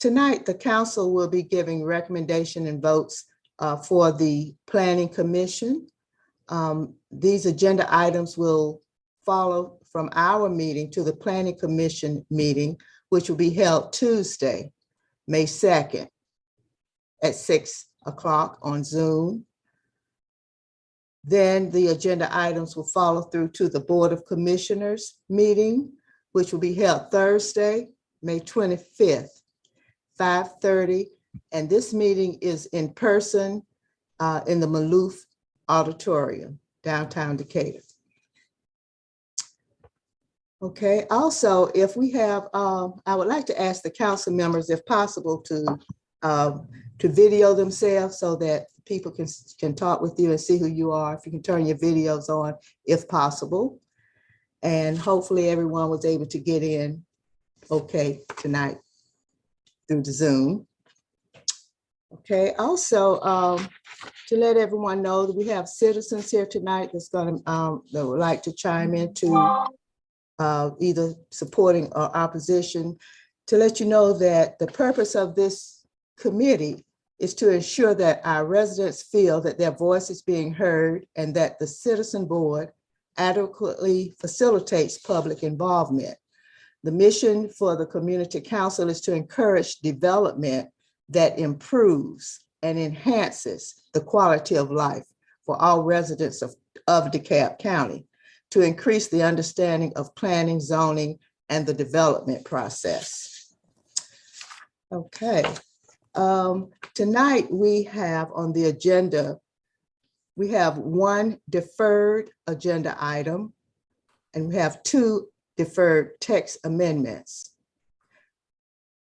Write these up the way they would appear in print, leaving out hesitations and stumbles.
tonight, the council will be giving recommendation and votes for the Planning Commission. These agenda items will follow from our meeting to the Planning Commission meeting, which will be held Tuesday, May 2nd at 6 o'clock on Zoom. Then the agenda items will follow through to the Board of Commissioners meeting, which will be held Thursday, May 25th, 5:30. And this meeting is in person in the Maloof Auditorium, downtown Decatur. Okay, also, if we have, I would like to ask the council members, if possible, to video themselves so that people can talk with you and see who you are. If you can turn your videos on, if possible. And hopefully everyone was able to get in okay tonight through the Zoom. Okay, also to let everyone know that we have citizens here tonight that would like to chime into either supporting or opposition, to let you know that the purpose of this committee is to ensure that our residents feel that their voice is being heard and that the citizen board adequately facilitates public involvement. The mission for the community council is to encourage development that improves and enhances the quality of life for all residents of DeKalb County, to increase the understanding of planning, zoning, and the development process. Okay, tonight we have on the agenda, we have one deferred agenda item, and we have two deferred text amendments.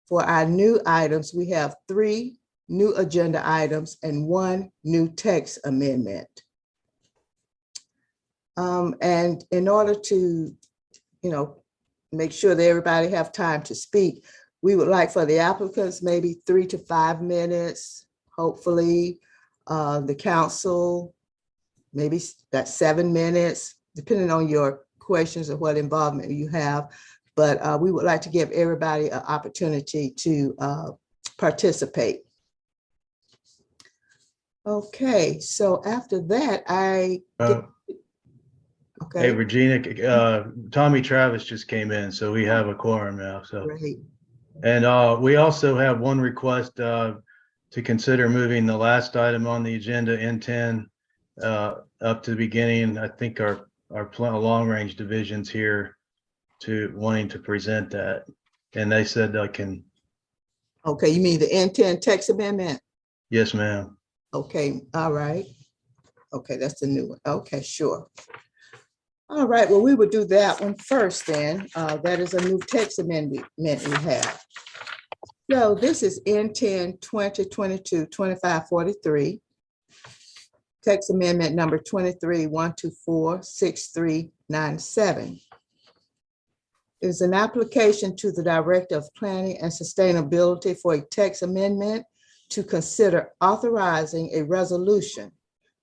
For our new items, we have 3 new agenda items and 1 new text amendment. And in order to, make sure that everybody have time to speak, we would like for the applicants maybe 3 to 5 minutes, hopefully. The council, maybe that's 7 minutes, depending on your questions or what involvement you have. But we would like to give everybody an opportunity to participate. Okay, so after that, okay. Hey, Regina, Tommy Travis just came in, so we have a quorum now. So, Great. And we also have one request to consider moving the last item on the agenda, N10, up to the beginning. I think our long range divisions here to wanting to present that, and they said I can. Okay, you mean the N10 text amendment? Yes, ma'am. Okay, all right. Okay, that's the new one. Okay, sure. All right, well, we would do that one first then. That is a new text amendment we have. So this is N10 2022-2543. Text amendment number 23-124-6397. It is an application to the Director of Planning and Sustainability for a text amendment to consider authorizing a resolution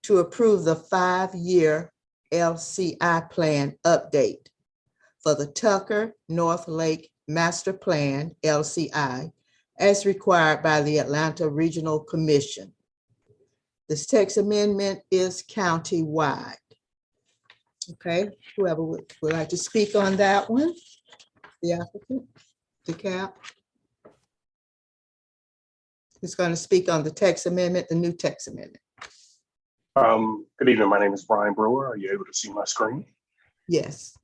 to approve the 5-year LCI plan update for the Tucker North Lake Master Plan LCI as required by the Atlanta Regional Commission. This text amendment is county-wide. Okay, whoever would like to speak on that one? The applicant, DeKalb. Who's going to speak on the text amendment, the new text amendment? Good evening. My name is Brian Brewer. Are you able to see my screen? Yes.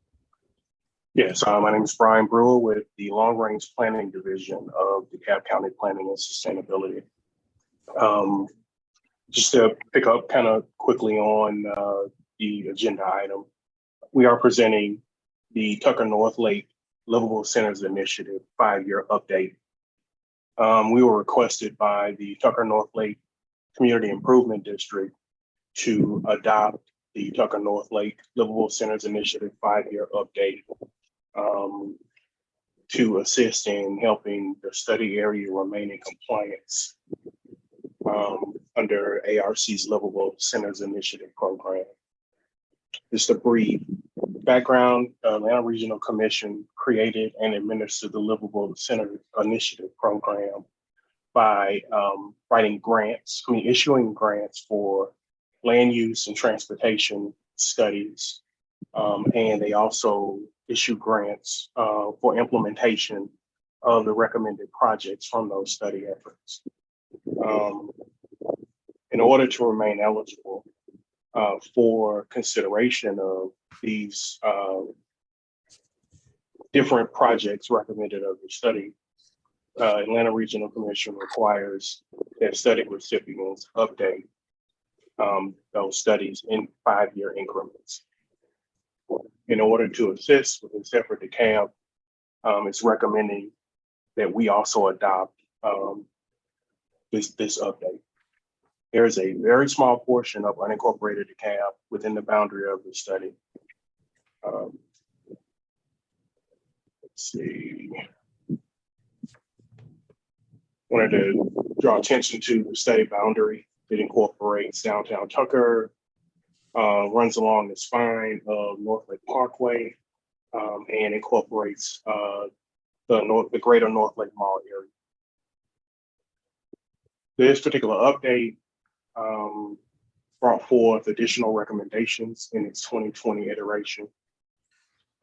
Yes, my name is Brian Brewer with the Long Range Planning Division of DeKalb County Planning and Sustainability. Just to pick up kind of quickly on the agenda item, we are presenting the Tucker North Lake Livable Centers Initiative 5-year update. We were requested by the Tucker North Lake Community Improvement District to adopt the Tucker North Lake Livable Centers Initiative 5-year update to assist in helping the study area remain in compliance under ARC's Livable Centers Initiative program. Just a brief background, Atlanta Regional Commission created and administered the Livable Center Initiative program by issuing grants for land use and transportation studies. And they also issue grants for implementation of the recommended projects from those study efforts. In order to remain eligible for consideration of these different projects recommended of the study, Atlanta Regional Commission requires that study recipients update those studies in 5-year increments. In order to assist with this effort, the CAB is recommending that we also adopt this update. There is a very small portion of unincorporated DeKalb within the boundary of the study. Let's see. Wanted to draw attention to the study boundary. It incorporates downtown Tucker, runs along the spine of North Lake Parkway, and incorporates the greater North Lake Mall area. This particular update brought forth additional recommendations in its 2020 iteration.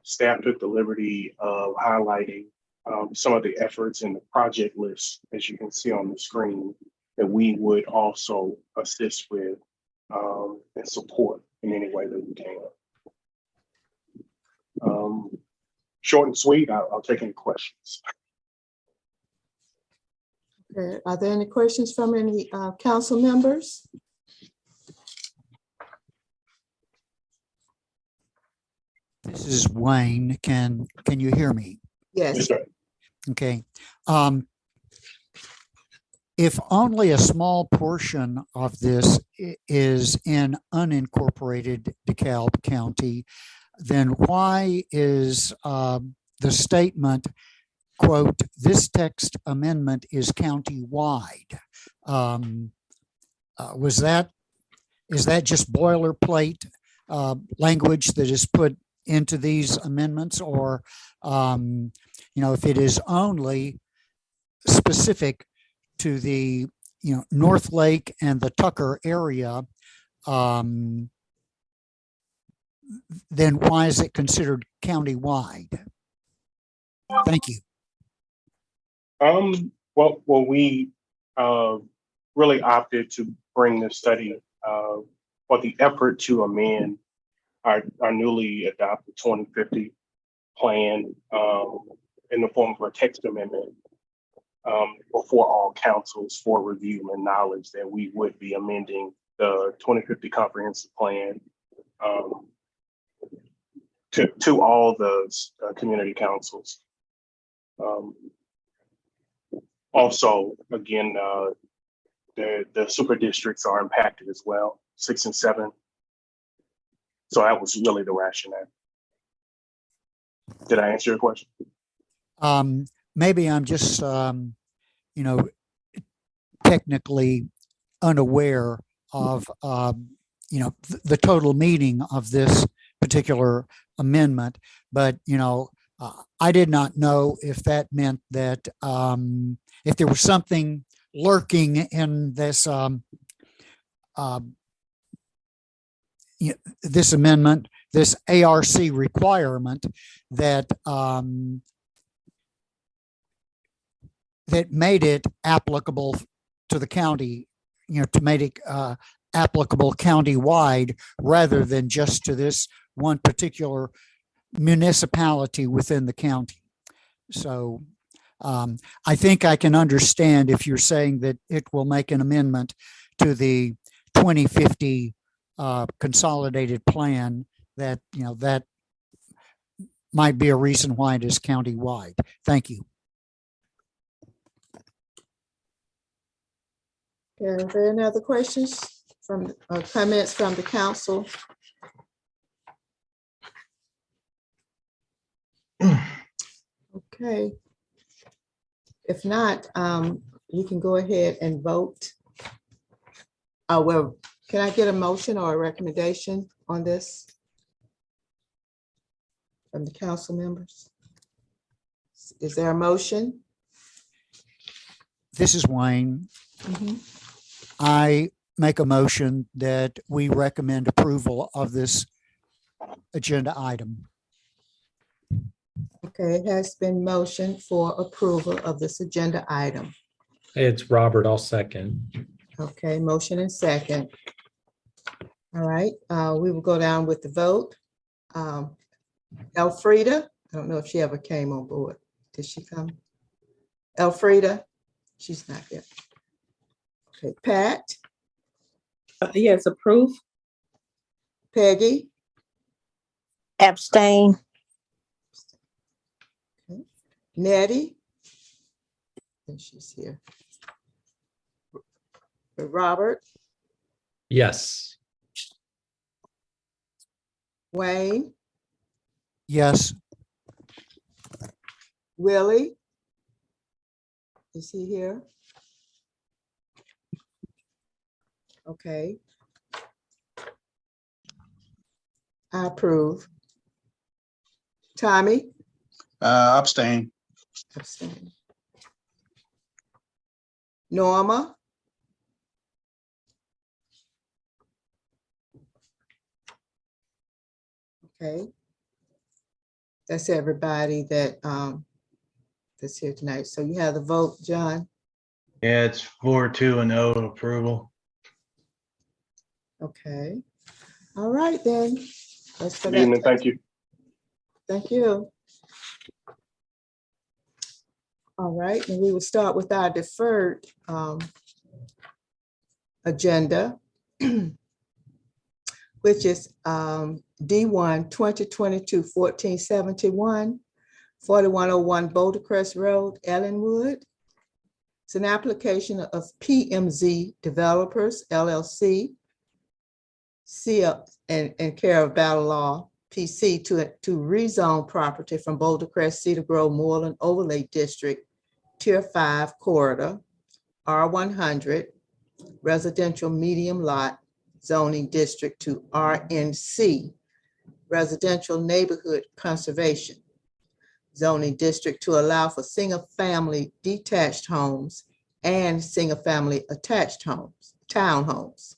Staff took the liberty of highlighting some of the efforts in the project list, as you can see on the screen, that we would also assist with and support in any way that we can. Short and sweet, I'll take any questions. Okay. Are there any questions from any council members? This is Wayne. Can you hear me? Yes. Yes, sir. Okay. If only a small portion of this is in unincorporated DeKalb County, then why is the statement, quote, "This text amendment is county-wide"? Is that just boilerplate language that is put into these amendments, or if it is only specific to the North Lake and the Tucker area, then why is it considered county-wide? Thank you. Well, we really opted to bring this study or the effort to amend our newly adopted 2050 plan in the form of a text amendment before all councils for review and knowledge that we would be amending the 2050 comprehensive plan to all those community councils. Also, again, the super districts are impacted as well, 6 and 7. So that was really the rationale. Did I answer your question? Maybe I'm just, technically unaware of, the total meaning of this particular amendment, but, I did not know if that meant that if there was something lurking in this this amendment, this ARC requirement that that made it applicable to the county, to make it applicable county-wide rather than just to this one particular municipality within the county. So I think I can understand if you're saying that it will make an amendment to the 2050 consolidated plan, that that might be a reason why it is county-wide. Thank you. Are there any other questions from comments from the council? Okay. If not, you can go ahead and vote. Well, can I get a motion or a recommendation on this from the council members? Is there a motion? this is Wayne. Mhm. I make a motion that we recommend approval of this agenda item. Okay, it has been motioned for approval of this agenda item. It's Robert, I'll second. Okay, motion and second. All right, we will go down with the vote. Elfrida, I don't know if she ever came on board. Did she come? Elfrida, she's not here. Okay, Pat, Yes, approve. Peggy, Abstain. Nettie. And she's here. Robert, Yes. Wayne, Yes, Willie. Is he here? Okay. I approve. Tommy? Abstain. Abstain. Norma? Okay. That's everybody that that's here tonight. So you have the vote, John? Yeah, it's 4-2-0 approval. Okay. All right, then. Let's Good evening, thank you. Thank you. All right, and we will start with our deferred agenda, which is D1 2022-1471, 4101 Boulder Crest Road, Ellenwood. It's an application of PMZ Developers LLC, and care of Battle Law PC to rezone property from Boulder Crest, Cedar Grove, Moreland Overlay District, Tier 5 Corridor, R100, Residential Medium Lot Zoning District to RNC, Residential Neighborhood Conservation Zoning District to allow for single-family detached homes and single-family attached homes, townhomes.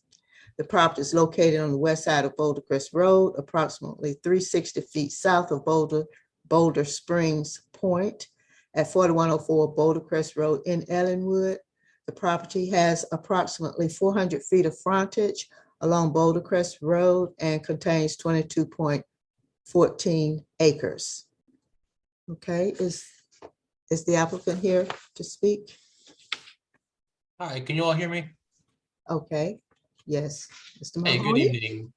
The property is located on the west side of Boulder Crest Road, approximately 360 feet south of Boulder Springs Point at 4104 Boulder Crest Road in Ellenwood. The property has approximately 400 feet of frontage along Boulder Crest Road and contains 22.14 acres. Okay, is the applicant here to speak? Hi, can you all hear me? Okay, yes. Mr. Hey, good Mahoney? evening.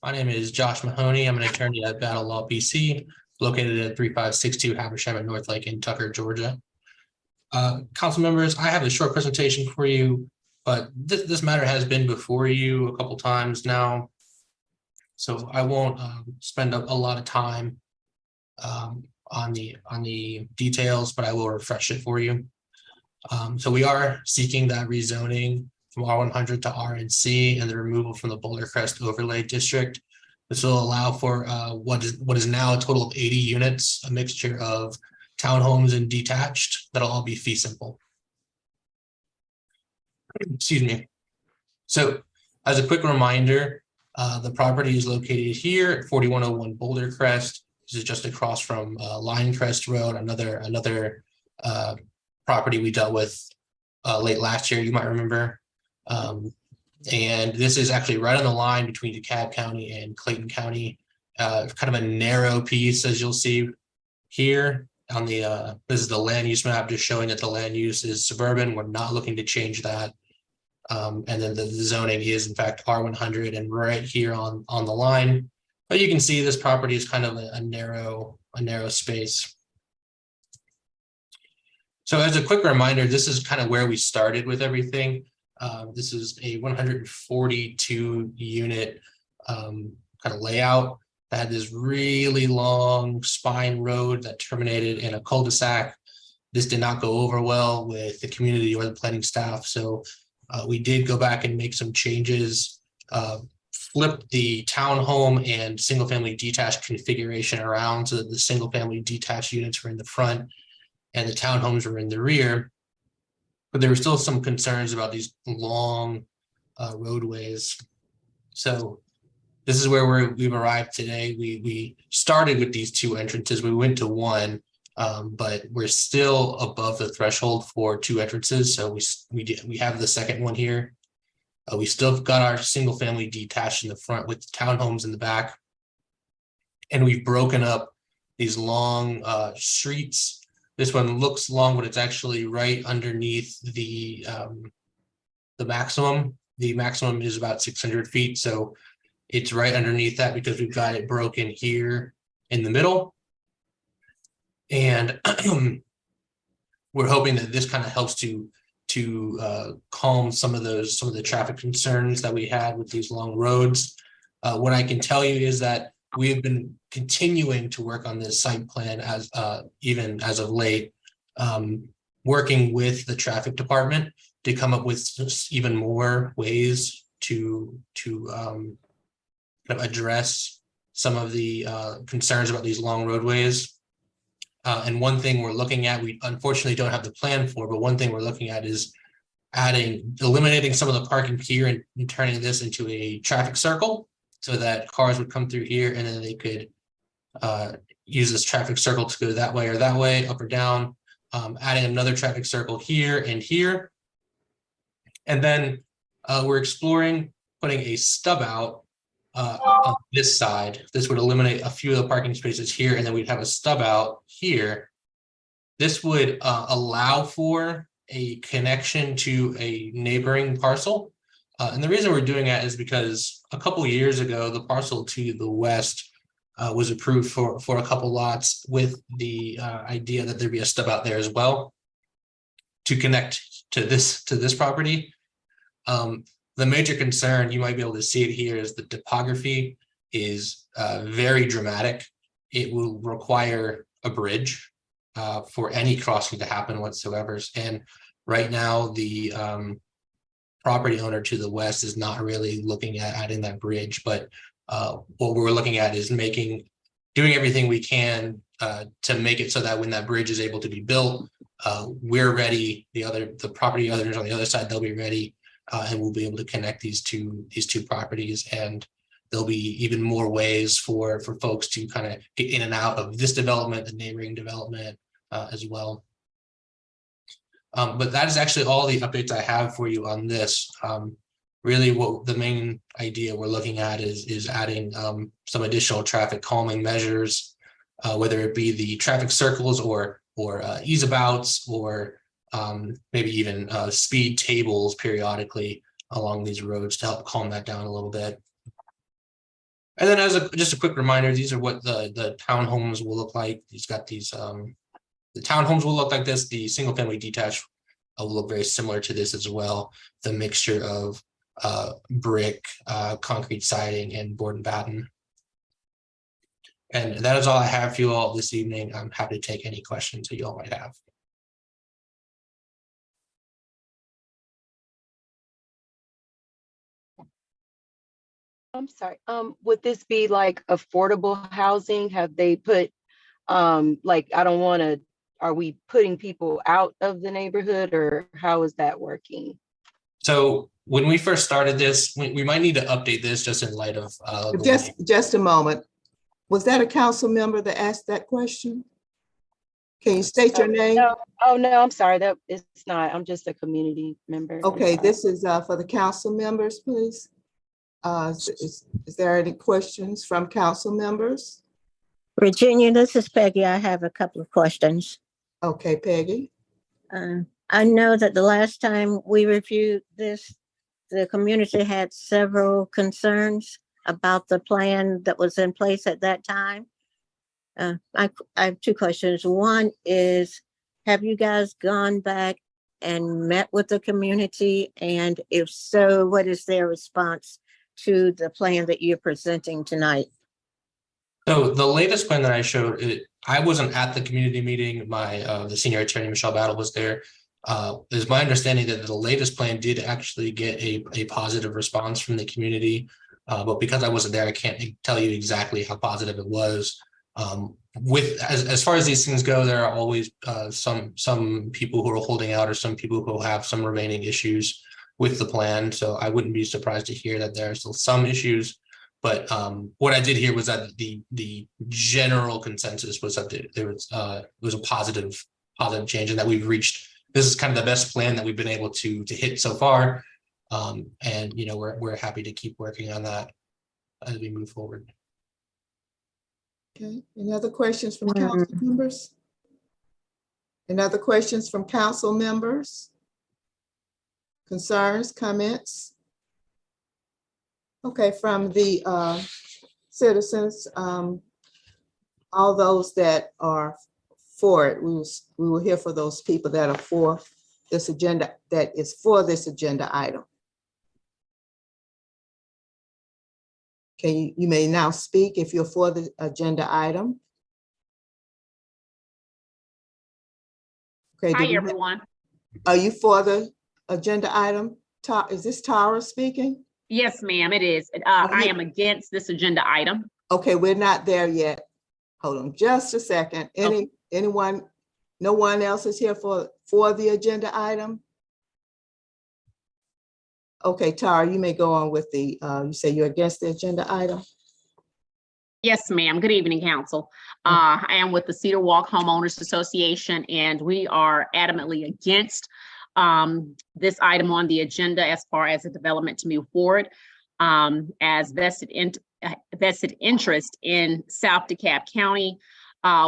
My name is Josh Mahoney. I'm an attorney at Battle Law PC, located at 3562 Habersham at North Lake in Tucker, Georgia. Council members, I have a short presentation for you, but this matter has been before you a couple times now. So I won't spend a lot of time on the details, but I will refresh it for you. So we are seeking that rezoning from R100 to RNC and the removal from the Boulder Crest Overlay District. This will allow for what is now a total of 80 units, a mixture of townhomes and detached, that'll all be fee simple. Excuse me. So as a quick reminder, the property is located here at 4101 Boulder Crest. This is just across from Line Crest Road, another property we dealt with late last year, you might remember. And this is actually right on the line between DeKalb County and Clayton County. Kind of a narrow piece, as you'll see here on the, this is the land use map, just showing that the land use is suburban. We're not looking to change that. And then the zoning is in fact R100 and right here on the line. But you can see this property is kind of a narrow space. So as a quick reminder, this is kind of where we started with everything. This is a 142 unit kind of layout that had this really long spine road that terminated in a cul-de-sac. This did not go over well with the community or the planning staff. So we did go back and make some changes, flip the townhome and single family detached configuration around so that the single family detached units were in the front and the townhomes were in the rear. but there were still some concerns about these long roadways. So this is where we've arrived today. We started with these 2 entrances. We went to 1, but we're still above the threshold for 2 entrances. So we have the second one here. We still got our single family detached in the front with the townhomes in the back. And we've broken up these long streets. This one looks long, but it's actually right underneath the maximum. The maximum is about 600 feet. So it's right underneath that because we've got it broken here in the middle. And we're hoping that this kind of helps to calm some of the traffic concerns that we had with these long roads. What I can tell you is that we've been continuing to work on this site plan as even as of late, working with the traffic department to come up with even more ways to kind of address some of the concerns about these long roadways. And one thing we're looking at, we unfortunately don't have the plan for, but one thing we're looking at is eliminating some of the parking here and turning this into a traffic circle so that cars would come through here and then they could use this traffic circle to go that way or that way, up or down, adding another traffic circle here and here. And then we're exploring putting a stub out on this side. This would eliminate a few of the parking spaces here, and then we'd have a stub out here. This would allow for a connection to a neighboring parcel. And the reason we're doing that is because a couple of years ago, the parcel to the west was approved for a couple lots with the idea that there'd be a stub out there as well to connect to this property. The major concern, you might be able to see it here, is the topography is very dramatic. It will require a bridge for any crossing to happen whatsoever. And right now, the property owner to the west is not really looking at adding that bridge. But what we're looking at is doing everything we can to make it so that when that bridge is able to be built, we're ready. The property owners on the other side, they'll be ready. And we'll be able to connect these two properties, and there'll be even more ways for folks to kind of get in and out of this development, the neighboring development as well. But that is actually all the updates I have for you on this. Really, what the main idea we're looking at is adding some additional traffic calming measures, whether it be the traffic circles or ease abouts, or maybe even speed tables periodically along these roads to help calm that down a little bit. And then just a quick reminder, these are what the townhomes will look like. The townhomes will look like this. The single family detached will look very similar to this as well. The mixture of brick, concrete siding, and board and batten. And that is all I have for you all this evening. I'm happy to take any questions that you all might have. I'm sorry. Would this be like affordable housing? Have they put, like, are we putting people out of the neighborhood, or how is that working? So when we first started this, we might need to update this just in light of. Just a moment. Was that a council member that asked that question? Can you state your name? No. Oh, no, I'm sorry. That it's not. I'm just a community member. Okay, this is for the council members, please. Is there any questions from council members? Virginia, this is Peggy. I have a couple of questions. Okay, Peggy. I know that the last time we reviewed this, the community had several concerns about the plan that was in place at that time. I have two questions. One is, have you guys gone back and met with the community? And if so, what is their response to the plan that you're presenting tonight? So the latest plan that I showed, I wasn't at the community meeting. The senior attorney, Michelle Battle, was there. It's my understanding that the latest plan did actually get a positive response from the community. But because I wasn't there, I can't tell you exactly how positive it was. With as far as these things go, there are always some people who are holding out or some people who have some remaining issues with the plan. So I wouldn't be surprised to hear that there are still some issues. But what I did hear was that the general consensus was that there was a positive change, and that we've reached. This is kind of the best plan that we've been able to hit so far, and you know we're happy to keep working on that as we move forward. Okay, any other questions from council members? Any other questions from council members? Concerns, comments? Okay, from the citizens, all those that are for it, we will hear for those people that are for this agenda, that is for this agenda item. Okay, you may now speak if you're for the agenda item. Okay. Hi, everyone. Are you for the agenda item? Is this Tara speaking? Yes, ma'am, it is. I am against this agenda item. Okay, we're not there yet. Hold on just a second. Anyone, no one else is here for the agenda item? Okay, Tara, you may go on with the, you say you're against the agenda item? Yes, ma'am. Good evening, council. I am with the Cedar Walk Homeowners Association, and we are adamantly against this item on the agenda as far as the development to move forward. As vested interest in South DeKalb County,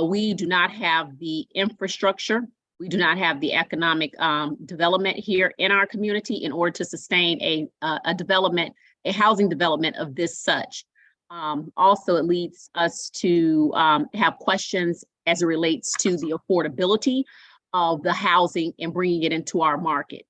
we do not have the infrastructure. We do not have the economic development here in our community in order to sustain a development, a housing development of this such. Also, it leads us to have questions as it relates to the affordability of the housing and bringing it into our market.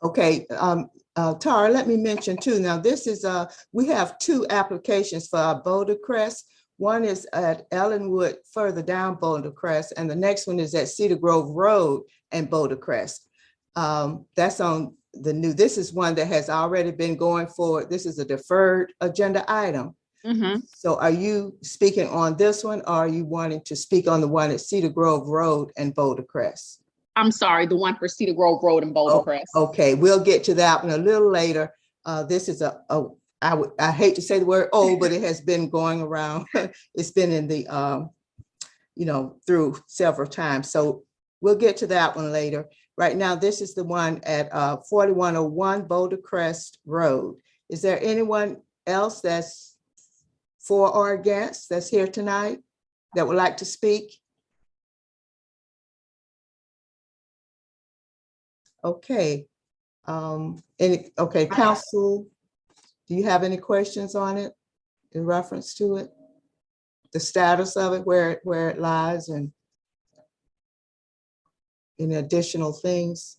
Okay, Tara, let me mention too. Now, this is we have two applications for our Boulder Crest. One is at Ellenwood, further down Boulder Crest, and the next one is at Cedar Grove Road and Boulder Crest. That's on the new. This is one that has already been going forward. This is a deferred agenda item. So are you speaking on this one, or are you wanting to speak on the one at Cedar Grove Road and Boulder Crest? I'm sorry, the one for Cedar Grove Road and Boulder Crest. Okay, we'll get to that one a little later. This is I hate to say the word old, but it has been going around. It's been in the, through several times. So we'll get to that one later. Right now, this is the one at 4101 Boulder Crest Road. Is there anyone else that's for or against that's here tonight that would like to speak? Okay. Council, do you have any questions on it in reference to it? The status of it, where it lies, and any additional things?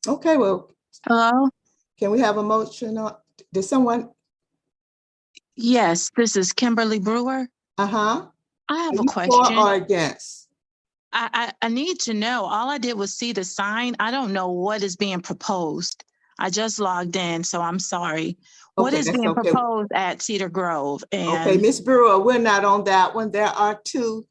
Okay, well. Hello? Can we have a motion on, did someone? Yes, this is Kimberly Brewer. Uh-huh. I have Are a you question. For or against? I need to know. All I did was see the sign. I don't know what is being proposed. I just logged in, so I'm sorry. What is being proposed at Cedar Grove? Okay, Ms. Brewer, we're not on that one. There are two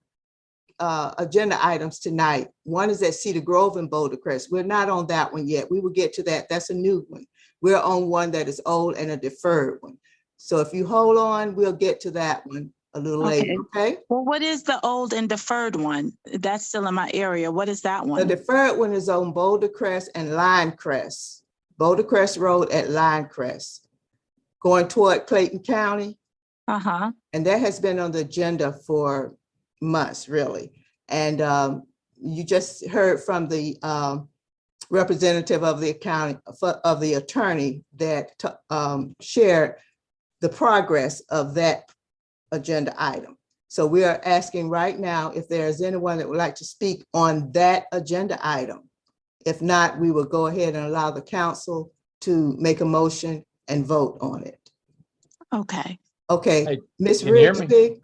agenda items tonight. One is at Cedar Grove and Boulder Crest. We're not on that one yet. We will get to that. That's a new one. We're on one that is old and a deferred one. So if you hold on, we'll get to that one a little later, okay? Well, what is the old and deferred one? That's still in my area. What is that one? The deferred one is on Boulder Crest and Linecrest. Boulder Crest Road at Linecrest, going toward Clayton County. And that has been on the agenda for months, really. And you just heard from the representative of the attorney that shared the progress of that agenda item. So we are asking right now if there's anyone that would like to speak on that agenda item. If not, we will go ahead and allow the council to make a motion and vote on it. Okay. Okay, Ms. Rigsby,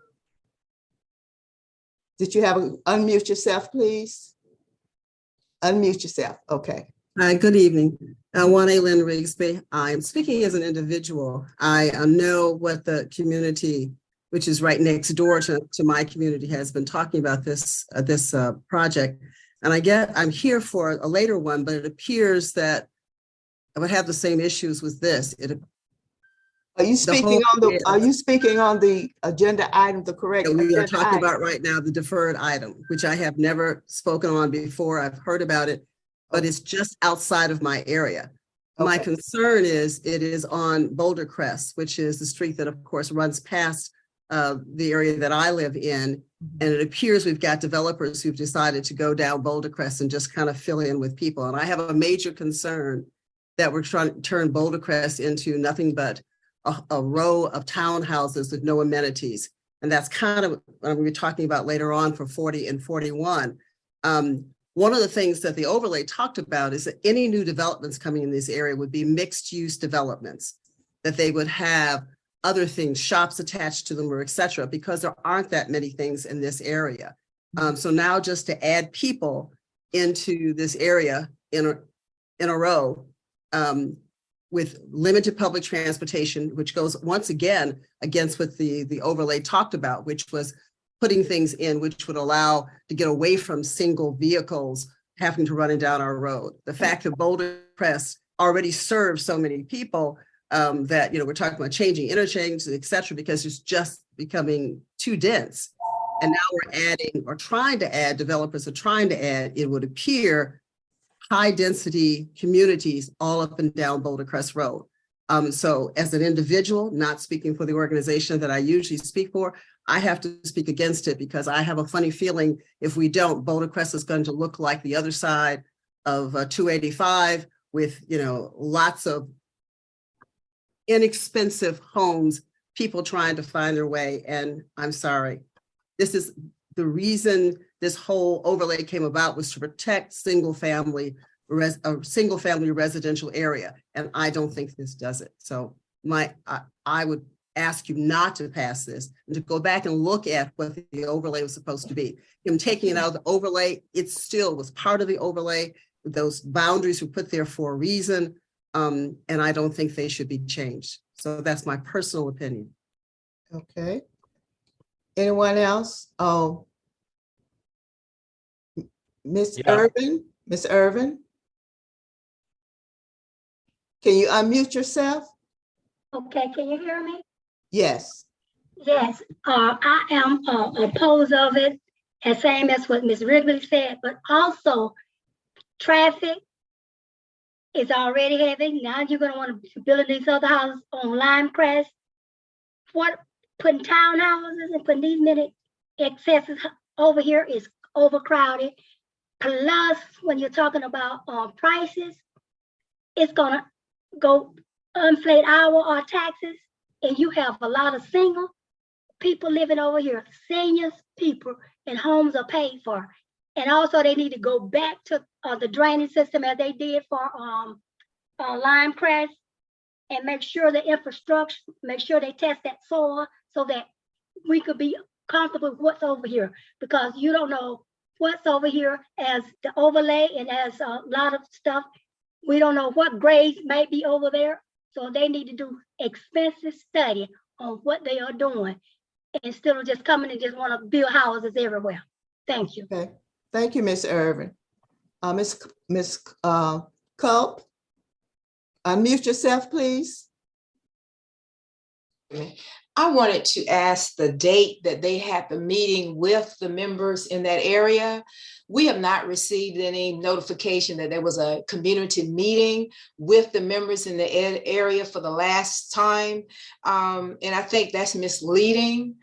did you have unmute yourself, please? Unmute yourself, okay. Hi, good evening. Juan A. Lynn Rigsby. I'm speaking as an individual. I know what the community which is right next door to my community, has been talking about this project. And I'm here for a later one, but it appears that I would have the same issues with this. Are you speaking on the agenda item, the correct that we are agenda talking item? about right now, the deferred item, which I have never spoken on before. I've heard about it, but it's just outside of my area. My Okay. concern is it is on Boulder Crest, which is the street that of course runs past the area that I live in. And it appears we've got developers who've decided to go down Boulder Crest and just kind of fill in with people. And I have a major concern that we're trying to turn Boulder Crest into nothing but a row of townhouses with no amenities. And that's kind of what we were talking about later on for 40 and 41. One of the things that the overlay talked about is that any new developments coming in this area would be mixed use developments, that they would have other things, shops attached to them or et cetera, because there aren't that many things in this area. So now just to add people into this area in a row, with limited public transportation, which goes once again against what the overlay talked about, which was putting things in which would allow to get away from single vehicles having to run it down our road. The fact that Boulder Crest already serves so many people that, we're talking about changing interchanges, et cetera, because it's just becoming too dense. And now we're adding or trying to add, developers are trying to add, it would appear, high density communities all up and down Boulder Crest Road. So as an individual, not speaking for the organization that I usually speak for, I have to speak against it because I have a funny feeling if we don't, Boulder Crest is going to look like the other side of 285 with, lots of inexpensive homes, people trying to find their way. And I'm sorry, this is the reason this whole overlay came about, was to protect single family residential area. And I don't think this does it. So I would ask you not to pass this and to go back and look at what the overlay was supposed to be. Him taking it out of the overlay, it still was part of the overlay. Those boundaries were put there for a reason. And I don't think they should be changed. So that's my personal opinion. Okay. Anyone else? Oh, Miss Irvin, can you unmute yourself? Okay, can you hear me? Yes. Yes, I am opposed of it, as same as what Ms. Wrigley said, but also traffic is already heavy. Now you're gonna want to build these other houses on Lime Crest. What, putting townhouses and putting these many excesses over here is overcrowded. Plus, when you're talking about prices, it's gonna go inflate our taxes, and you have a lot of single people living over here, seniors, people, and homes are paid for. And also they need to go back to the drainage system as they did for Lime Crest, and make sure the infrastructure, make sure they test that soil so that we could be comfortable with what's over here, because you don't know what's over here as the overlay and as a lot of stuff. We don't know what grades might be over there. So they need to do expensive study on what they are doing instead of just coming and just want to build houses everywhere. Thank you. Okay. Thank you, Miss Irvin. Miss Culp, unmute yourself, please. I wanted to ask the date that they had the meeting with the members in that area. We have not received any notification that there was a community meeting with the members in the area for the last time. And I think that's misleading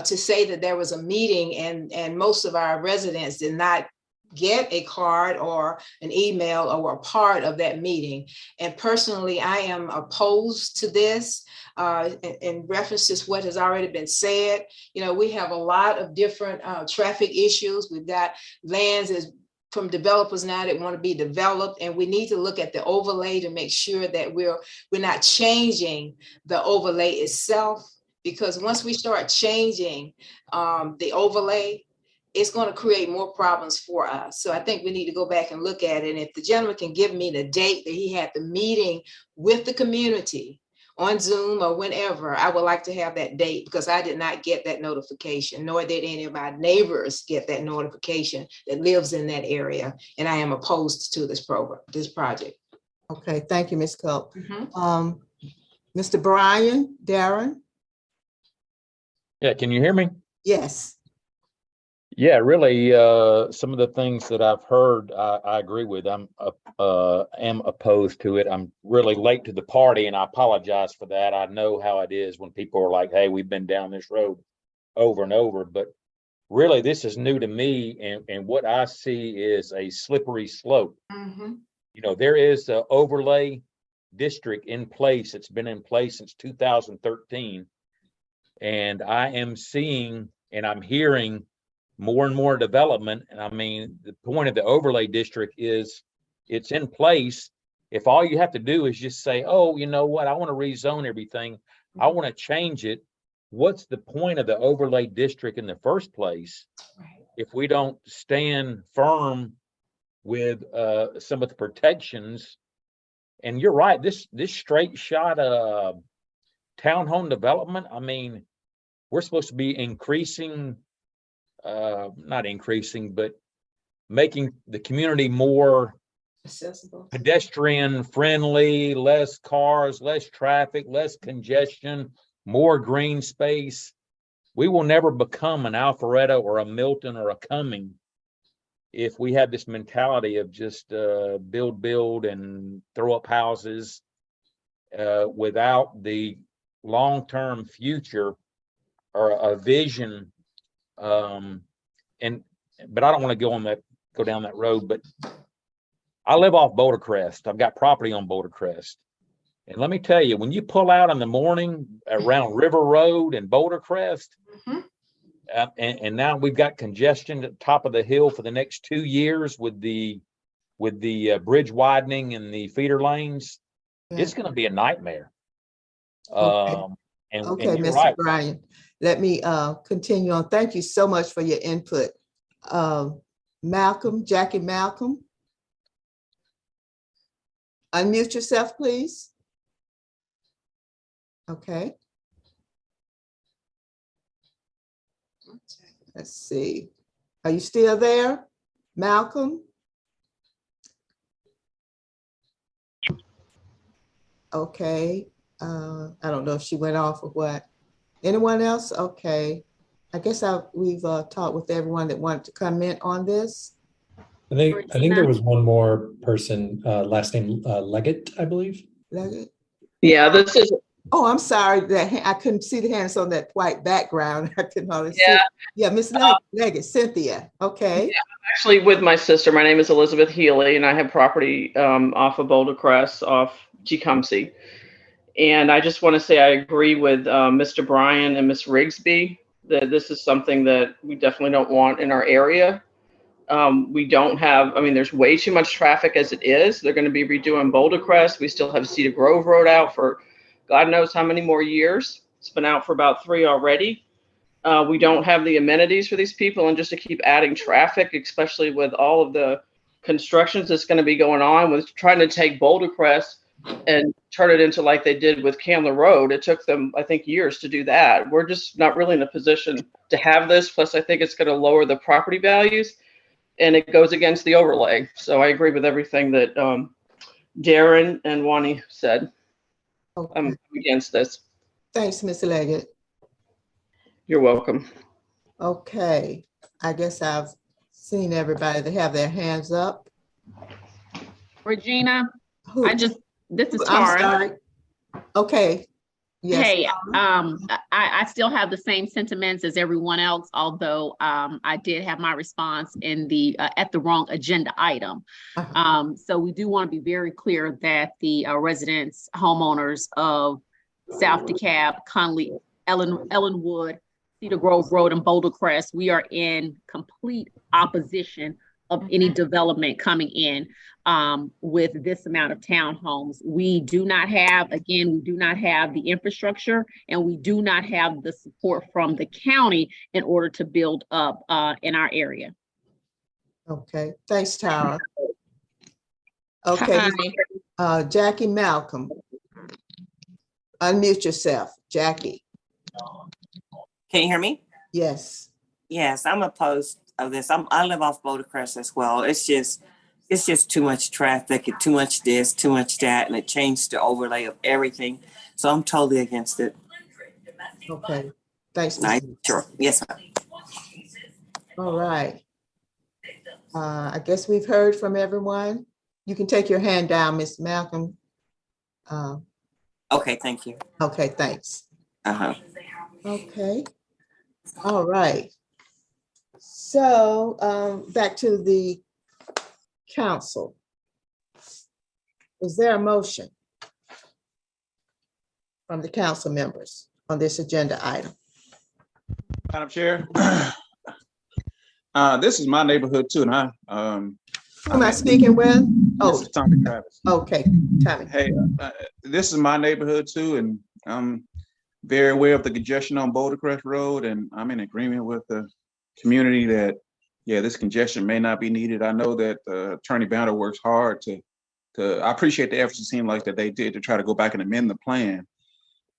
to say that there was a meeting and most of our residents did not get a card or an email or a part of that meeting. And personally, I am opposed to this. In reference to what has already been said, we have a lot of different traffic issues. We've got lands from developers now that want to be developed, and we need to look at the overlay to make sure that we're not changing the overlay itself, because once we start changing the overlay, it's going to create more problems for us. So I think we need to go back and look at it. And if the gentleman can give me the date that he had the meeting with the community on Zoom or whenever, I would like to have that date because I did not get that notification, nor did any of my neighbors get that notification that lives in that area. And I am opposed to this project. Okay, thank you, Ms. Culp. Mr. Brian, Darren? Yeah, can you hear me? Yes. Yeah, really, some of the things that I've heard, I agree with. I'm am opposed to it. I'm really late to the party, and I apologize for that. I know how it is when people are like, "Hey, we've been down this road over and over," but really, this is new to me, and what I see is a slippery slope. You know, there is an overlay district in place. It's been in place since 2013, and I am seeing and I'm hearing more and more development. And I mean, the point of the overlay district is it's in place. If all you have to do is just say, oh, you know what, I want to rezone everything, I want to change it. What's the point of the overlay district in the first place if we don't stand firm with some of the protections? And you're right, this straight shot townhome development, I mean, we're supposed to be increasing, not increasing, but making the community more accessible, pedestrian friendly, less cars, less traffic, less congestion, more green space. We will never become an Alpharetta or a Milton or a Cumming if we have this mentality of just build and throw up houses without the long-term future or a vision. But I don't want to go down that road, but I live off Boulder Crest. I've got property on Boulder Crest. And let me tell you, when you pull out in the morning around River Road and Boulder Crest, and now we've got congestion at the top of the hill for the next 2 years with the bridge widening and the feeder lanes, it's going to be a nightmare. Okay, and okay, you're Mr. right. Bryan, let me continue on. Thank you so much for your input. Malcolm, Jackie Malcolm. Unmute yourself, please. Okay. Let's see. Are you still there, Malcolm? Okay. I don't know if she went off or what. Anyone else? Okay. I guess we've talked with everyone that wanted to comment on this. I think there was one more person, last name Leggett, I believe. Leggett? Yeah, this is. Oh, I'm sorry that I couldn't see the hands on that white background. I couldn't hardly see. Yeah, Miss Leggett, Cynthia. Okay. Yeah, I'm actually with my sister. My name is Elizabeth Healy, and I have property off of Boulder Crest, off Tecumseh. And I just want to say I agree with Mr. Bryan and Ms. Rigsby that this is something that we definitely don't want in our area. We don't have, I mean, there's way too much traffic as it is. They're going to be redoing Boulder Crest. We still have Cedar Grove Road out for God knows how many more years. It's been out for about 3 already. We don't have the amenities for these people, and just to keep adding traffic, especially with all of the constructions that's going to be going on with trying to take Boulder Crest and turn it into like they did with Candler Road. It took them, I think, years to do that. We're just not really in a position to have this. Plus, I think it's going to lower the property values, and it goes against the overlay. So I agree with everything that Darren and Wani said. Okay. I'm against this. Thanks, Ms. Leggett. You're welcome. Okay, I guess I've seen everybody that have their hands up. Regina, Who? This is I'm Tara. sorry. Okay. Yes. Hey, I still have the same sentiments as everyone else, although I did have my response in at the wrong agenda item. So we do want to be very clear that the residents, homeowners of South DeKalb, Conley, Ellenwood, Cedar Grove Road, and Boulder Crest, we are in complete opposition of any development coming in with this amount of townhomes. We do not have the infrastructure, and we do not have the support from the county in order to build up in our area. Okay, thanks, Tara. Okay, Jackie Malcolm. Unmute yourself, Jackie. Can you hear me? Yes. Yes, I'm opposed of this. I live off Boulder Crest as well. It's just too much traffic and too much this, too much that, and it changed the overlay of everything. So I'm totally against it. Okay. Thanks. Sure. Yes, ma'am. All right. I guess we've heard from everyone. You can take your hand down, Ms. Malcolm. Okay, thank you. Okay, thanks. Uh-huh. Okay. All right. So back to the council. Is there a motion from the council members on this agenda item? Madam Chair, this is my neighborhood too, and who am I speaking with? Oh, this is Tommy Travis. Okay, Tommy. Hey, this is my neighborhood too, and I'm very aware of the congestion on Boulder Crest Road, and I'm in agreement with the community that, yeah, this congestion may not be needed. I know that Attorney Banner works hard to I appreciate the efforts it seemed like that they did to try to go back and amend the plan,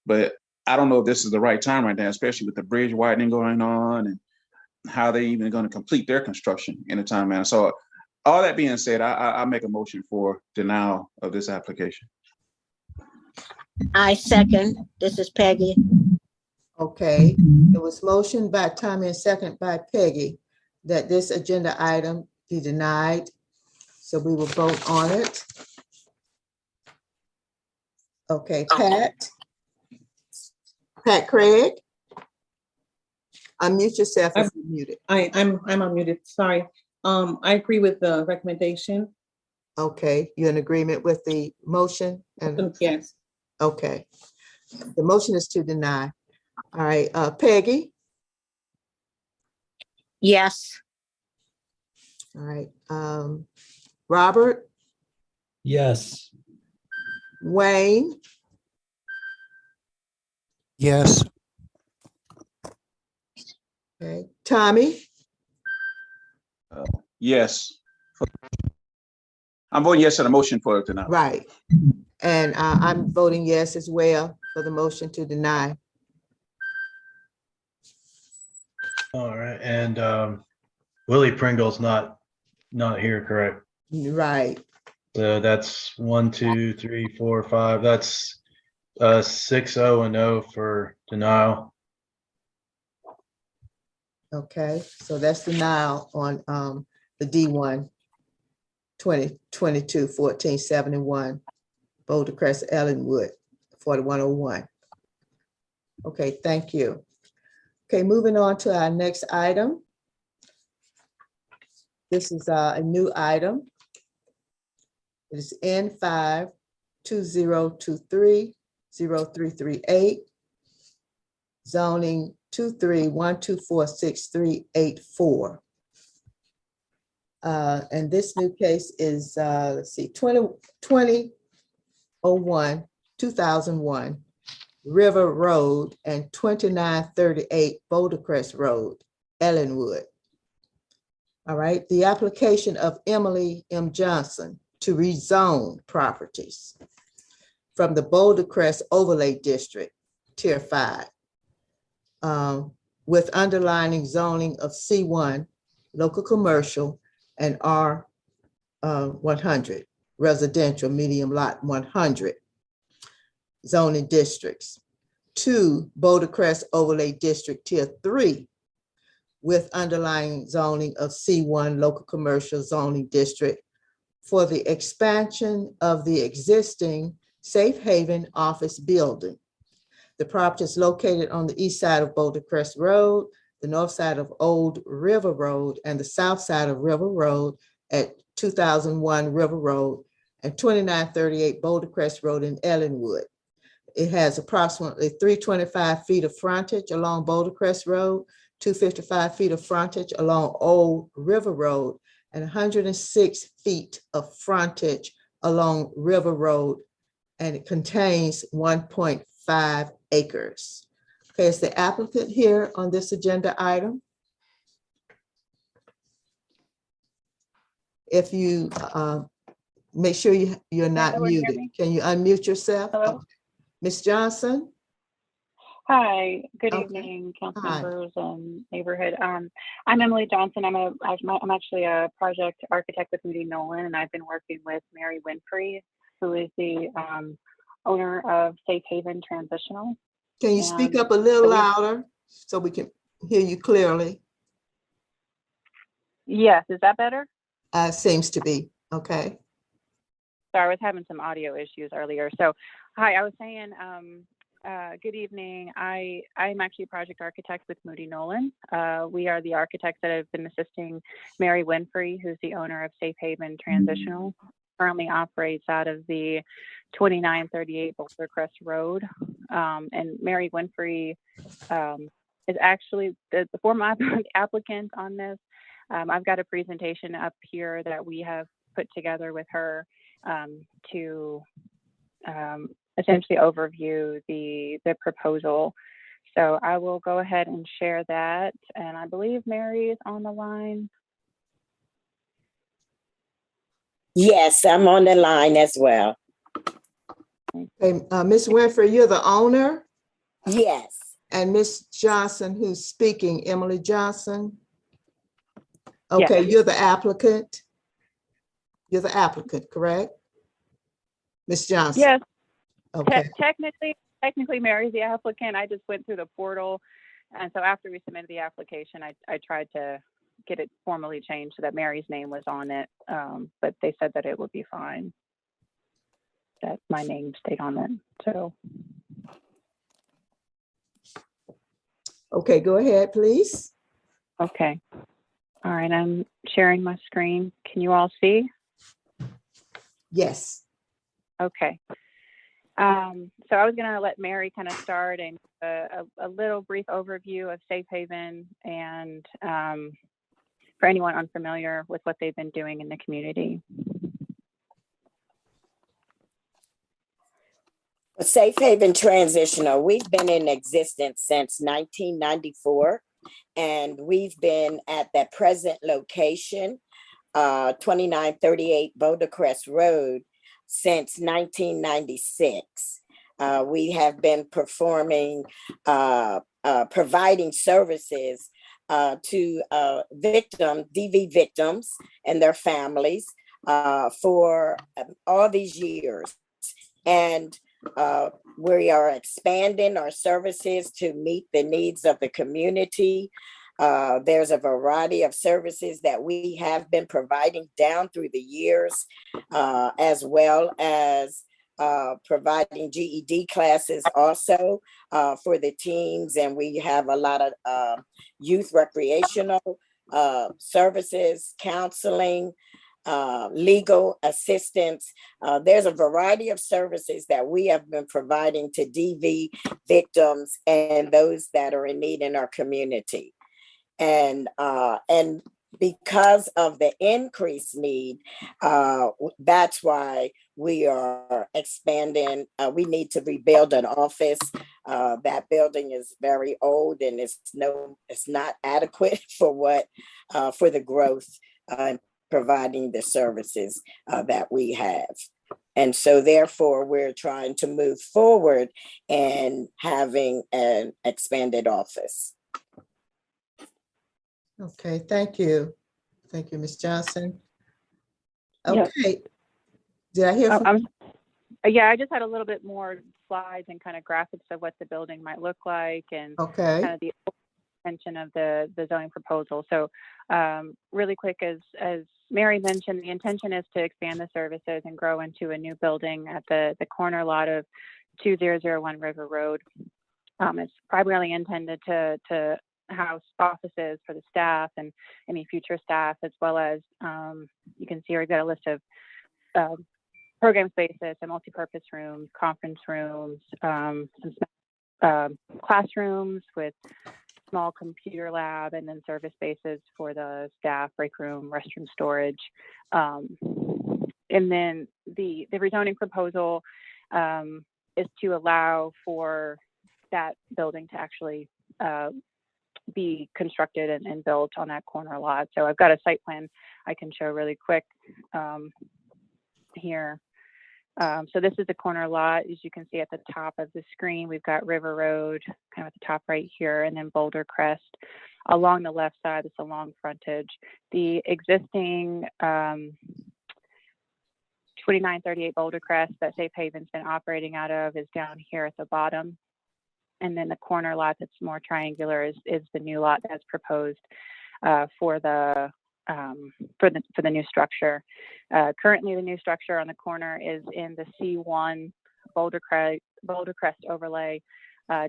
but I don't know if this is the right time right now, especially with the bridge widening going on and how they even going to complete their construction in a time manner. So all that being said, I make a motion for denial of this application. I second. This is Peggy. Okay, it was motioned by Tommy and second by Peggy that this agenda item be denied. So we will vote on it. Okay, Pat Craig. Unmute yourself if you're muted. I'm unmuted, sorry. I agree with the recommendation. Okay, you're in agreement with the motion? Yes. Okay, the motion is to deny. All right, Peggy? Yes. All right, Robert? Yes. Wayne? Yes. Okay, Tommy? Yes. I'm voting yes to the motion for denial. Right. And I'm voting yes as well for the motion to deny. All right, and Willie Pringle's not here, correct? Right. So that's 1, 2, 3, 4, 5. That's 6-0 and 0 for denial. Okay, so that's denial on the D1 2022-1471 Boulder Crest Ellenwood 4101. Okay, thank you. Okay, moving on to our next item. This is a new item. It is N5-2023-0338, zoning 23-1246384. And this new case is, let's see, 2001 River Road and 2938 Boulder Crest Road, Ellenwood. All right, the application of Emily M. Johnson to rezone properties from the Boulder Crest Overlay District, Tier 5, with underlining zoning of C1, local commercial, and R100, residential medium lot 100 zoning districts, to Boulder Crest Overlay District Tier 3, with underlying zoning of C1 local commercial zoning district for the expansion of the existing Safe Haven office building. The property is located on the east side of Boulder Crest Road, the north side of Old River Road, and the south side of River Road at 2001 River Road and 2938 Boulder Crest Road in Ellenwood. It has approximately 325 feet of frontage along Boulder Crest Road, 255 feet of frontage along Old River Road, and 106 feet of frontage along River Road, and it contains 1.5 acres. Okay, is the applicant here on this agenda item? If you make sure you're not muted. Can you unmute yourself? Hello? Ms. Johnson? Hi, good Okay. evening, council Hi. members and neighborhood. I'm Emily Johnson. I'm actually a project architect with Moody Nolan, and I've been working with Mary Winfrey, who is the owner of Safe Haven Transitional. Can you speak up a little louder so we can hear you clearly? Yes, is that better? Seems to be. Okay. Sorry, I was having some audio issues earlier. So, hi, I was saying, good evening. I'm actually a project architect with Moody Nolan. We are the architects that have been assisting Mary Winfrey, who's the owner of Safe Haven Transitional, currently operates out of the 2938 Boulder Crest Road. And Mary Winfrey is actually the former applicant on this. I've got a presentation up here that we have put together with her to essentially overview the proposal. So I will go ahead and share that. And I believe Mary is on the line. Yes, I'm on the line as well. Okay, Ms. Winfrey, you're the owner? Yes. And Ms. Johnson, who's speaking, Emily Johnson? Okay, Yes. You're the applicant? You're the applicant, correct? Ms. Johnson? Yes. Okay. Technically, Mary's the applicant. I just went through the portal. And so after we submitted the application, I tried to get it formally changed so that Mary's name was on it. But they said that it would be fine, that my name stayed on it. So. Okay, go ahead, please. Okay. All right, I'm sharing my screen. Can you all see? Yes. Okay. So I was going to let Mary kind of start and a little brief overview of Safe Haven and for anyone unfamiliar with what they've been doing in the community. Safe Haven Transitional, we've been in existence since 1994, and we've been at that present location, 2938 Boulder Crest Road, since 1996. We have been performing, providing services to DV victims and their families for all these years. And we are expanding our services to meet the needs of the community. There's a variety of services that we have been providing down through the years, as well as providing GED classes also for the teens. And we have a lot of youth recreational services, counseling, legal assistance. There's a variety of services that we have been providing to DV victims and those that are in need in our community. And because of the increased need, that's why we are expanding. We need to rebuild an office. That building is very old and it's not adequate for for the growth providing the services that we have. And so therefore, we're trying to move forward and having an expanded office. Okay, thank you. Thank you, Ms. Johnson. Yes. Okay. Did I hear from yeah, I just had a little bit more slides and kind of graphics of what the building might look like and Okay. kind of the intention of the zoning proposal. So really quick, as Mary mentioned, the intention is to expand the services and grow into a new building at the corner lot of 2001 River Road. It's primarily intended to house offices for the staff and any future staff, as well as you can see we've got a list of program spaces and multi-purpose rooms, conference rooms, some classrooms with small computer lab, and then service spaces for the staff, break room, restroom storage. And then the rezoning proposal is to allow for that building to actually be constructed and built on that corner lot. So I've got a site plan I can show really quick here. So this is the corner lot. As you can see at the top of the screen, we've got River Road kind of at the top right here, and then Boulder Crest along the left side. It's a long frontage. The existing 2938 Boulder Crest that Safe Haven's been operating out of is down here at the bottom. And then the corner lot that's more triangular is the new lot that's proposed for the new structure. Currently, the new structure on the corner is in the C1 Boulder Crest overlay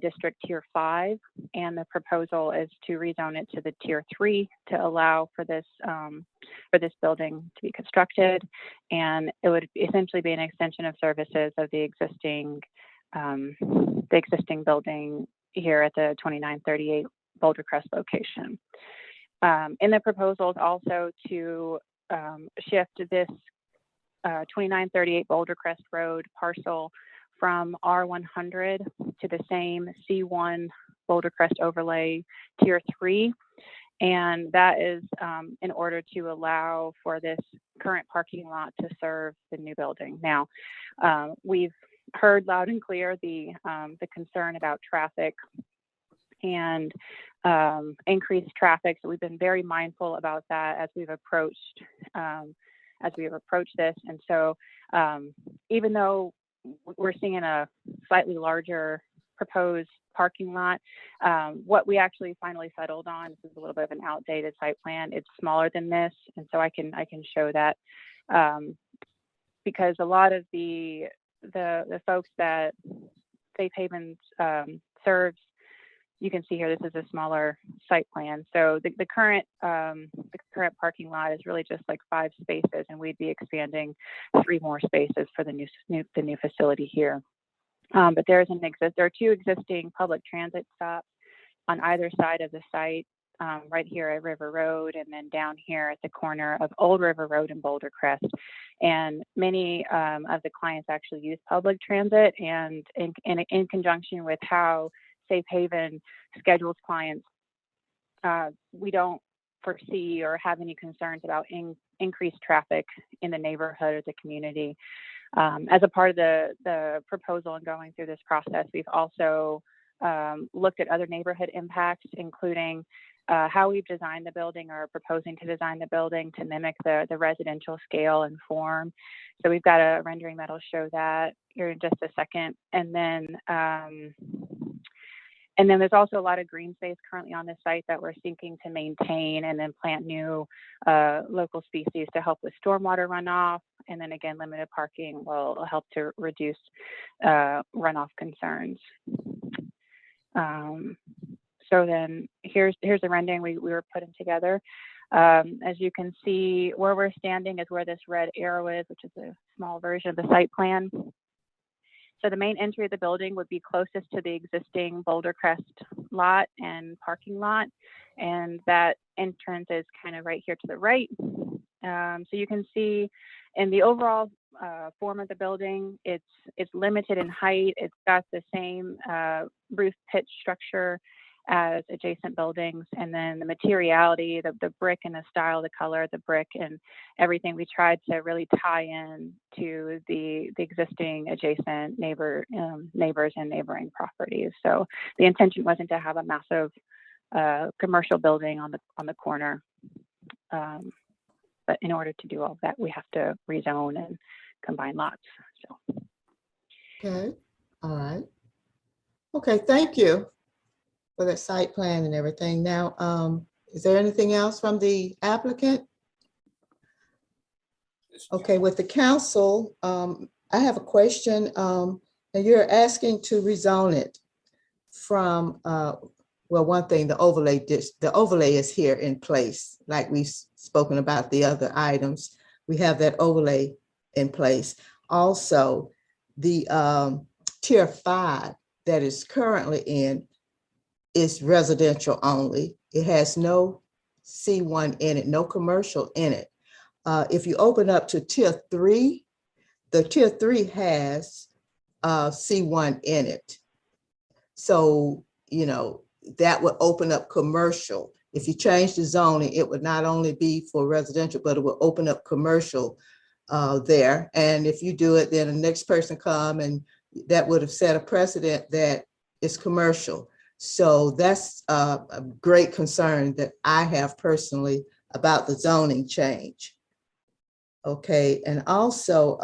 district tier 5, and the proposal is to rezone it to the tier 3 to allow for this building to be constructed, and it would essentially be an extension of services of the existing building here at the 2938 Boulder Crest location. In the proposals also to shift this 2938 Boulder Crest Road parcel from R100 to the same C1 Boulder Crest overlay tier 3. And that is in order to allow for this current parking lot to serve the new building. Now, we've heard loud and clear the concern about traffic and increased traffic. So we've been very mindful about that as we've approached this. And so even though we're seeing a slightly larger proposed parking lot, what we actually finally settled on, this is a little bit of an outdated site plan. It's smaller than this, and so I can show that because a lot of the folks that Safe Haven serves, you can see here, this is a smaller site plan. So the current parking lot is really just like 5 spaces, and we'd be expanding 3 more spaces for the new facility here. But there are 2 existing public transit stops on either side of the site, right here at River Road, and then down here at the corner of Old River Road and Boulder Crest. And many of the clients actually use public transit, and in conjunction with how Safe Haven schedules clients, we don't foresee or have any concerns about increased traffic in the neighborhood or the community. As a part of the proposal and going through this process, we've also looked at other neighborhood impacts, including how we've designed the building or proposing to design the building to mimic the residential scale and form. So we've got a rendering that'll show that here in just a second. And then there's also a lot of green space currently on this site that we're seeking to maintain and then plant new local species to help with stormwater runoff. And then again, limited parking will help to reduce runoff concerns. So then here's the rendering we were putting together. As you can see, where we're standing is where this red arrow is, which is a small version of the site plan. So the main entry of the building would be closest to the existing Boulder Crest lot and parking lot. And that entrance is kind of right here to the right. So you can see in the overall form of the building, it's limited in height. It's got the same roof pitch structure as adjacent buildings, and then the materiality, the brick and the style, the color of the brick and everything, we tried to really tie in to the existing adjacent neighbors and neighboring properties. So the intention wasn't to have a massive commercial building on the corner, but in order to do all of that, we have to rezone and combine lots. So. Okay, all right. Okay, thank you for that site plan and everything. Now, is there anything else from the applicant? Okay, with the council, I have a question. And you're asking to rezone it from, well, one thing, the overlay is here in place, like we've spoken about the other items. We have that overlay in place. Also, the tier 5 that is currently in is residential only. It has no C1 in it, no commercial in it. If you open up to tier 3, the tier 3 has C1 in it. So, you know, that would open up commercial. If you change the zoning, it would not only be for residential, but it will open up commercial there. And if you do it, then the next person come, and that would have set a precedent that it's commercial. So that's a great concern that I have personally about the zoning change. Okay, and also,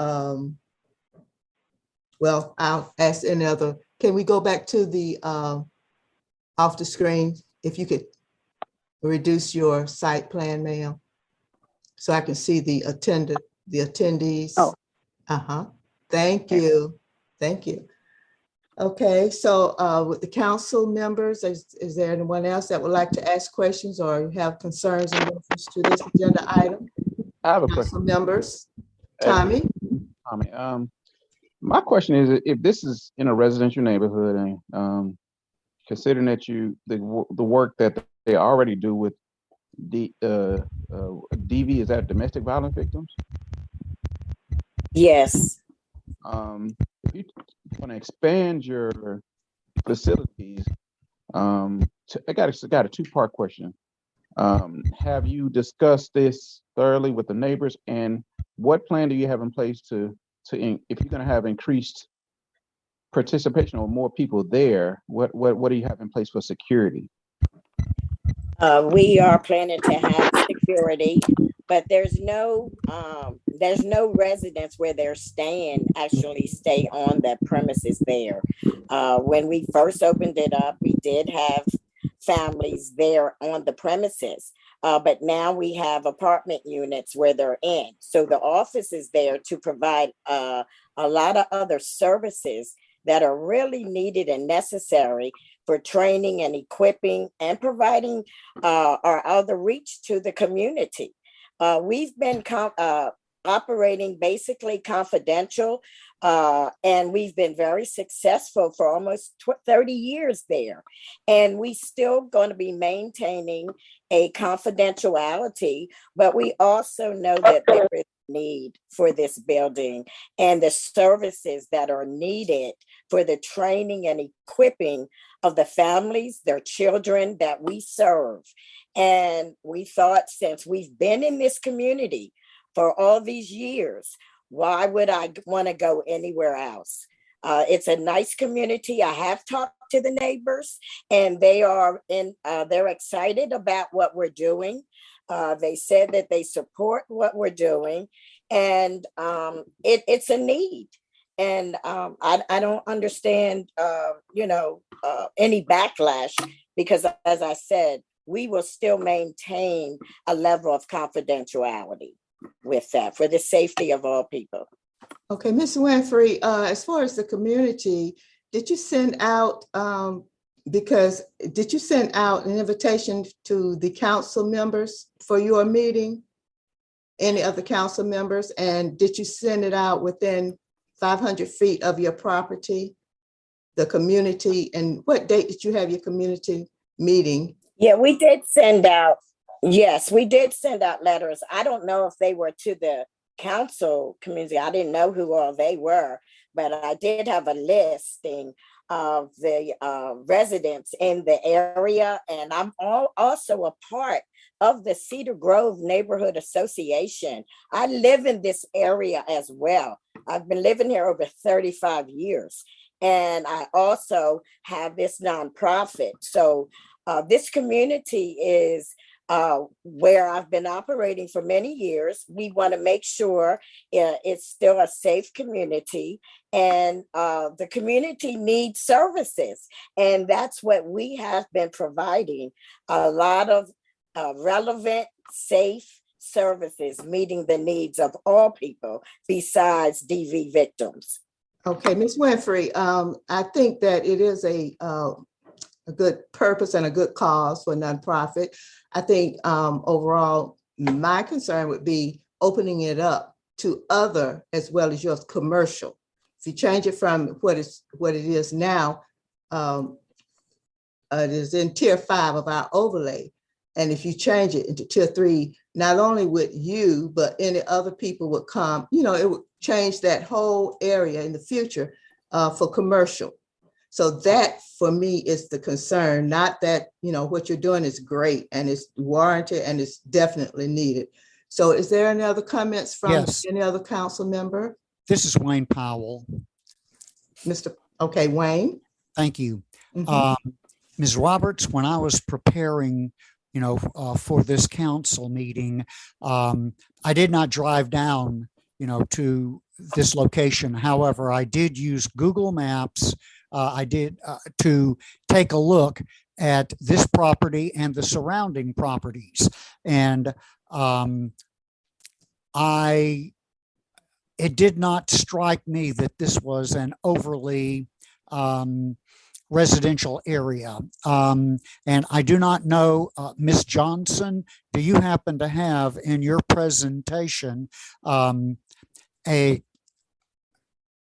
well, I'll ask any other, can we go back to the off the screen? If you could reduce your site plan, ma'am, so I can see the attendees. Oh. Thank you. Thank you. Okay, so with the council members, is there anyone else that would like to ask questions or have concerns in reference to this agenda item? I have a Council question. members, Tommy? My question is, if this is in a residential neighborhood, and considering that the work that they already do with DV, is that domestic violence victims? Yes. If you want to expand your facilities, I got a two-part question. Have you discussed this thoroughly with the neighbors, and what plan do you have in place to if you're going to have increased participation or more people there, what do you have in place for security? We are planning to have security, but there's no residence where they're staying, actually stay on the premises there. When we first opened it up, we did have families there on the premises. But now we have apartment units where they're in. So the office is there to provide a lot of other services that are really needed and necessary for training and equipping and providing our other reach to the community. We've been operating basically confidential, and we've been very successful for almost 30 years there. And we still going to be maintaining a confidentiality, but we also know that there is need for this building and the services that are needed for the training and equipping of the families, their children that we serve. And we thought, since we've been in this community for all these years, why would I want to go anywhere else? It's a nice community. I have talked to the neighbors, and they're excited about what we're doing. They said that they support what we're doing, and it's a need. And I don't understand, any backlash, because, as I said, we will still maintain a level of confidentiality with that for the safety of all people. Okay, Ms. Winfrey, as far as the community, did you send out, did you send out an invitation to the council members for your meeting? Any other council members? And did you send it out within 500 feet of your property, the community? And what date did you have your community meeting? Yeah, we did send out, yes, we did send out letters. I don't know if they were to the council community. I didn't know who all they were, but I did have a listing of the residents in the area. And I'm also a part of the Cedar Grove Neighborhood Association. I live in this area as well. I've been living here over 35 years. And I also have this nonprofit. So this community is where I've been operating for many years. We want to make sure it's still a safe community, and the community needs services. And that's what we have been providing, a lot of relevant, safe services, meeting the needs of all people besides DV victims. Okay, Ms. Winfrey, I think that it is a good purpose and a good cause for a nonprofit. I think overall, my concern would be opening it up to other as well as yours commercial. If you change it from what it is now, it is in tier 5 of our overlay. And if you change it into tier 3, not only would you, but any other people would come, it would change that whole area in the future for commercial. So that for me is the concern, not that, what you're doing is great and it's warranted and it's definitely needed. So is there any other comments from Yes. any other council member? This is Wayne Powell. Okay, Wayne. Thank you. Ms. Roberts, when I was preparing, for this council meeting, I did not drive down, to this location. However, I did use Google Maps. I did to take a look at this property and the surrounding properties. And it did not strike me that this was an overly residential area. And I do not know, Ms. Johnson, do you happen to have in your presentation a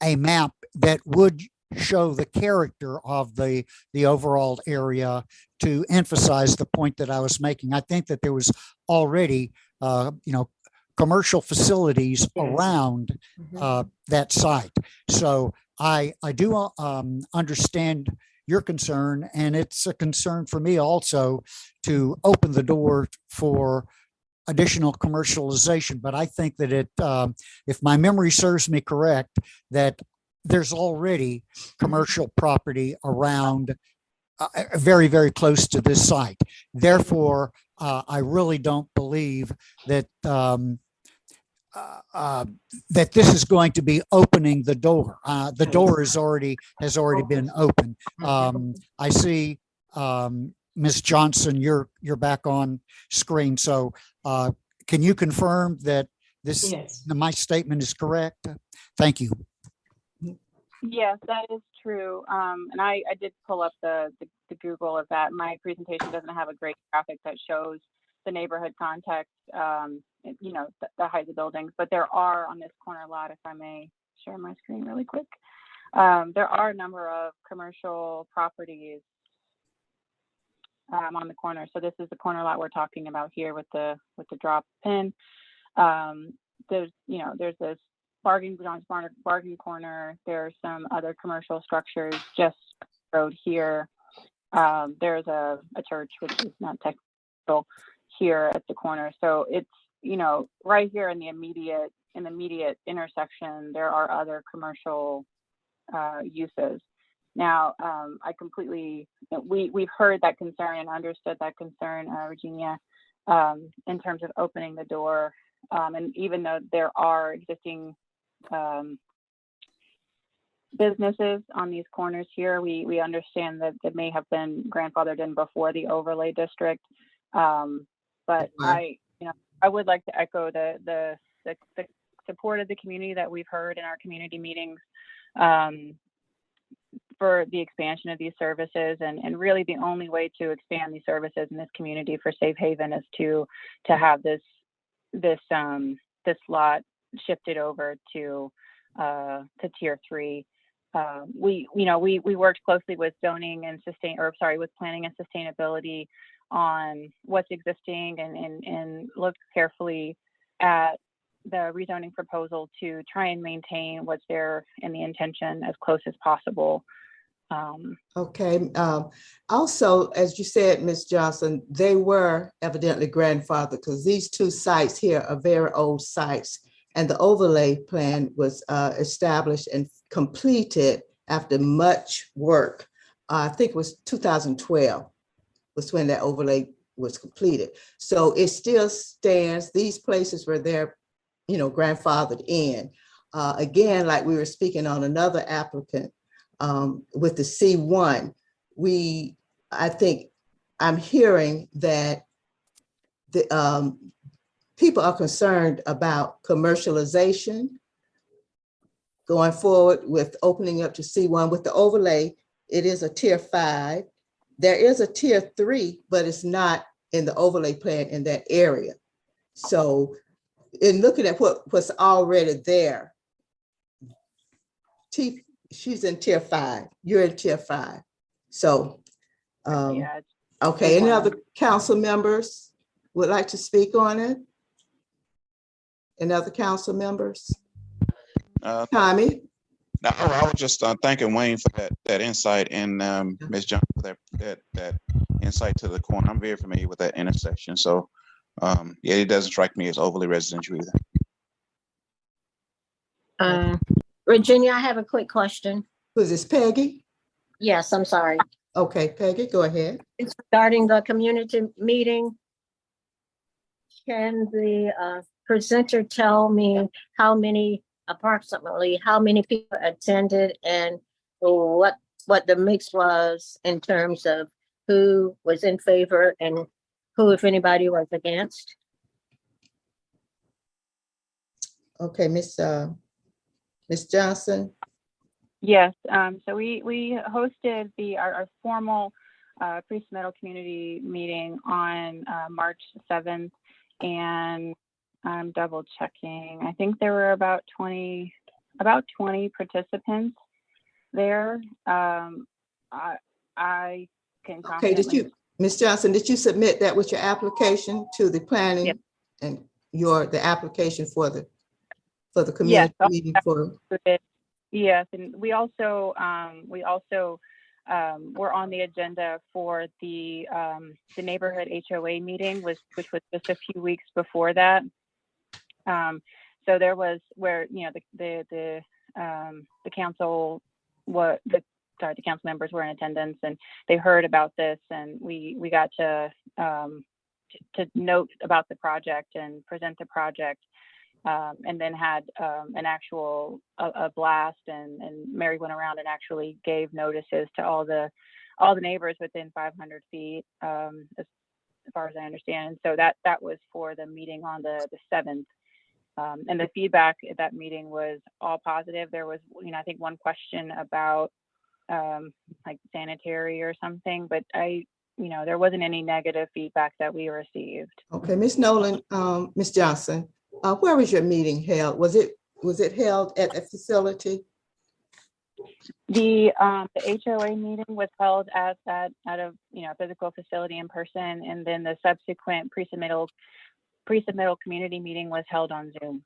map that would show the character of the overall area to emphasize the point that I was making? I think that there was already, commercial facilities around that site. So I do understand your concern, and it's a concern for me also to open the door for additional commercialization. But I think that if my memory serves me correct, that there's already commercial property around very, very close to this site. Therefore, I really don't believe that that this is going to be opening the door. The door has already been opened. I see, Ms. Johnson, you're back on screen. So can you confirm that my statement is correct? Thank you. Yes, that is true. And I did pull up the Google of that. My presentation doesn't have a great graphic that shows the neighborhood context, the height of the buildings, but there are on this corner lot, if I may share my screen really quick, there are a number of commercial properties on the corner. So this is the corner lot we're talking about here with the drop pin. There's this bargain corner. There are some other commercial structures just road here. There's a church, which is not technical, here at the corner. So it's, right here in the immediate intersection, there are other commercial uses. Now, we've heard that concern and understood that concern, Regina, in terms of opening the door. And even though there are existing businesses on these corners here, we understand that it may have been grandfathered in before the overlay district. But I would like to echo the support of the community that we've heard in our community meetings for the expansion of these services, and really the only way to expand these services in this community for Safe Haven is to have this lot shifted over to tier 3. We worked closely with zoning and with planning and sustainability on what's existing and looked carefully at the rezoning proposal to try and maintain what's there in the intention as close as possible. Okay. Also, as you said, Ms. Johnson, they were evidently grandfathered because these two sites here are very old sites, and the overlay plan was established and completed after much work. I think it was 2012 was when that overlay was completed. So it still stands. These places were there, grandfathered in. Again, like we were speaking on another applicant, with the C1, I think I'm hearing that the people are concerned about commercialization going forward with opening up to C1 with the overlay. It is a tier 5. There is a tier 3, but it's not in the overlay plan in that area. So in looking at what's already there, she's in tier 5, you're in tier 5. So, okay, any other council members would like to speak on it? Any other council members? Tommy? No, I was just thanking Wayne for that insight, and Ms. Johnson for that insight to the corner. I'm very familiar with that intersection, so Yeah, it doesn't strike me as overly residential either. Virginia, I have a quick question. Was this Peggy? Yes, I'm sorry. Okay, Peggy, go ahead. It's regarding the community meeting. Can the presenter tell me approximately how many people attended and what the mix was in terms of who was in favor and who, if anybody, was against? Okay, Miss Johnson. Yes, so we hosted our formal pre-submittal community meeting on March 7th, and I'm double checking. I think there were about 20 participants there. I can Okay, Ms. Johnson, did you submit that with your application to the planning? Yep. And the application for the community meeting for? Yes, and we also were on the agenda for the neighborhood HOA meeting, which was just a few weeks before that. So there was where the council the council members were in attendance, and they heard about this, and we got to note about the project and present the project. And then had an actual blast, and Mary went around and actually gave notices to all the neighbors within 500 feet, as far as I understand. And so that was for the meeting on the 7th. And the feedback at that meeting was all positive. There was, I think one question about like sanitary or something, but there wasn't any negative feedback that we received. Okay, Ms. Nolan, Ms. Johnson. Where was your meeting held? Was it held at a facility? The HOA meeting was held at a physical facility in person, and then the subsequent pre-submittal community meeting was held on Zoom.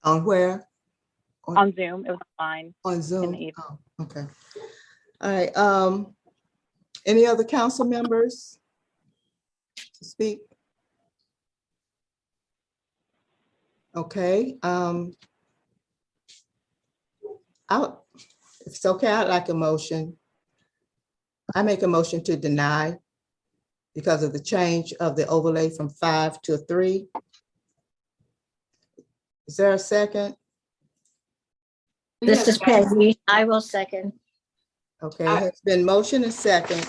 On where? On Zoom. It was online. On Zoom. Oh, okay. All right. Any other council members to speak? Okay. If it's okay, I'd like a motion. I make a motion to deny because of the change of the overlay from 5 to 3. Is there a second? This is Peggy. I will second. Okay, it's been motion and second.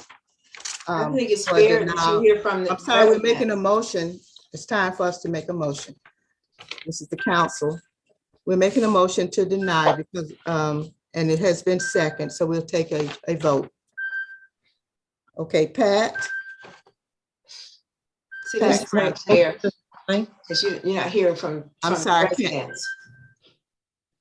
I think it's fair that you hear from the. I'm sorry, we're making a motion. It's time for us to make a motion. This is the council. We're making a motion to deny because, and it has been second, so we'll take a vote. Okay, Pat. See, this is not fair because you're not hearing from the residents.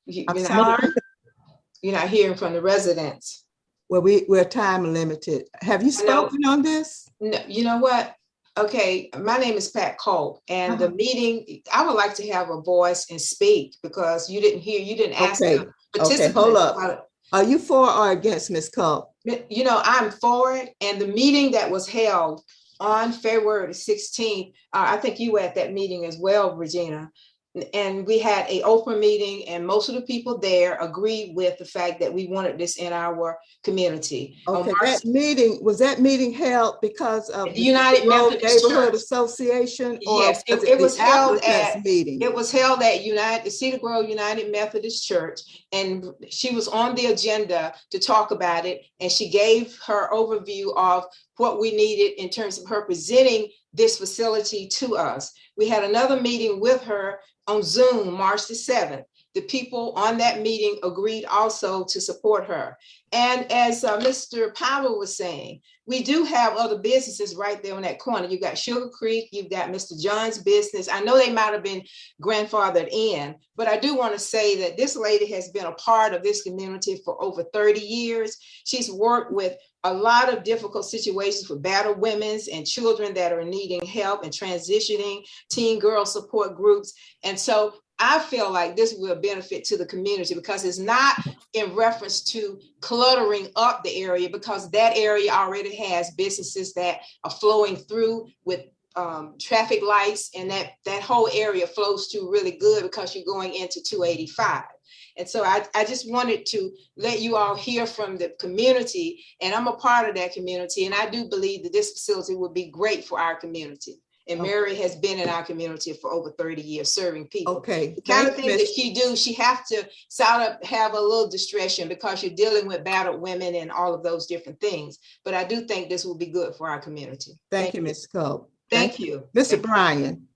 You're not hearing from the residents. Well, we're time limited. Have you spoken on this? No, you know what? Okay, my name is Pat Cole, and the meeting, I would like to have a voice and speak because you didn't ask the participants. Okay, hold up. Are you for or against Ms. Cole? I'm for it, and the meeting that was held on February the 16th, I think you were at that meeting as well, Regina. And we had an open meeting, and most of the people there agreed with the fact that we wanted this in our community. Okay, was that meeting held because of the United Methodist Neighborhood Association? Or yes, it was held at meeting. It was held at Cedar Grove United Methodist Church, and she was on the agenda to talk about it, and she gave her overview of what we needed in terms of her presenting this facility to us. We had another meeting with her on Zoom, March the 7th. The people on that meeting agreed also to support her. And as Mr. Powell was saying, we do have other businesses right there on that corner. You've got Sugar Creek, you've got Mr. John's business. I know they might have been grandfathered in, but I do want to say that this lady has been a part of this community for over 30 years. She's worked with a lot of difficult situations for battered women and children that are needing help and transitioning, teen girl support groups. And so I feel like this will benefit to the community because it's not in reference to cluttering up the area, because that area already has businesses that are flowing through with traffic lights, and that whole area flows through really good because you're going into 285. And so I just wanted to let you all hear from the community, and I'm a part of that community, and I do believe that this facility would be great for our community. And Mary has been in our community for over 30 years serving people. Okay. The kind of things that she do, she have to sort of have a little discretion because you're dealing with battered women and all of those different things. But I do think this will be good for our community. Thank you, Ms. Cole. Thank you. Mr. Bryan.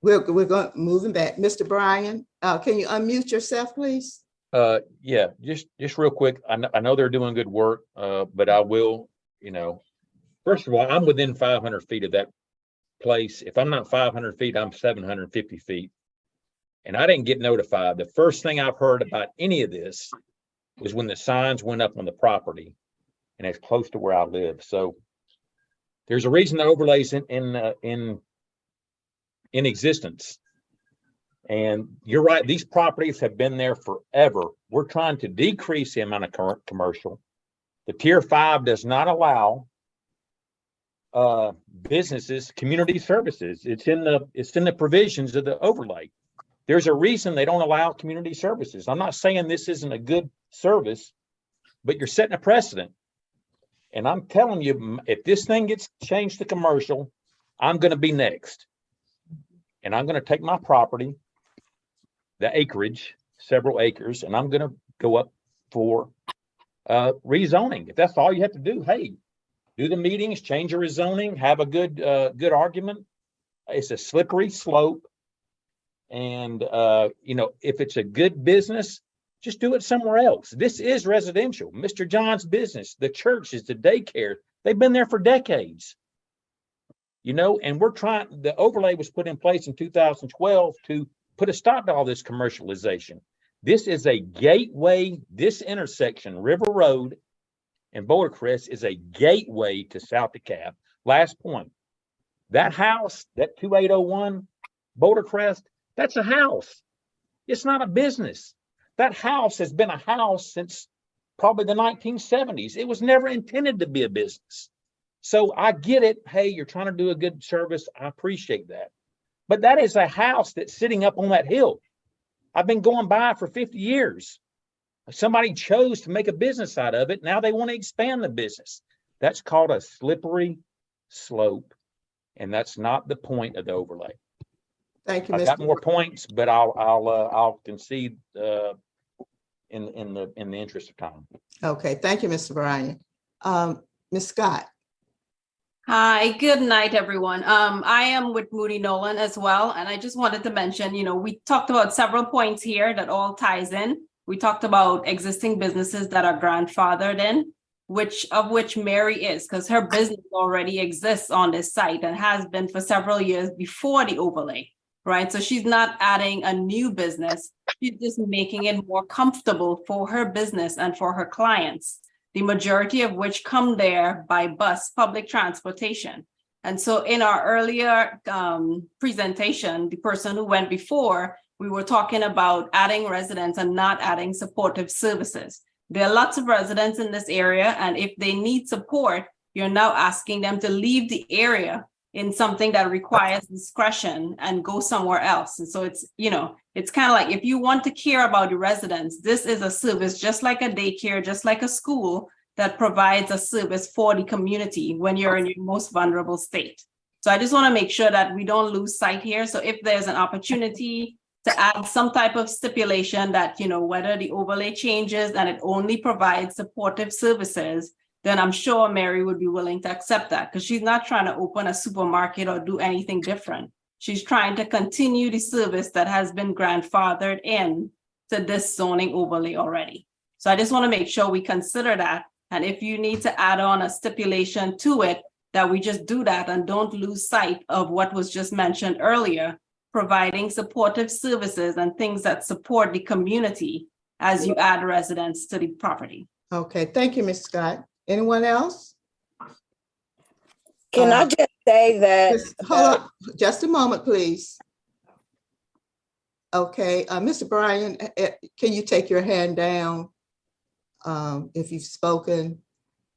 We're going moving back. Mr. Bryan, can you unmute yourself, please? Yeah, just real quick. I know they're doing good work, but I will, first of all, I'm within 500 feet of that place. If I'm not 500 feet, I'm 750 feet. And I didn't get notified. The first thing I've heard about any of this was when the signs went up on the property, and it's close to where I live. So there's a reason the overlay's in existence. And you're right, these properties have been there forever. We're trying to decrease the amount of current commercial. The Tier 5 does not allow businesses, community services. It's in the provisions of the overlay. There's a reason they don't allow community services. I'm not saying this isn't a good service, but you're setting a precedent. And I'm telling you, if this thing gets changed to commercial, I'm going to be next. And I'm going to take my property, the acreage, several acres, and I'm going to go up for rezoning. If that's all you have to do, hey, do the meetings, change your rezoning, have a good argument. It's a slippery slope. And, if it's a good business, just do it somewhere else. This is residential. Mr. John's business, the churches, the daycare, they've been there for decades. And the overlay was put in place in 2012 to put a stop to all this commercialization. This is a gateway. This intersection, River Road and Boulder Crest, is a gateway to South DeKalb. Last point, that house, that 2801 Boulder Crest, that's a house. It's not a business. That house has been a house since probably the 1970s. It was never intended to be a business. So I get it. Hey, you're trying to do a good service. I appreciate that. But that is a house that's sitting up on that hill. I've been going by for 50 years. Somebody chose to make a business out of it. Now they want to expand the business. That's called a slippery slope. And that's not the point of the overlay. Thank you, I've got more points, but I'll concede in the interest of time. Okay, thank you, Mr. Bryan. Ms. Scott. Hi, good night, everyone. I am with Moody Nolan as well, and I just wanted to mention, we talked about several points here that all ties in. We talked about existing businesses that are grandfathered in, which Mary is, because her business already exists on this site and has been for several years before the overlay, right? So she's not adding a new business. She's just making it more comfortable for her business and for her clients, the majority of which come there by bus, public transportation. And so in our earlier presentation, the person who went before, we were talking about adding residents and not adding supportive services. There are lots of residents in this area, and if they need support, you're now asking them to leave the area in something that requires discretion and go somewhere else. And so it's kind of like, if you want to care about the residents, this is a service just like a daycare, just like a school that provides a service for the community when you're in your most vulnerable state. So I just want to make sure that we don't lose sight here. So if there's an opportunity to add some type of stipulation that, whether the overlay changes and it only provides supportive services, then I'm sure Mary would be willing to accept that, because she's not trying to open a supermarket or do anything different. She's trying to continue the service that has been grandfathered in to this zoning overlay already. So I just want to make sure we consider that. And if you need to add on a stipulation to it, that we just do that and don't lose sight of what was just mentioned earlier, providing supportive services and things that support the community as you add residents to the property. Okay, thank you, Ms. Scott. Anyone else? Can I just say that? Hold on, just a moment, please. Okay, Mr. Bryan, can you take your hand down if you've spoken?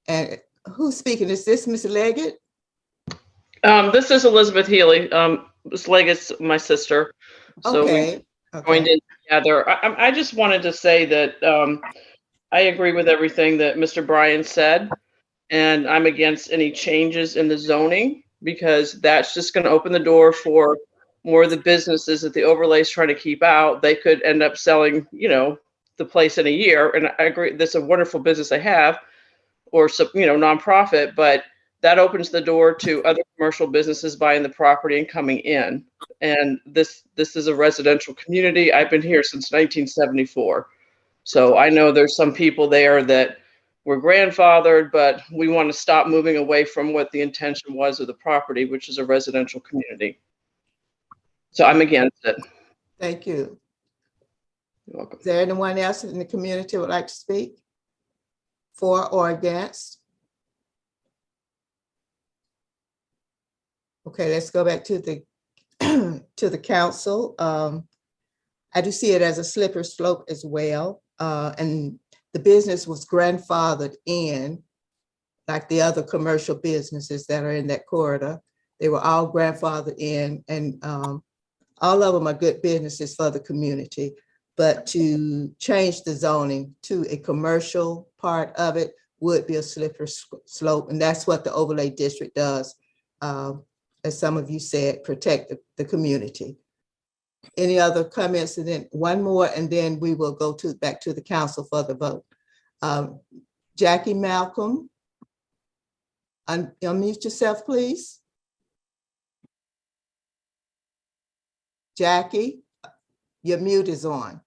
And who's speaking? Is this Ms. Leggett? This is Elizabeth Healy. Ms. Leggett's my sister. So we joined in together. I just wanted to say that I agree with everything that Mr. Bryan said, and I'm against any changes in the zoning because that's just going to open the door for more of the businesses that the overlay is trying to keep out. They could end up selling, the place in a year. And I agree, that's a wonderful business they have, or nonprofit, but that opens the door to other commercial businesses buying the property and coming in. And this is a residential community. I've been here since 1974. So I know there's some people there that were grandfathered, but we want to stop moving away from what the intention was of the property, which is a residential community. So I'm against it. Thank you. You're welcome. Is there anyone else in the community who would like to speak for or against? Okay, let's go back to the to the council. I do see it as a slippery slope as well. And the business was grandfathered in, like the other commercial businesses that are in that corridor. They were all grandfathered in, and all of them are good businesses for the community. But to change the zoning to a commercial part of it would be a slippery slope. And that's what the overlay district does. As some of you said, protect the community. Any other comments? And then one more, and then we will go back to the council for the vote. Jackie Malcolm, unmute yourself, please. Jackie, your mute is on.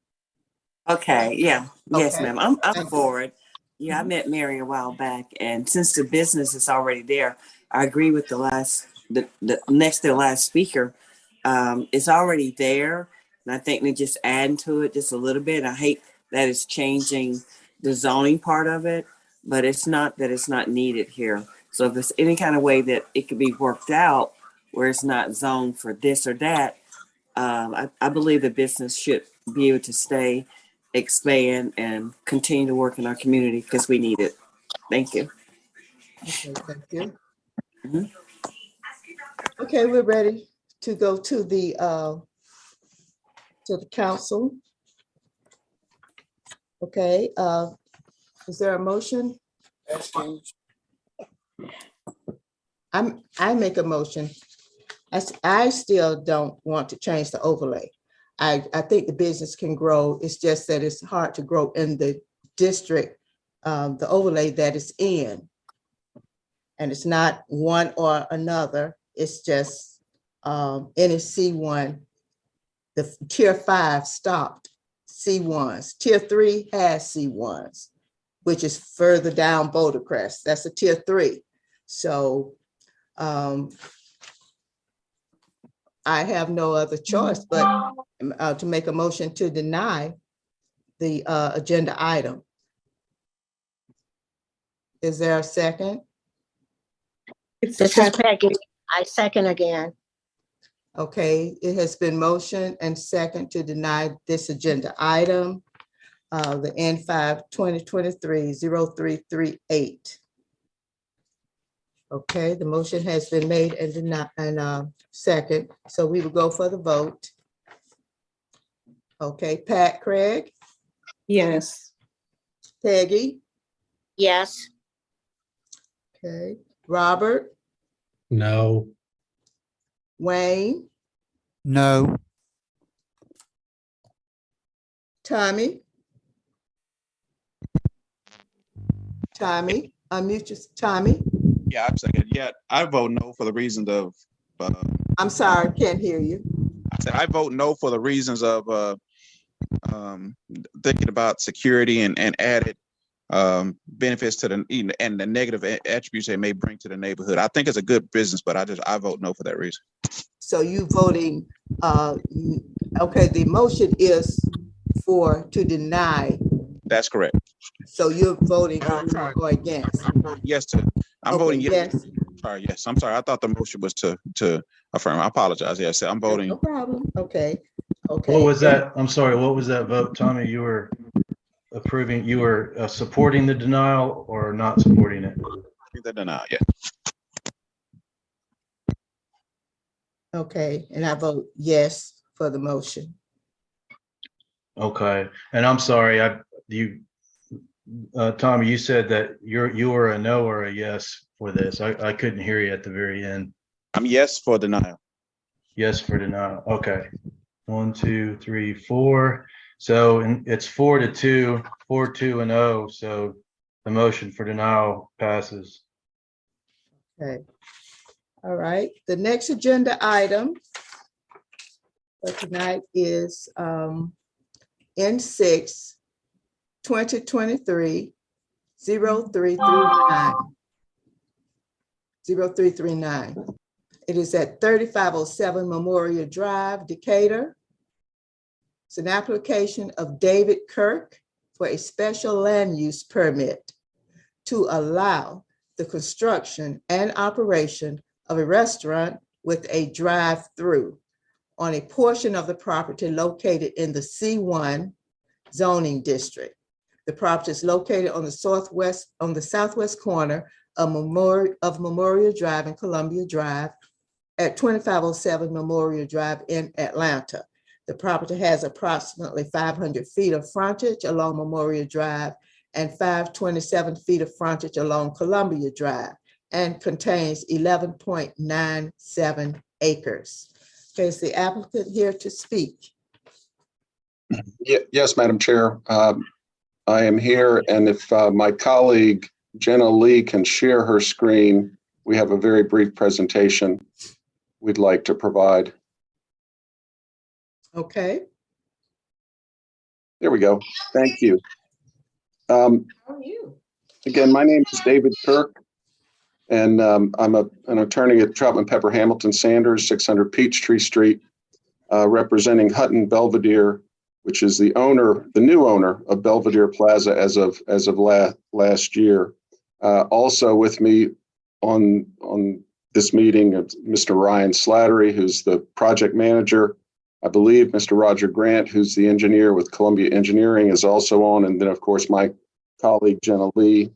Okay, yeah, yes, Okay. ma'am. I'm for it. Yeah, I met Mary a while back, and since the business is already there, I agree with the next to the last speaker. It's already there, and I think they're just adding to it just a little bit. I hate that it's changing the zoning part of it, but it's not that it's not needed here. So if there's any kind of way that it could be worked out where it's not zoned for this or that, I believe the business should be able to stay, expand, and continue to work in our community because we need it. Thank you. Okay, thank you. Mhm. Okay, we're ready to go to the council. Okay, is there a motion? I make a motion. I still don't want to change the overlay. I think the business can grow. It's just that it's hard to grow in the district, the overlay that it's in. And it's not one or another. It's just any C1. The tier 5 stopped C1s. Tier 3 has C1s, which is further down Boulder Crest. That's a tier 3. So I have no other choice but to make a motion to deny the agenda item. Is there a second? This is Peggy. I second again. Okay, it has been motioned and second to deny this agenda item, the N5 2023-0338. Okay, the motion has been made and denied and second, so we will go for the vote. Okay, Pat Craig? Yes. Peggy? Yes. Okay, Robert? No. Wayne? No. Tommy? Tommy, unmute your Tommy. Yeah, I'm second. Yeah, I vote no for the reasons of. I'm sorry, can't hear you. I said I vote no for the reasons of thinking about security and added benefits to and the negative attributes they may bring to the neighborhood. I think it's a good business, but I vote no for that reason. So you voting, okay, the motion is to deny. That's correct. So you're voting or against? Yes, I'm voting yes. Sorry, yes. I'm sorry. I thought the motion was to affirm. I apologize. Yes, I'm voting. No problem. Okay. Okay. What was that? I'm sorry. What was that vote, Tommy? You were approving, you were supporting the denial or not supporting it? The denial, yeah. Okay, and I vote yes for the motion. Okay, and I'm sorry, Tommy, you said that you were a no or a yes for this. I couldn't hear you at the very end. I'm yes for denial. Yes for denial. Okay. 1, 2, 3, 4. So it's 4-2, 4-2 and 0. So the motion for denial passes. Okay. All right. The next agenda item for tonight is N6 2023 0339. It is at 3507 Memorial Drive, Decatur. It's an application of David Kirk for a special land use permit to allow the construction and operation of a restaurant with a drive-through on a portion of the property located in the C1 zoning district. The property is located on the southwest corner of Memorial Drive and Columbia Drive at 2507 Memorial Drive in Atlanta. The property has approximately 500 feet of frontage along Memorial Drive and 527 feet of frontage along Columbia Drive and contains 11.97 acres. Okay, is the applicant here to speak? Yes, Madam Chair. I am here, and if my colleague Jenna Lee can share her screen, we have a very brief presentation we'd like to provide. Okay. There we go. Thank you. How are you? Again, my name is David Kirk, and I'm an attorney at Troutman Pepper Hamilton Sanders, 600 Peachtree Street, representing Hutton Belvedere, which is the new owner of Belvedere Plaza as of last year. Also with me on this meeting, Mr. Ryan Slattery, who's the project manager. I believe Mr. Roger Grant, who's the engineer with Columbia Engineering, is also on. And then, of course, my colleague Jenna Lee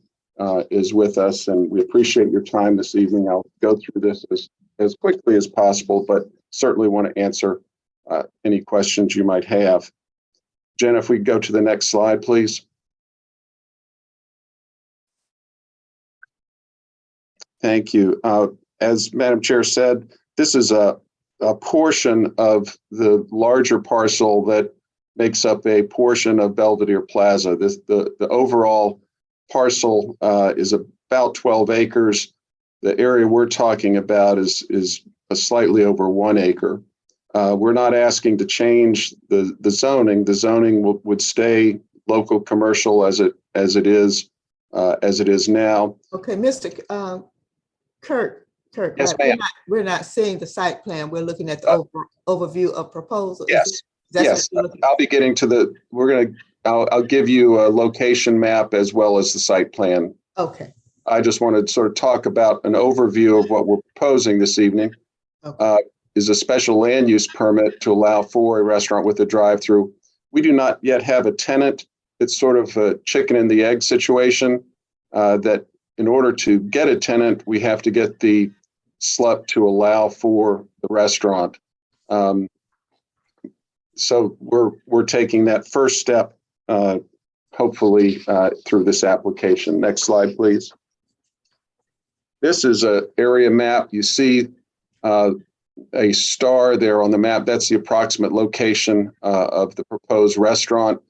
is with us, and we appreciate your time this evening. I'll go through this as quickly as possible, but certainly want to answer any questions you might have. Jen, if we go to the next slide, please. Thank you. As Madam Chair said, this is a portion of the larger parcel that makes up a portion of Belvedere Plaza. The overall parcel is about 12 acres. The area we're talking about is a slightly over 1 acre. We're not asking to change the zoning. The zoning would stay local commercial as it is now. Okay, Mr. Kirk, yes, right? ma'am. We're not seeing the site plan. We're looking at the overview of proposal. Yes, yes. I'll be getting to I'll give you a location map as well as the site plan. Okay. I just want to sort of talk about an overview of what we're proposing this evening. Okay. Is a special land use permit to allow for a restaurant with a drive-through. We do not yet have a tenant. It's sort of a chicken and the egg situation that in order to get a tenant, we have to get the SLUP to allow for the restaurant. So we're taking that first step, hopefully through this application. Next slide, please. This is an area map. You see a star there on the map. That's the approximate location of the proposed restaurant.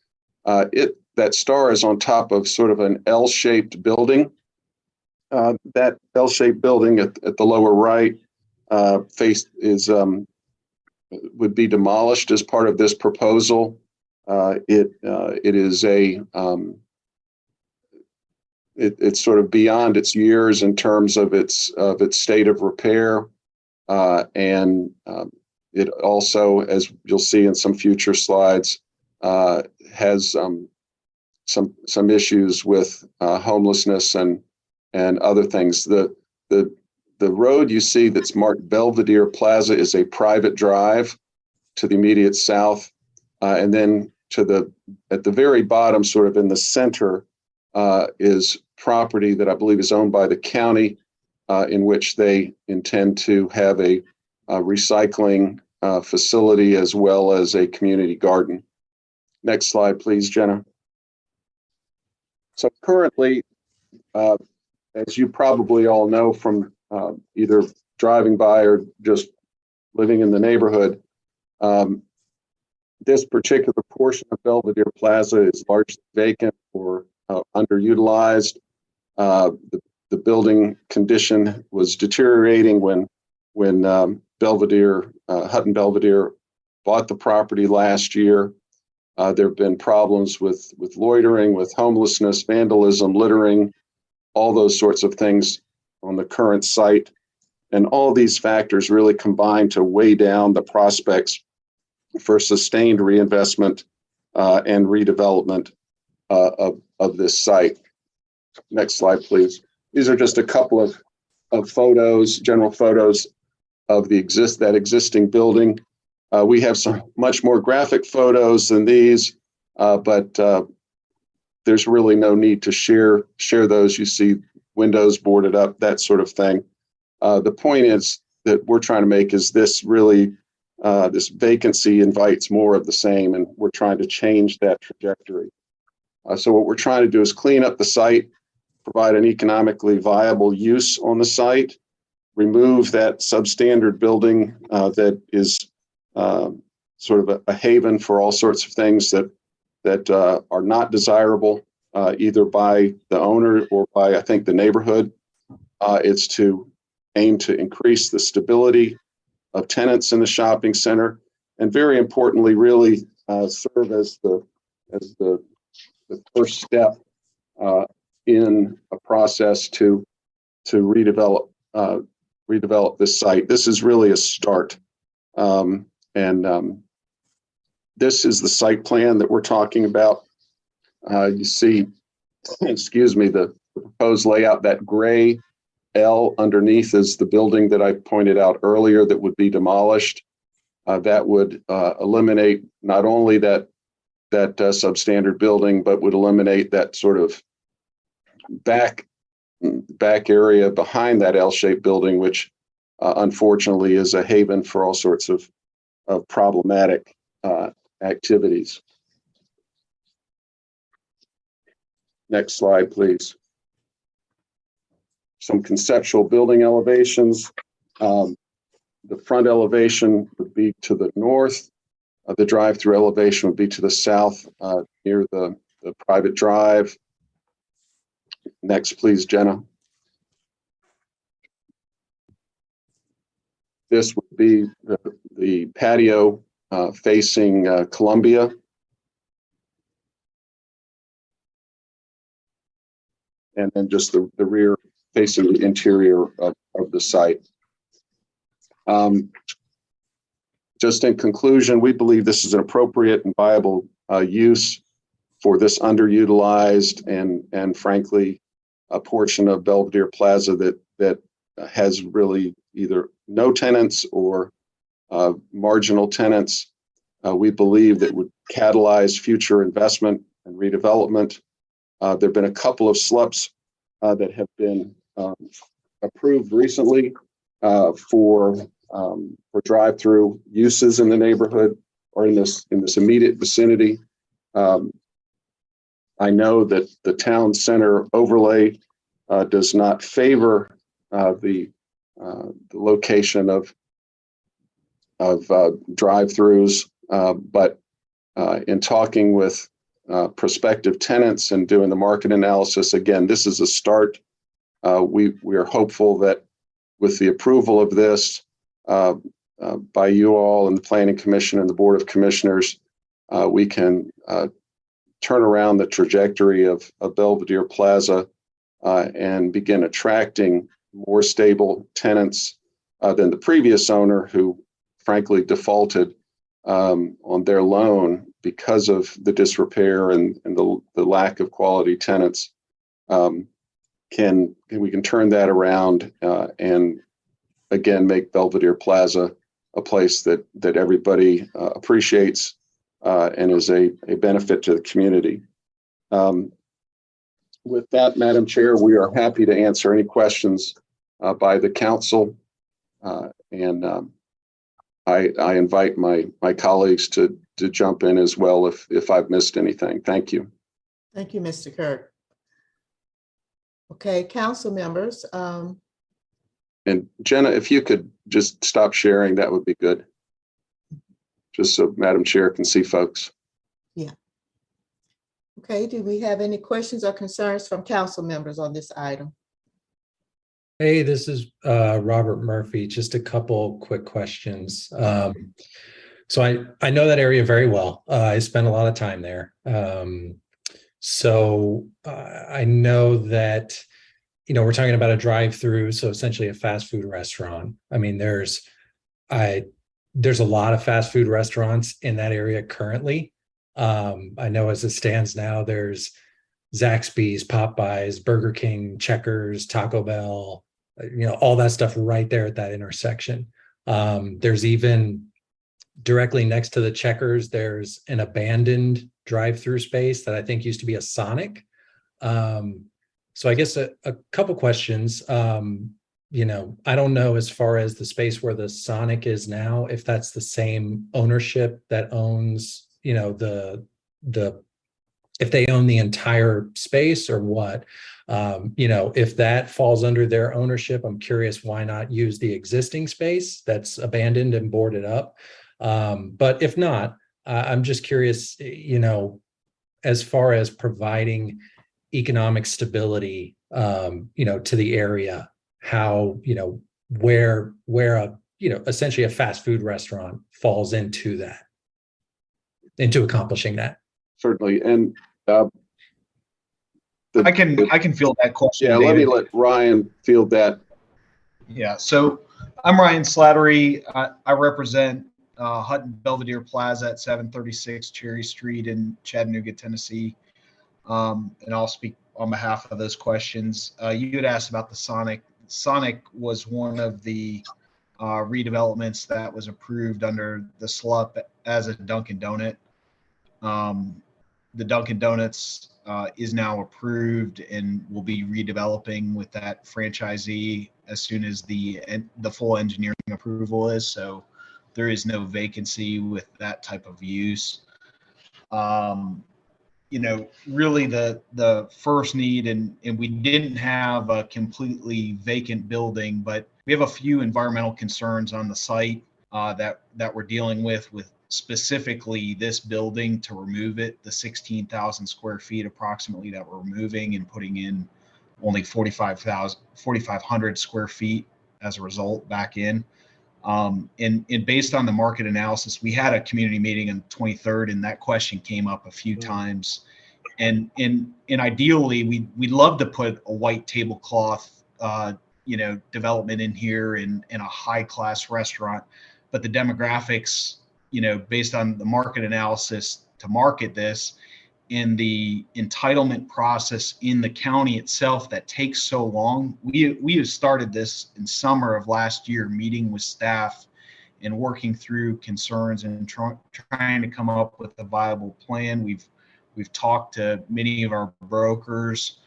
That star is on top of sort of an L-shaped building. That L-shaped building at the lower right would be demolished as part of this proposal. It's sort of beyond its years in terms of its state of repair. And it also, as you'll see in some future slides, has some issues with homelessness and other things. The road you see that's marked Belvedere Plaza is a private drive to the immediate south, and then at the very bottom, sort of in the center, is property that I believe is owned by the county, in which they intend to have a recycling facility as well as a community garden. Next slide, please, Jenna. So currently, as you probably all know from either driving by or just living in the neighborhood, this particular portion of Belvedere Plaza is largely vacant or underutilized. The building condition was deteriorating when Belvedere, Hutton Belvedere bought the property last year. There have been problems with loitering, with homelessness, vandalism, littering, all those sorts of things on the current site. And all these factors really combine to weigh down the prospects for sustained reinvestment and redevelopment of this site. Next slide, please. These are just a couple of photos, general photos of that existing building. We have some much more graphic photos than these, but there's really no need to share those. You see windows boarded up, that sort of thing. The point is that we're trying to make is this really, this vacancy invites more of the same, and we're trying to change that trajectory. So what we're trying to do is clean up the site, provide an economically viable use on the site, remove that substandard building that is sort of a haven for all sorts of things that are not desirable either by the owner or by, I think, the neighborhood. It's to aim to increase the stability of tenants in the shopping center, and very importantly, really serve as the first step in a process to redevelop this site. This is really a start, and this is the site plan that we're talking about. You see, excuse me, the proposed layout. That gray L underneath is the building that I pointed out earlier that would be demolished. That would eliminate not only that substandard building, but would eliminate that sort of back area behind that L-shaped building, which unfortunately is a haven for all sorts of problematic activities. Next slide, please. Some conceptual building elevations. The front elevation would be to the north. The drive-through elevation would be to the south near the private drive. Next, please, Jenna. This would be the patio facing Columbia. And then just the rear facing the interior of the site. Just in conclusion, we believe this is an appropriate and viable use for this underutilized and frankly, a portion of Belvedere Plaza that has really either no tenants or marginal tenants. We believe that would catalyze future investment and redevelopment. There have been a couple of SLUPs that have been approved recently for drive-through uses in the neighborhood or in this immediate vicinity. I know that the town center overlay does not favor the location of drive-throughs, but in talking with prospective tenants and doing the market analysis, again, this is a start. We are hopeful that with the approval of this by you all and the Planning Commission and the Board of Commissioners, we can turn around the trajectory of Belvedere Plaza and begin attracting more stable tenants than the previous owner, who frankly defaulted on their loan because of the disrepair and the lack of quality tenants. We can turn that around and again make Belvedere Plaza a place that everybody appreciates and is a benefit to the community. With that, Madam Chair, we are happy to answer any questions by the council. I invite my colleagues to jump in as well if I've missed anything. Thank you. Thank you, Mr. Kirk. Okay, council members. And Jenna, if you could just stop sharing, that would be good. Just so Madam Chair can see folks. Yeah. Okay, do we have any questions or concerns from council members on this item? Hey, this is Robert Murphy. Just a couple quick questions. So I know that area very well. I spent a lot of time there. So I know that, you know, we're talking about a drive-through, so essentially a fast food restaurant. I mean, there's a lot of fast food restaurants in that area currently. I know as it stands now, there's Zaxby's, Popeyes, Burger King, Checkers, Taco Bell, you know, all that stuff right there at that intersection. There's even directly next to the Checkers, there's an abandoned drive-through space that I think used to be a Sonic. So I guess a couple questions. You know, I don't know as far as the space where the Sonic is now, if that's the same ownership that owns, you know, if they own the entire space or what. You know, if that falls under their ownership, I'm curious why not use the existing space that's abandoned and boarded up. But if not, I'm just curious, you know, as far as providing economic stability, you know, to the area, how, you know, where a, you know, essentially a fast food restaurant falls into that, into accomplishing that. Certainly. And I can field that question. Yeah, David. let me let Ryan field that. Yeah, so I'm Ryan Slattery. I represent Hutton Belvedere Plaza at 736 Cherry Street in Chattanooga, Tennessee. And I'll speak on behalf of those questions. You had asked about the Sonic. Sonic was one of the redevelopments that was approved under the SLUP as a Dunkin' Donut. The Dunkin' Donuts is now approved and will be redeveloping with that franchisee as soon as the full engineering approval is. So there is no vacancy with that type of use. You know, really the first need, and we didn't have a completely vacant building, but we have a few environmental concerns on the site that we're dealing with specifically this building to remove it, the 16,000 square feet approximately that we're removing and putting in only 4,500 square feet as a result back in. And based on the market analysis, we had a community meeting on the 23rd, and that question came up a few times. And ideally, we'd love to put a white tablecloth, you know, development in here in a high class restaurant, but the demographics, you know, based on the market analysis to market this in the entitlement process in the county itself that takes so long. We have started this in summer of last year, meeting with staff and working through concerns and trying to come up with a viable plan. We've talked to many of our brokers.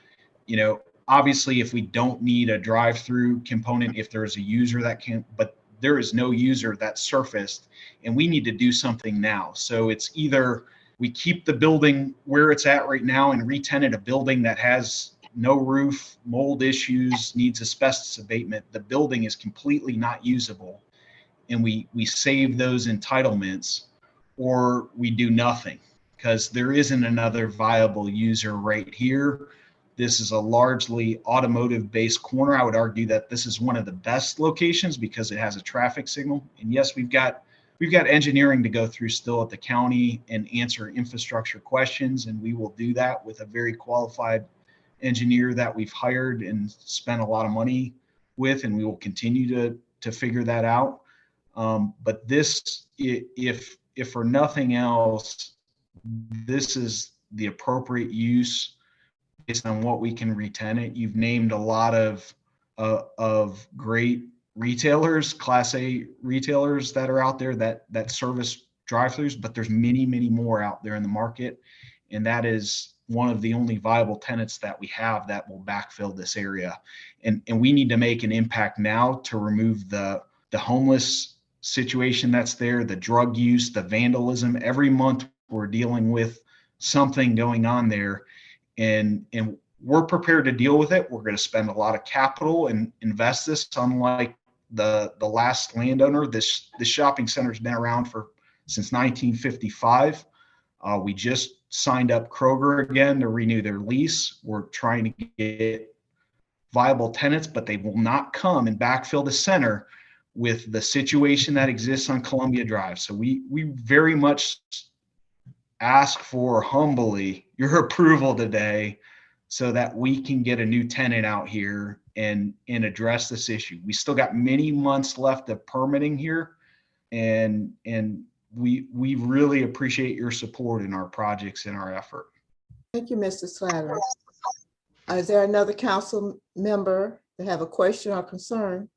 You know, obviously, if we don't need a drive-through component, if there's a user that can, but there is no user that surfaced, and we need to do something now. So it's either we keep the building where it's at right now and re-tenant a building that has no roof, mold issues, needs asbestos abatement. The building is completely not usable, and we save those entitlements, or we do nothing because there isn't another viable user right here. This is a largely automotive-based corner. I would argue that this is one of the best locations because it has a traffic signal. And yes, we've got engineering to go through still at the county and answer infrastructure questions, and we will do that with a very qualified engineer that we've hired and spent a lot of money with, and we will continue to figure that out. But this, if for nothing else, this is the appropriate use based on what we can re-tenant. You've named a lot of great retailers, Class A retailers that are out there that service drive-throughs, but there's many more out there in the market, and that is one of the only viable tenants that we have that will backfill this area. And we need to make an impact now to remove the homeless situation that's there, the drug use, the vandalism. Every month we're dealing with something going on there, and we're prepared to deal with it. We're going to spend a lot of capital and invest this. Unlike the last landowner, this shopping center has been around since 1955. We just signed up Kroger again to renew their lease. We're trying to get viable tenants, but they will not come and backfill the center with the situation that exists on Columbia Drive. So we very much ask for humbly your approval today so that we can get a new tenant out here and address this issue. We still got many months left of permitting here, and we really appreciate your support in our projects and our effort. Thank you, Mr. Slattery. Is there another council member that have a question or concern?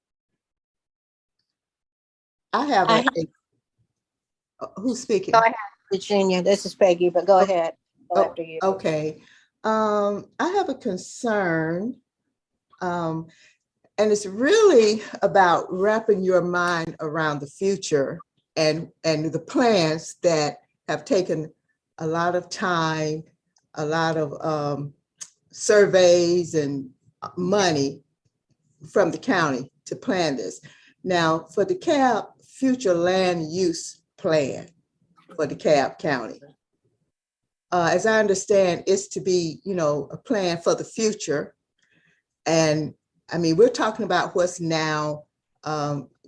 I have who's speaking? Go ahead, Virginia. This is Peggy, but go ahead. Go after you. Okay. I have a concern, and it's really about wrapping your mind around the future and the plans that have taken a lot of time, a lot of surveys and money from the county to plan this. Now, for the DeKalb future land use plan for DeKalb County, as I understand, it's to be, a plan for the future. And I mean, we're talking about what's now,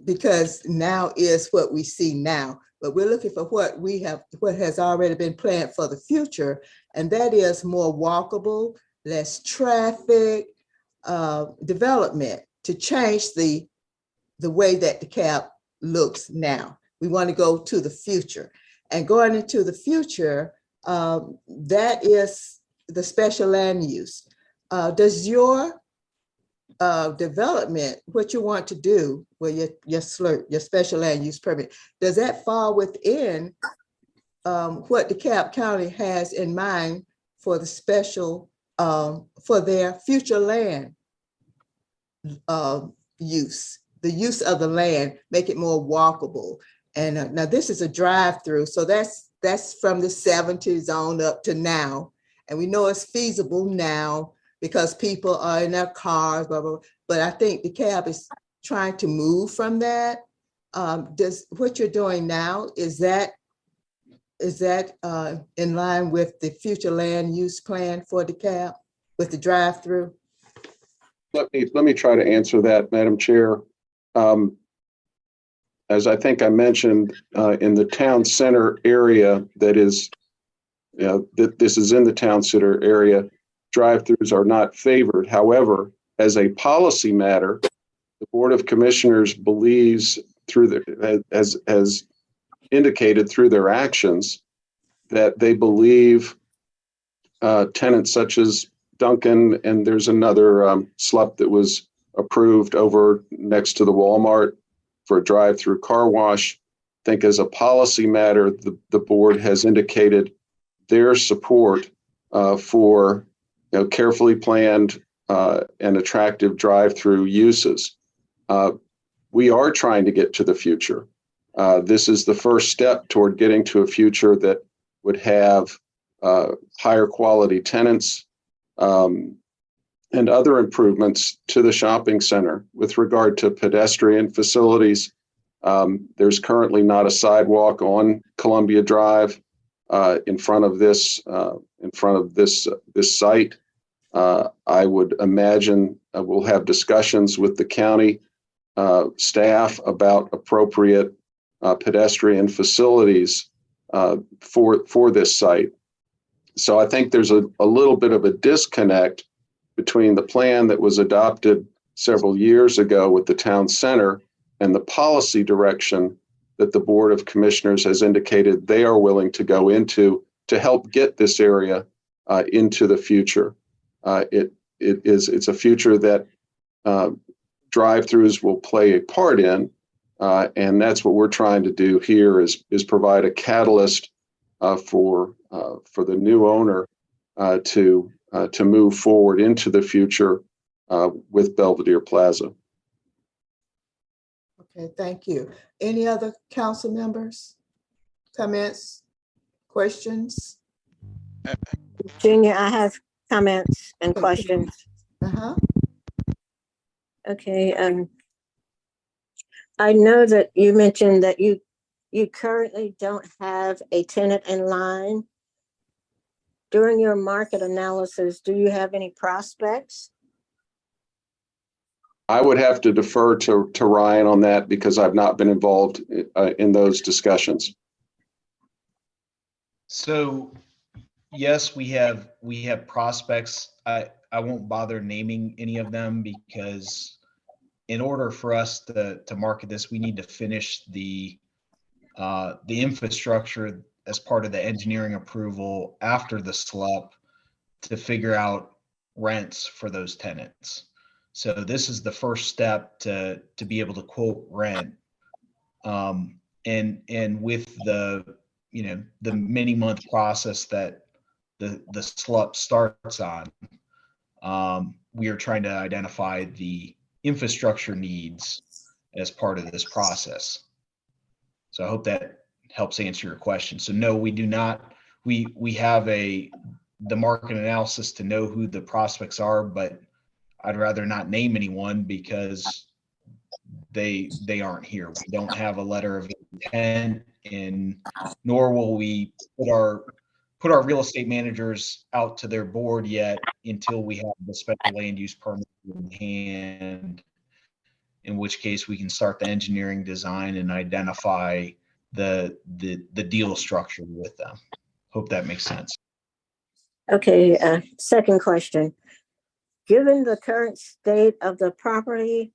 because now is what we see now, but we're looking for what has already been planned for the future. And that is more walkable, less traffic, development to change the way that DeKalb looks now. We want to go to the future, and going into the future, that is the special land use. Does your development, what you want to do with your special land use permit, does that fall within what DeKalb County has in mind for the special, for their future land use, the use of the land, make it more walkable? And now this is a drive-through, so that's from the 70s on up to now. And we know it's feasible now because people are in their cars, blah, blah, blah. But I think DeKalb is trying to move from that. Does what you're doing now, is that in line with the future land use plan for DeKalb with the drive-through? Let me try to answer that, Madam Chair. As I think I mentioned, in the town center area, that is, this is in the town center area, drive-throughs are not favored. However, as a policy matter, the Board of Commissioners believes as indicated through their actions, that they believe tenants such as Duncan, and there's another SLUP that was approved over next to the Walmart for a drive-through car wash. I think as a policy matter, the board has indicated their support for carefully planned and attractive drive-through uses. We are trying to get to the future. This is the first step toward getting to a future that would have higher quality tenants and other improvements to the shopping center. With regard to pedestrian facilities, there's currently not a sidewalk on Columbia Drive in front of this site. I would imagine we'll have discussions with the county staff about appropriate pedestrian facilities for this site. So I think there's a little bit of a disconnect between the plan that was adopted several years ago with the town center and the policy direction that the Board of Commissioners has indicated they are willing to go into to help get this area into the future. It's a future that drive-throughs will play a part in, and that's what we're trying to do here is provide a catalyst for the new owner to move forward into the future with Belvedere Plaza. Okay, thank you. Any other council members? Comments, questions? Junior, I have comments and questions. Uh-huh. Okay, I know that you mentioned that you currently don't have a tenant in line. During your market analysis, do you have any prospects? I would have to defer to Ryan on that because I've not been involved in those discussions. So yes, we have prospects. I won't bother naming any of them because in order for us to market this, we need to finish the infrastructure as part of the engineering approval after the SLUP to figure out rents for those tenants. So this is the first step to be able to quote rent. And with the many month process that the SLUP starts on, we are trying to identify the infrastructure needs as part of this process. So I hope that helps answer your question. So no, we do not. We have the market analysis to know who the prospects are, but I'd rather not name anyone because they aren't here. We don't have a letter of intent, and nor will we put our real estate managers out to their board yet until we have the special land use permit in hand, in which case we can start the engineering design and identify the deal structure with them. Hope that makes sense. Okay, second question. Given the current state of the property,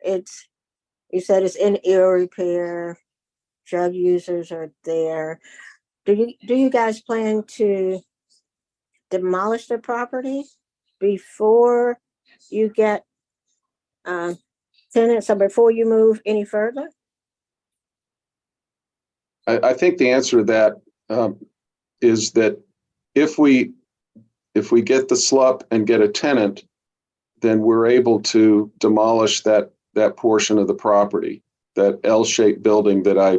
you said it's in ill repair, drug users are there. Do you guys plan to demolish the property before you get tenants or before you move any further? I think the answer to that is that if we get the SLUP and get a tenant, then we're able to demolish that portion of the property, that L-shaped building that I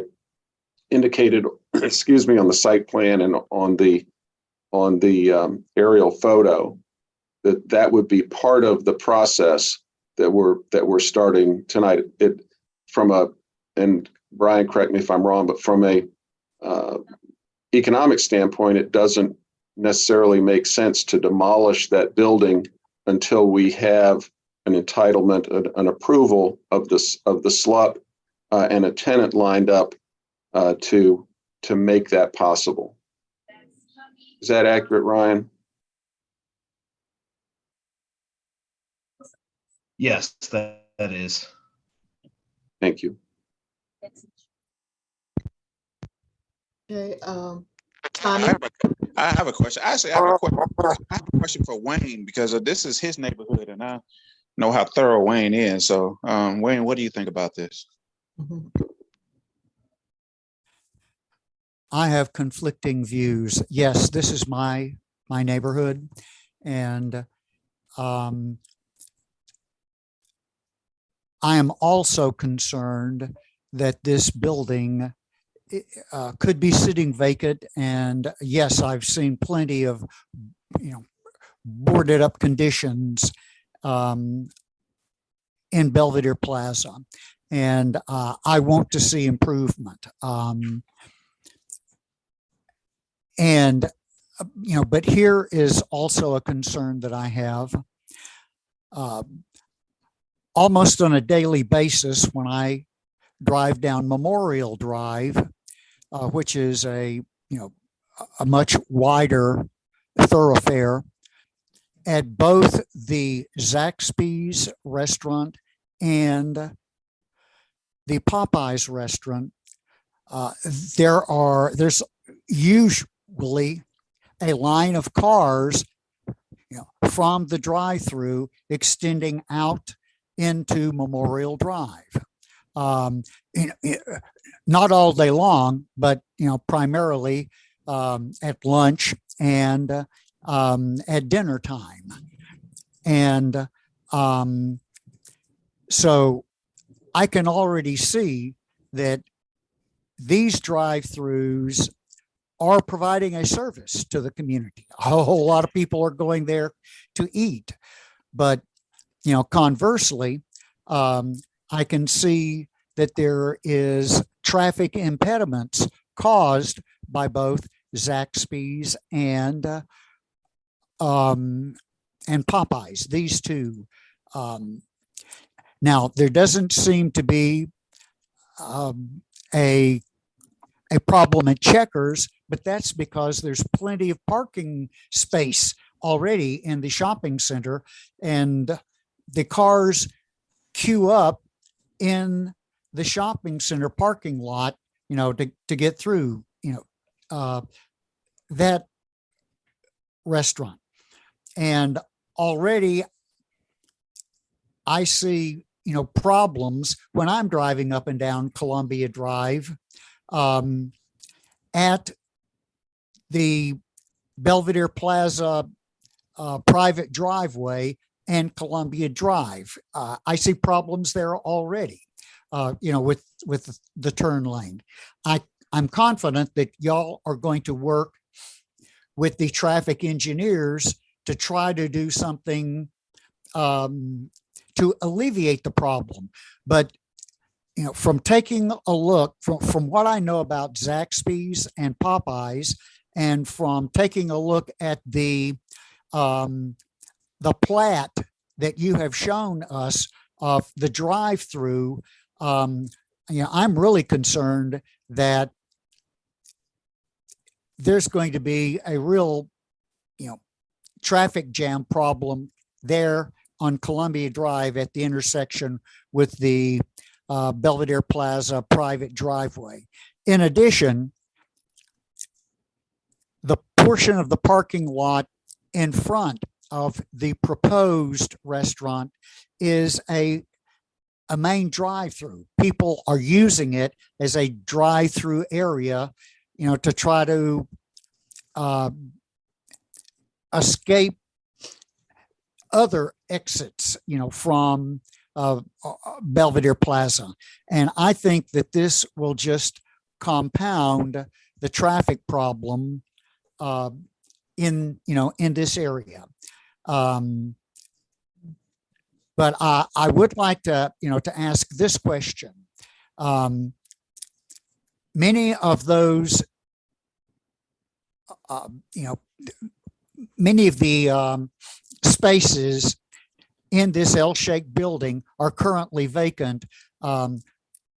indicated, excuse me, on the site plan and on the aerial photo. That would be part of the process that we're starting tonight. And Brian, correct me if I'm wrong, but from a economic standpoint, it doesn't necessarily make sense to demolish that building until we have an entitlement, an approval of the SLUP and a tenant lined up to make that possible. Is that accurate, Ryan? Yes, that is. Thank you. Okay, I have a question. Actually, I have a question for Wayne because this is his neighborhood, and I know how thorough Wayne is. So, Wayne, what do you think about this? I have conflicting views. Yes, this is my neighborhood, and I am also concerned that this building could be sitting vacant. And yes, I've seen plenty of, boarded up conditions in Belvedere Plaza, and I want to see improvement. But here is also a concern that I have. Almost on a daily basis, when I drive down Memorial Drive, which is a much wider thoroughfare, at both the Zaxby's restaurant and the Popeyes restaurant, there's usually a line of cars from the drive-through extending out into Memorial Drive. Not all day long, but primarily at lunch and at dinner time. And so I can already see that these drive-throughs are providing a service to the community. A whole lot of people are going there to eat. But, you know, conversely, I can see that there is traffic impediments caused by both Zaxby's and Popeyes, these two. Now, there doesn't seem to be a problem at Checkers, but that's because there's plenty of parking space already in the shopping center, and the cars queue up in the shopping center parking lot, you know, to get through, you know, that restaurant. And already I see, you know, problems when I'm driving up and down Columbia Drive at the Belvedere Plaza private driveway and Columbia Drive. I see problems there already, you know, with the turn lane. I'm confident that y'all are going to work with the traffic engineers to try to do something to alleviate the problem. But, you know, from taking a look, from what I know about Zaxby's and Popeyes, and from taking a look at the plat that you have shown us of the drive-through, you know, I'm really concerned that there's going to be a real, you know, traffic jam problem there on Columbia Drive at the intersection with the Belvedere Plaza private driveway. In addition, the portion of the parking lot in front of the proposed restaurant is a main drive-through. People are using it as a drive-through area, you know, to try to escape other exits, you know, from Belvedere Plaza. And I think that this will just compound the traffic problem in, you know, in this area. But I would like to, you know, to ask this question. Many of those, you know, many of the spaces in this L-shaped building are currently vacant. And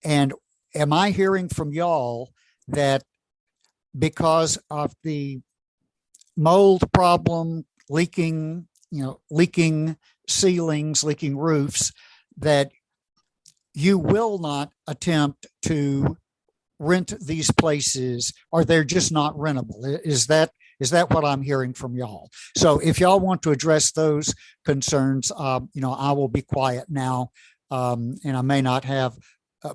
am I hearing from y'all that because of the mold problem, leaking, you know, leaking ceilings, leaking roofs, that you will not attempt to rent these places, or they're just not rentable? Is that what I'm hearing from y'all? So if y'all want to address those concerns, you know, I will be quiet now, and I may not have,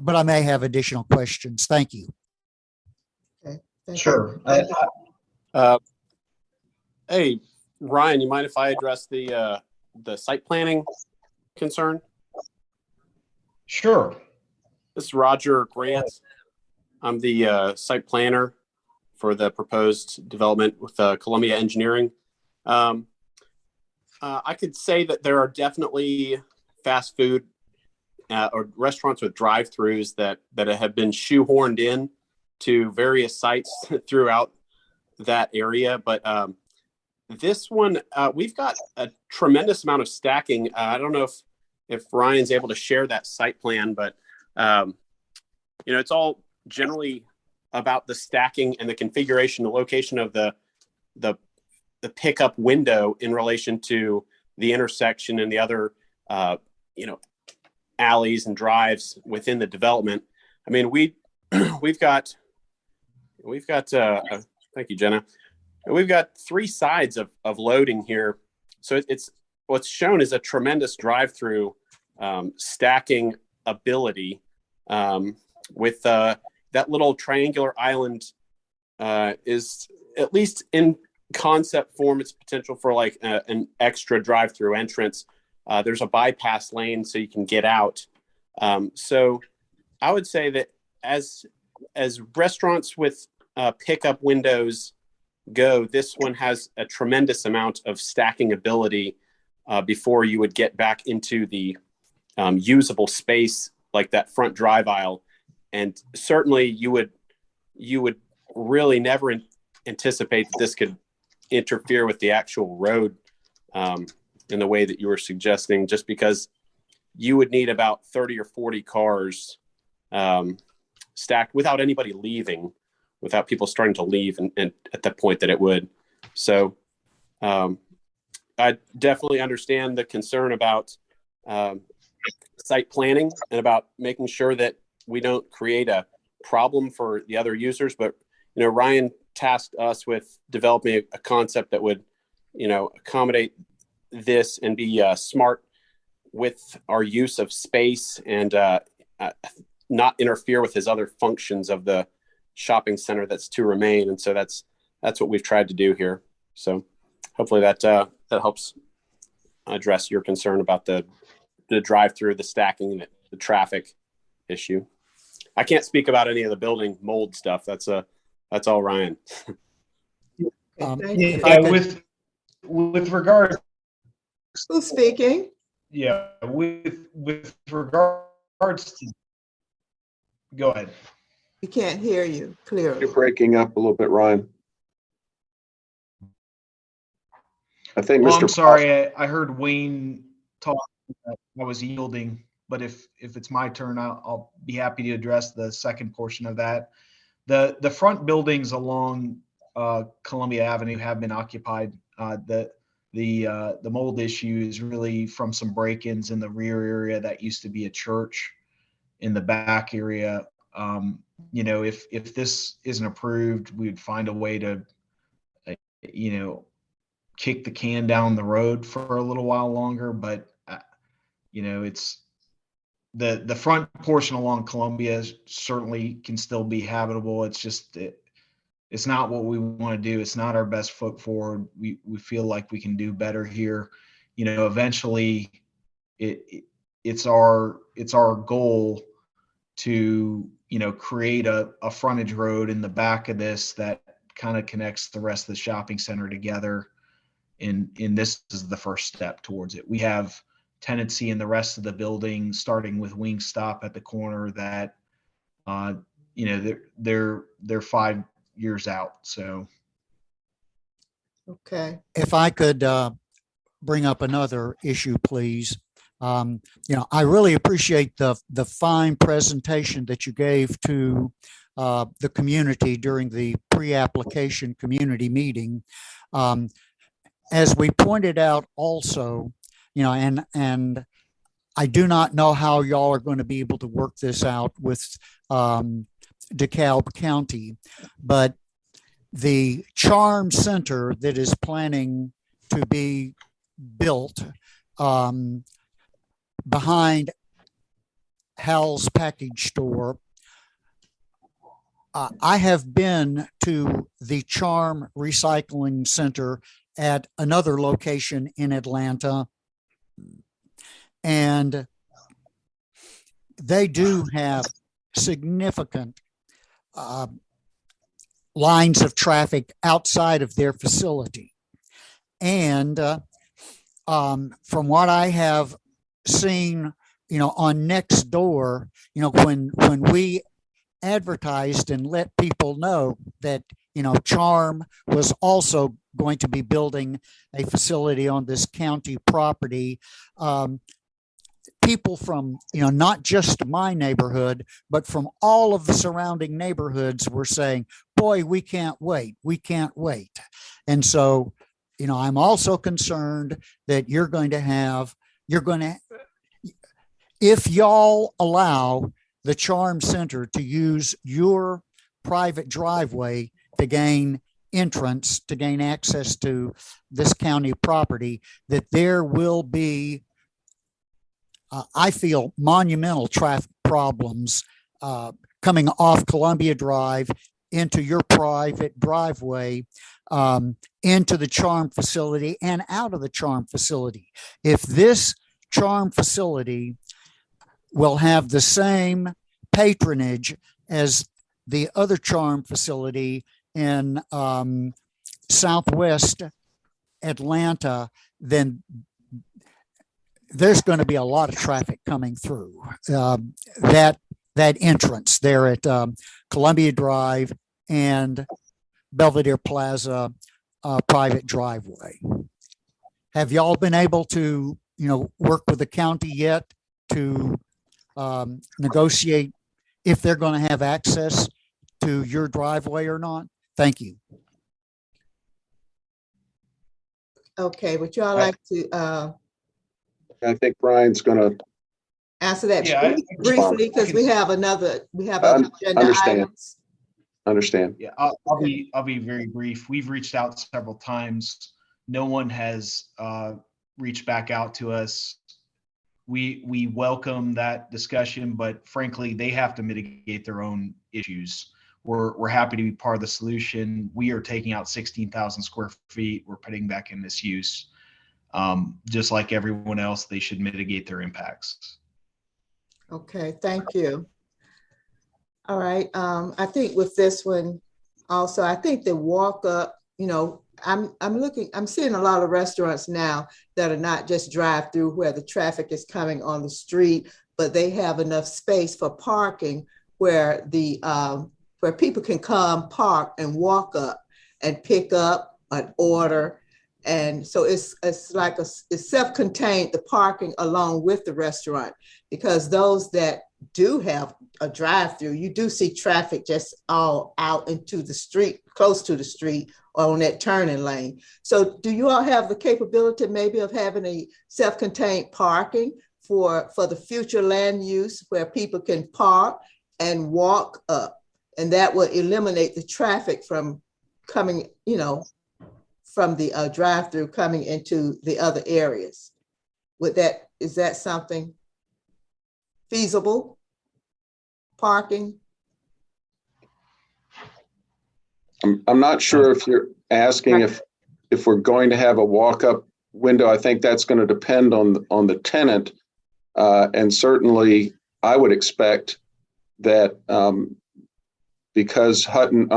but I may have additional questions. Thank you. Okay. Thank Sure. you. Hey, Ryan, you mind if I address the site planning concern? Sure. This is Roger Grant. I'm the site planner for the proposed development with Columbia Engineering. I could say that there are definitely fast food or restaurants with drive-throughs that have been shoehorned in to various sites throughout that area. But this one, we've got a tremendous amount of stacking. I don't know if Ryan's able to share that site plan, but you know, it's all generally about the stacking and the configuration, the location of the pickup window in relation to the intersection and the other you know, alleys and drives within the development. I mean, we've got thank you, Jenna. We've got three sides of loading here. So it's what's shown is a tremendous drive-through stacking ability with that little triangular island is, at least in concept form, its potential for like an extra drive-through entrance. There's a bypass lane so you can get out. So I would say that as restaurants with pickup windows go, this one has a tremendous amount of stacking ability before you would get back into the usable space like that front drive aisle. And certainly you would really never anticipate that this could interfere with the actual road in the way that you were suggesting, just because you would need about 30 or 40 cars stacked without anybody leaving, without people starting to leave, and at that point that it would. So I definitely understand the concern about site planning and about making sure that we don't create a problem for the other users. But, Ryan tasked us with developing a concept that would, accommodate this and be smart with our use of space and not interfere with his other functions of the shopping center that's to remain. And so that's what we've tried to do here. So hopefully that helps address your concern about the drive-through, the stacking, the traffic issue. I can't speak about any of the building mold stuff. That's all Ryan. With regard. Who's speaking? Yeah, with regards to. Go ahead. We can't hear you clearly. You're breaking up a little bit, Ryan. I think Well, Mr. I'm sorry. I heard Wayne talk. I was yielding, but if it's my turn, I'll be happy to address the second portion of that. The front buildings along Columbia Avenue have been occupied. The mold issue is really from some break-ins in the rear area that used to be a church in the back area. If this isn't approved, we'd find a way to, kick the can down the road for a little while longer. But, it's the front portion along Columbia certainly can still be habitable. It's just, it's not what we want to do. It's not our best foot forward. We feel like we can do better here. Eventually it's our goal to, create a frontage road in the back of this that kind of connects the rest of the shopping center together. And this is the first step towards it. We have tenancy in the rest of the building, starting with Wingstop at the corner that, they're 5 years out. So. Okay. If I could bring up another issue, please. I really appreciate the fine presentation that you gave to the community during the pre-application community meeting. As we pointed out also, and I do not know how y'all are going to be able to work this out with DeKalb County, but the Charm Center that is planning to be built behind Hal's Package Store. I have been to the Charm Recycling Center at another location in Atlanta, and they do have significant lines of traffic outside of their facility. And from what I have seen, on Nextdoor, when we advertised and let people know that, Charm was also going to be building a facility on this county property, people from, not just my neighborhood, but from all of the surrounding neighborhoods were saying, boy, we can't wait. We can't wait. And so, I'm also concerned that if y'all allow the Charm Center to use your private driveway to gain entrance, to gain access to this county property, that there will be, I feel, monumental traffic problems coming off Columbia Drive into your private driveway, into the Charm facility and out of the Charm facility. If this Charm facility will have the same patronage as the other charm facility in Southwest Atlanta, then there's going to be a lot of traffic coming through that entrance there at Columbia Drive and Belvedere Plaza private driveway. Have y'all been able to, work with the county yet to negotiate if they're going to have access to your driveway or not? Thank you. Okay, would y'all like to I think Brian's going to answer that Yeah, briefly, because we have other agenda understand. items. Understand. Yeah, I'll be very brief. We've reached out several times. No one has reached back out to us. We welcome that discussion, but frankly, they have to mitigate their own issues. We're happy to be part of the solution. We are taking out 16,000 square feet. We're putting back in this use. Just like everyone else, they should mitigate their impacts. Okay, thank you. All right, I think with this one also, I think the walk up, I'm seeing a lot of restaurants now that are not just drive through where the traffic is coming on the street, but they have enough space for parking where where people can come park and walk up and pick up an order. And so it's like it's self-contained, the parking along with the restaurant, because those that do have a drive-through, you do see traffic just all out into the street, close to the street, or on that turning lane. So do you all have the capability maybe of having a self-contained parking for the future land use where people can park and walk up? And that will eliminate the traffic from coming, from the drive-through coming into the other areas. Is that something feasible? Parking? I'm not sure if you're asking if we're going to have a walk-up window. I think that's going to depend on the tenant. And certainly I would expect that because Hutton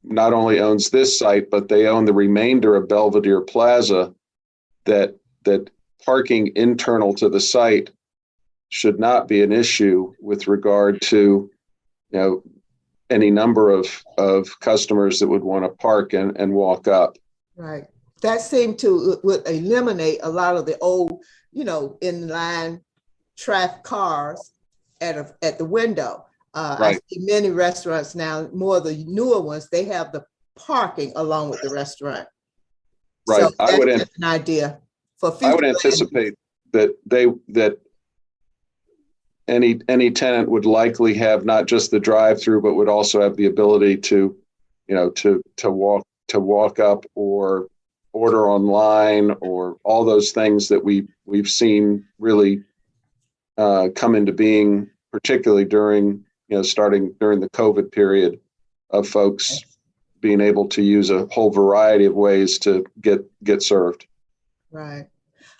not only owns this site, but they own the remainder of Belvedere Plaza, that parking internal to the site should not be an issue with regard to, any number of customers that would want to park and walk up. Right. That seemed to would eliminate a lot of the old, inline traffic cars at the window. Right. I see many restaurants now, more of the newer ones, they have the parking along with the restaurant. Right. So that's just an idea for future. I would anticipate that any tenant would likely have not just the drive-through, but would also have the ability to walk up or order online, or all those things that we've seen really come into being, particularly starting during the COVID period, of folks being able to use a whole variety of ways to get served. Right.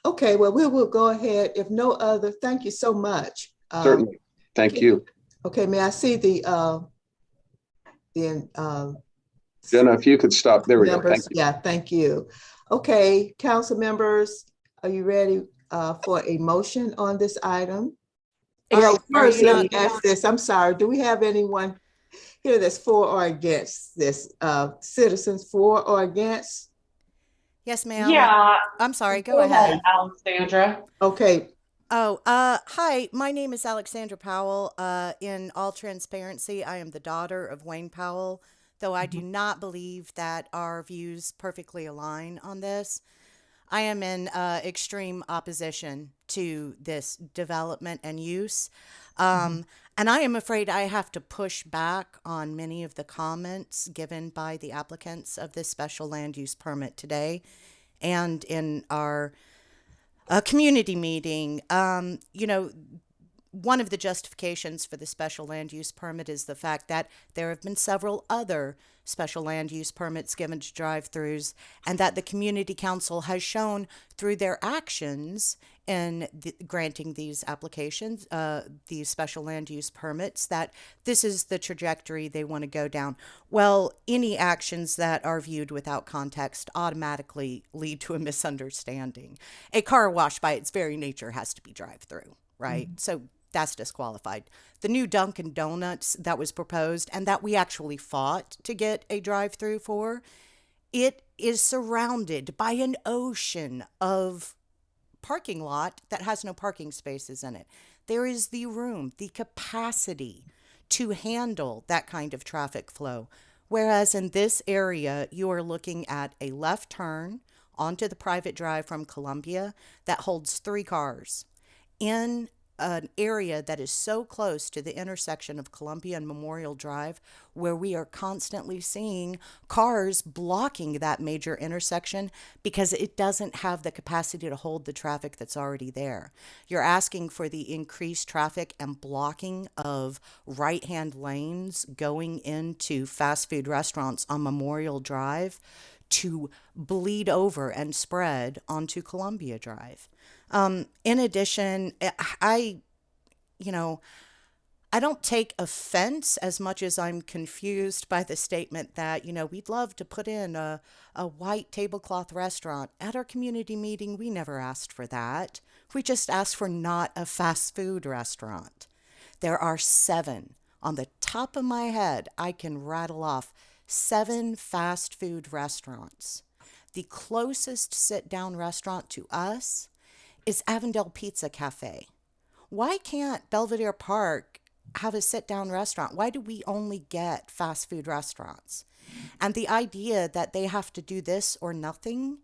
Okay, well, we will go ahead. If no other, thank you so much. Certainly. Thank you. Okay, may I see the Jenna, if you could stop. There we go. Thank you. Yeah, thank you. Okay, council members, are you ready for a motion on this item? First, let me ask this. I'm sorry. Do we have anyone here that's for or against this? Citizens for or against? Yes, ma'am. Yeah. I'm sorry. Go ahead. Alexandra. Okay. Oh, hi. My name is Alexandra Powell. In all transparency, I am the daughter of Wayne Powell, though I do not believe that our views perfectly align on this. I am in extreme opposition to this development and use. And I am afraid I have to push back on many of the comments given by the applicants of this special land use permit today and in our community meeting. one of the justifications for the special land use permit is the fact that there have been several other special land use permits given to drive-throughs, and that the community council has shown through their actions in granting these applications, these special land use permits, that this is the trajectory they want to go down. Well, any actions that are viewed without context automatically lead to a misunderstanding. A car wash by its very nature has to be drive-through, right? So that's disqualified. The new Dunkin' Donuts that was proposed and that we actually fought to get a drive-through for, it is surrounded by an ocean of parking lot that has no parking spaces in it. There is the room, the capacity to handle that kind of traffic flow. Whereas in this area, you are looking at a left turn onto the private drive from Columbia that holds 3 cars in an area that is so close to the intersection of Columbia and Memorial Drive, where we are constantly seeing cars blocking that major intersection because it doesn't have the capacity to hold the traffic that's already there. You're asking for the increased traffic and blocking of right-hand lanes going into fast food restaurants on Memorial Drive to bleed over and spread onto Columbia Drive. In addition, I don't take offense as much as I'm confused by the statement that, we'd love to put in a white tablecloth restaurant. At our community meeting, we never asked for that. We just asked for not a fast food restaurant. There are 7. On the top of my head, I can rattle off 7 fast food restaurants. The closest sit-down restaurant to us is Avondale Pizza Cafe. Why can't Belvedere Park have a sit-down restaurant? Why do we only get fast food restaurants? And the idea that they have to do this or nothing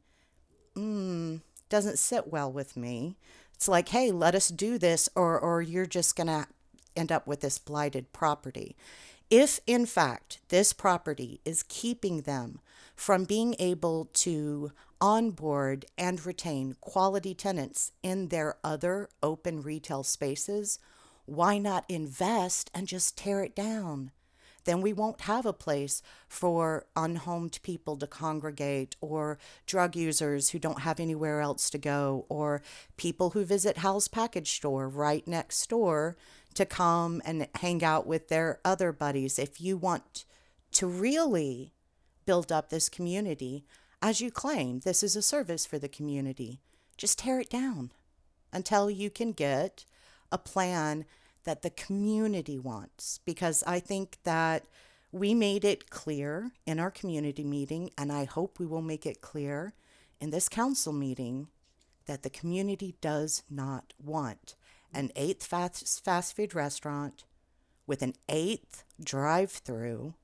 doesn't sit well with me. It's like, hey, let us do this, or you're just going to end up with this blighted property. If, in fact, this property is keeping them from being able to onboard and retain quality tenants in their other open retail spaces, why not invest and just tear it down? Then we won't have a place for unhomed people to congregate, or drug users who don't have anywhere else to go, or people who visit Hal's Package Store right next door to come and hang out with their other buddies. If you want to really build up this community, as you claim, this is a service for the community, just tear it down until you can get a plan that the community wants. Because I think that we made it clear in our community meeting, and I hope we will make it clear in this council meeting, that the community does not want an 8th fast food restaurant with an 8th drive-through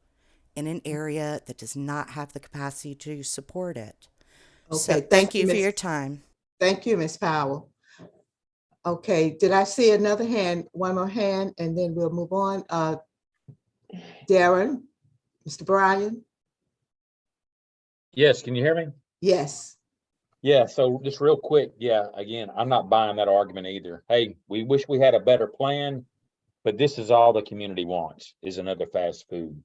in an area that does not have the capacity to support it. Okay, So thank you for your time. Thank you, Ms. Powell. Okay, did I see another hand, one more hand, and then we'll move on? Darren, Mr. Bryan? Yes, can you hear me? Yes. Yeah, so just real quick, yeah, again, I'm not buying that argument either. Hey, we wish we had a better plan, but this is all the community wants, is another fast food.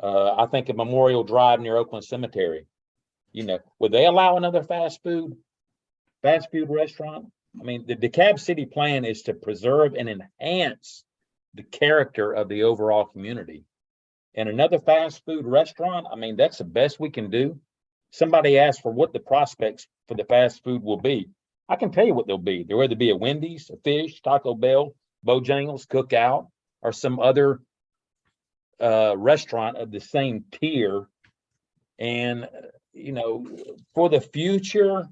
I think of Memorial Drive near Oakland Cemetery. Would they allow another fast food restaurant? I mean, the DeKalb City plan is to preserve and enhance the character of the overall community. And another fast food restaurant, I mean, that's the best we can do. Somebody asked for what the prospects for the fast food will be. I can tell you what they'll be. There'll either be a Wendy's, a Fish, Taco Bell, Bojangles, Cookout, or some other restaurant of the same tier. And, for the future,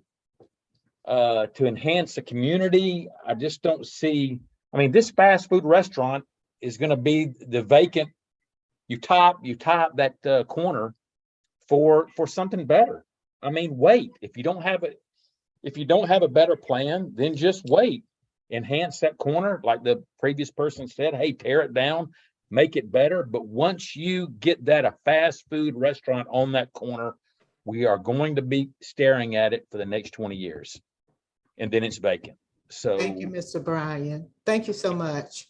to enhance the community, I just don't see, I mean, this fast food restaurant is going to be the vacant, you top that corner for something better. I mean, wait, if you don't have a better plan, then just wait. Enhance that corner, like the previous person said, hey, tear it down, make it better. But once you get that a fast food restaurant on that corner, we are going to be staring at it for the next 20 years. And then it's vacant. So Thank you, Mr. Bryan. Thank you so much.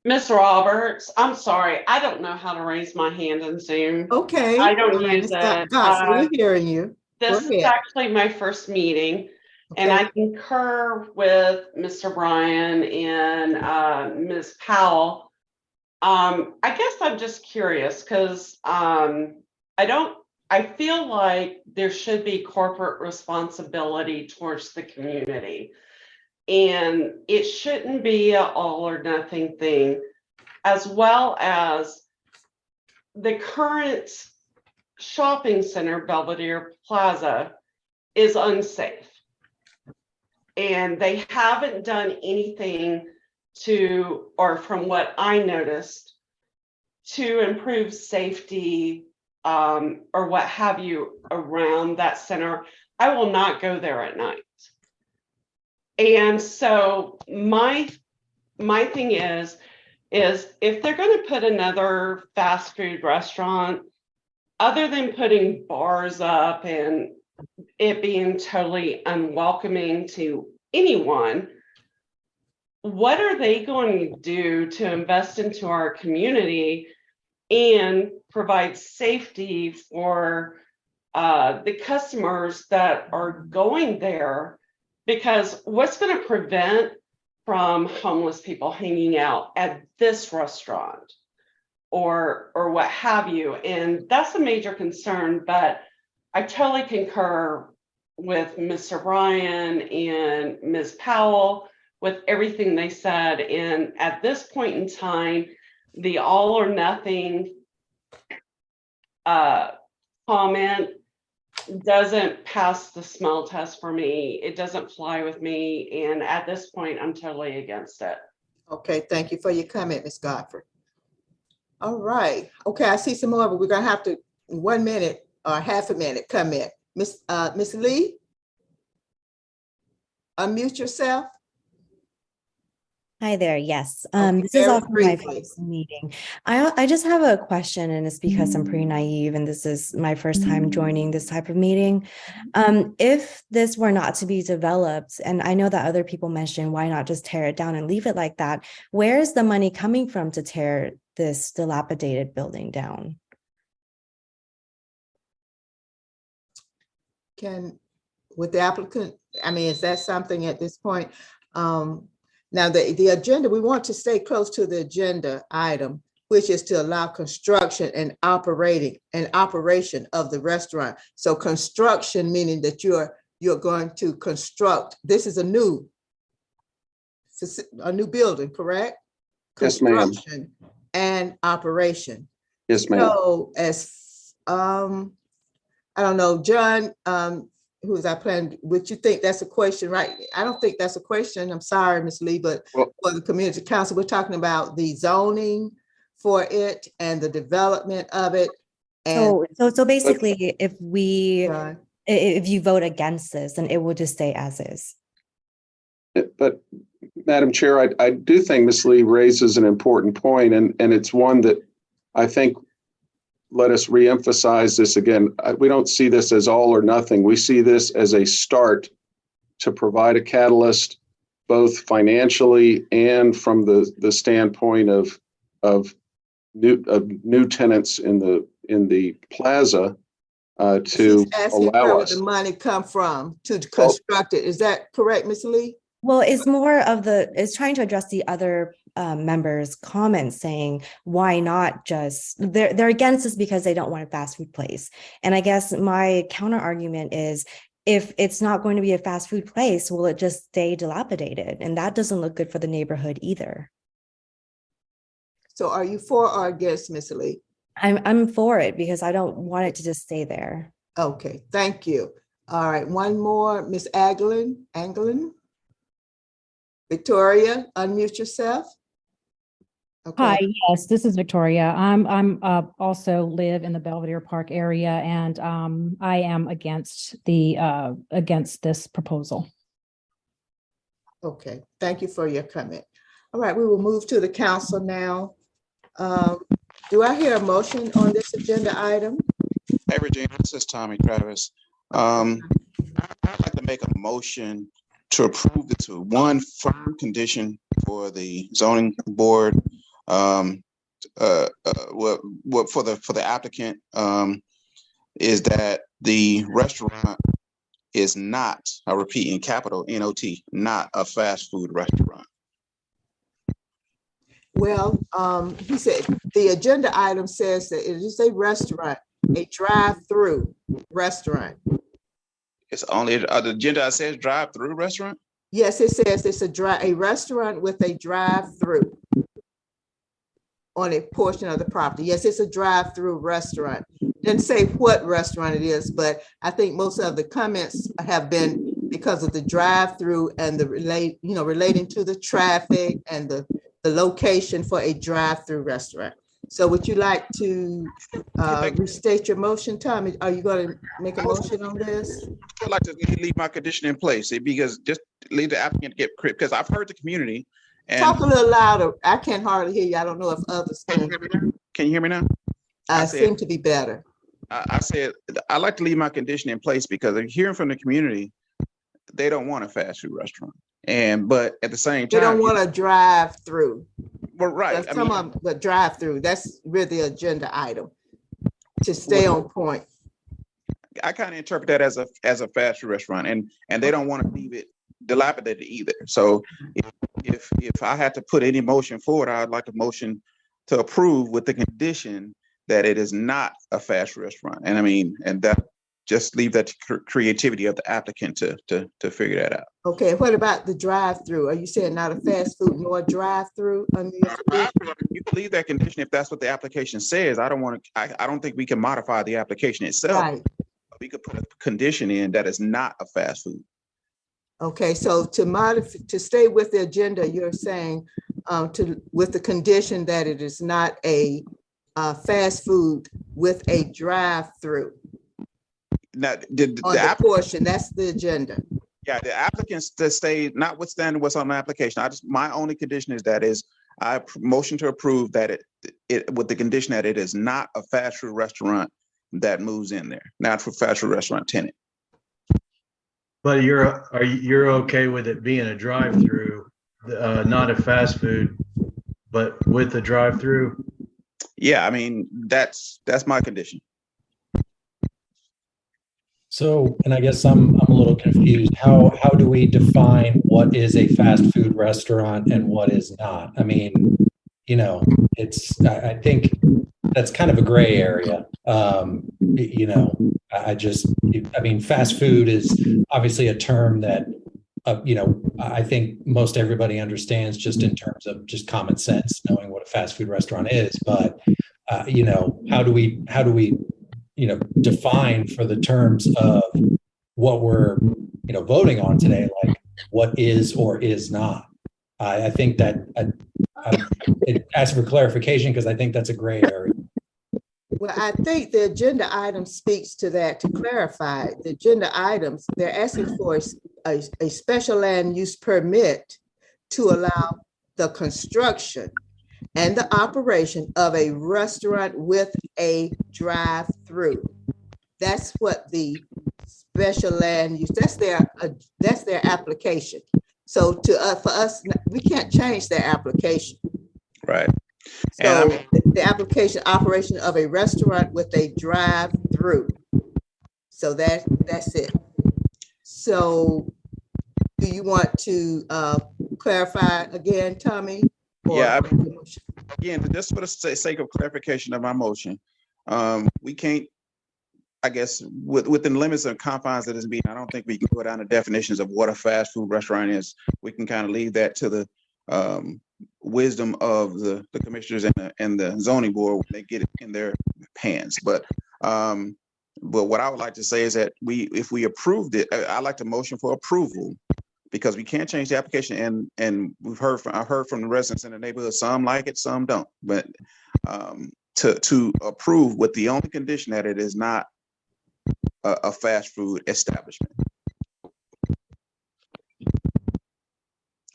Ms. Roberts, I'm sorry. I don't know how to raise my hand in Zoom. Okay. I don't All right, use Ms. it. Godfrey, we're hearing you. Go This is ahead. actually my first meeting, and Okay. I concur with Mr. Bryan and Ms. Powell. I guess I'm just curious because I feel like there should be corporate responsibility towards the community. And it shouldn't be an all or nothing thing, as well as the current shopping center, Belvedere Plaza, is unsafe. And they haven't done anything to, or from what I noticed, to improve safety or what have you around that center. I will not go there at night. And so my thing is if they're going to put another fast food restaurant, other than putting bars up and it being totally unwelcoming to anyone, what are they going to do to invest into our community and provide safety for the customers that are going there? Because what's going to prevent from homeless people hanging out at this restaurant or what have you? And that's a major concern, but I totally concur with Mr. Bryan and Ms. Powell with everything they said. And at this point in time, the all or nothing comment doesn't pass the smell test for me. It doesn't fly with me. And at this point, I'm totally against it. Okay, thank you for your comment, Ms. Godfrey. All right. Okay, I see some more, but we're gonna have to 1 minute or half a minute comment. Miss Lee, unmute yourself. Hi there. Yes. Okay, This is very also my briefly. first meeting. I just have a question, and it's because I'm pretty naive, and this is my first time joining this type of meeting. If this were not to be developed, and I know that other people mentioned why not just tear it down and leave it like that, where is the money coming from to tear this dilapidated building down? With the applicant, I mean, is that something at this point? Now, the agenda, we want to stay close to the agenda item, which is to allow construction and operation of the restaurant. So construction, meaning that you're going to construct. This is a new building, correct? Yes, ma'am. Construction and operation. Yes, ma'am. So as I don't know, John, who is our plan, would you think that's a question, right? I don't think that's a question. I'm sorry, Ms. Lee, but for the community council, we're talking about the zoning for it and the development of it. And So basically, if you vote against this, then it will just stay as is. But Madam Chair, I do think Ms. Lee raises an important point, and it's one that I think, let us reemphasize this again. We don't see this as all or nothing. We see this as a start to provide a catalyst, both financially and from the standpoint of new tenants in the plaza to asking allow where would us. the money come from to construct it. Is that correct, Ms. Lee? Well, it's more of it's trying to address the other members' comments saying, why not just, they're against this because they don't want a fast food place. And I guess my counter argument is, if it's not going to be a fast food place, will it just stay dilapidated? And that doesn't look good for the neighborhood either. So are you for or against, Ms. Lee? I'm for it because I don't want it to just stay there. Okay, thank you. All right, one more, Ms. Anglin. Victoria, unmute yourself. Okay. Hi, yes, this is Victoria. I'm also live in the Belvedere Park area, and I am against this proposal. Okay, thank you for your comment. All right, we will move to the council now. Do I hear a motion on this agenda item? Hey, Regina, this is Tommy Travis. I'd like to make a motion to approve this one firm condition for the zoning board. What for the applicant is that the restaurant is not, I repeat, in capital NOT, not a fast food restaurant. Well, he said the agenda item says that it is a restaurant, a drive-through restaurant. It's only the agenda says drive-through restaurant. Yes, it says it's a restaurant with a drive-through on a portion of the property. Yes, it's a drive-through restaurant. Didn't say what restaurant it is, but I think most of the comments have been because of the drive-through and the relating to the traffic and the location for a drive-through restaurant. So would you like to restate your motion, Tommy? Are you going to make a motion on this? I'd like to leave my condition in place because just leave the applicant get because I've heard the community. And talk a little louder. I can't hardly hear you. I don't know if others can. Can you hear me now? I seem to be better. I said I like to leave my condition in place because I'm hearing from the community, they don't want a fast food restaurant, but at the same time, they don't want a drive-through. Well, right. Some of them, but drive-through. That's really the agenda item to stay on point. I kind of interpret that as a fast food restaurant, and they don't want to leave it dilapidated either. So if I had to put any motion forward, I'd like a motion to approve with the condition that it is not a fast restaurant. And that just leave that to creativity of the applicant to figure that out. Okay, what about the drive-through? Are you saying not a fast food nor a drive-through? You can leave that condition if that's what the application says. I don't think we can modify the application itself. Right. We could put a condition in that is not a fast food. Okay, so to stay with the agenda, you're saying with the condition that it is not a fast food with a drive-through. Now, the portion, that's the agenda. Yeah, the applicants to stay, notwithstanding what's on the application. My only condition is I motion to approve that it with the condition that it is not a fast food restaurant that moves in there, not for fast food restaurant tenant. But you're okay with it being a drive-through, not a fast food, but with a drive-through? Yeah, that's my condition. So, and I guess I'm a little confused. How do we define what is a fast food restaurant and what is not? I think that's kind of a gray area. Fast food is obviously a term that, I think most everybody understands just in terms of just common sense, knowing what a fast food restaurant is. But, how do we define for the terms of what we're, voting on today, like what is or is not? I think that it asks for clarification because I think that's a gray area. Well, I think the agenda item speaks to that. To clarify, the agenda items, they're asking for a special land use permit to allow the construction and the operation of a restaurant with a drive-through. That's what the special land use, that's their application. So for us, we can't change their application. Right. So the application operation of a restaurant with a drive-through. So that's it. So do you want to clarify again, Tommy? Yeah, again, just for the sake of clarification of my motion, we can't, I guess, within limits and confines of this meeting, I don't think we can go down the definitions of what a fast food restaurant is. We can kind of leave that to the wisdom of the commissioners and the zoning board when they get it in their hands. But what I would like to say is that if we approved it, I'd like to motion for approval, because we can't change the application, and I heard from the residents in the neighborhood, some like it, some don't. But to approve with the only condition that it is not a fast food establishment,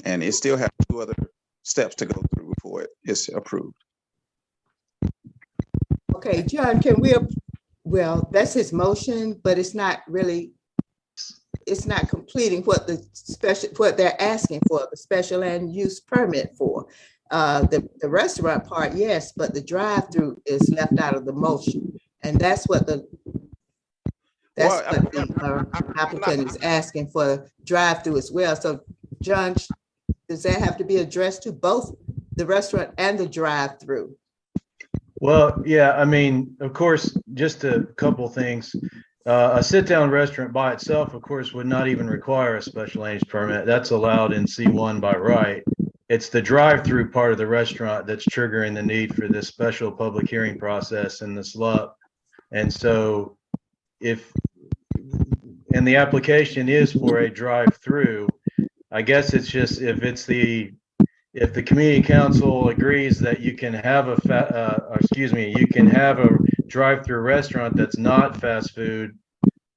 and it still has 2 other steps to go through before it is approved. Okay, John, well, that's his motion, but it's not really it's not completing what what they're asking for, the special land use permit for. The restaurant part, yes, but the drive-through is left out of the motion. And that's what the applicant is asking for, drive-through as well. So John, does that have to be addressed to both the restaurant and the drive-through? Well, yeah, I mean, of course, just a couple things. A sit-down restaurant by itself, of course, would not even require a special land use permit. That's allowed in C1 by right. It's the drive-through part of the restaurant that's triggering the need for this special public hearing process and this LUP. And so and the application is for a drive-through, I guess it's just if the community council agrees that you can have you can have a drive-through restaurant that's not fast food,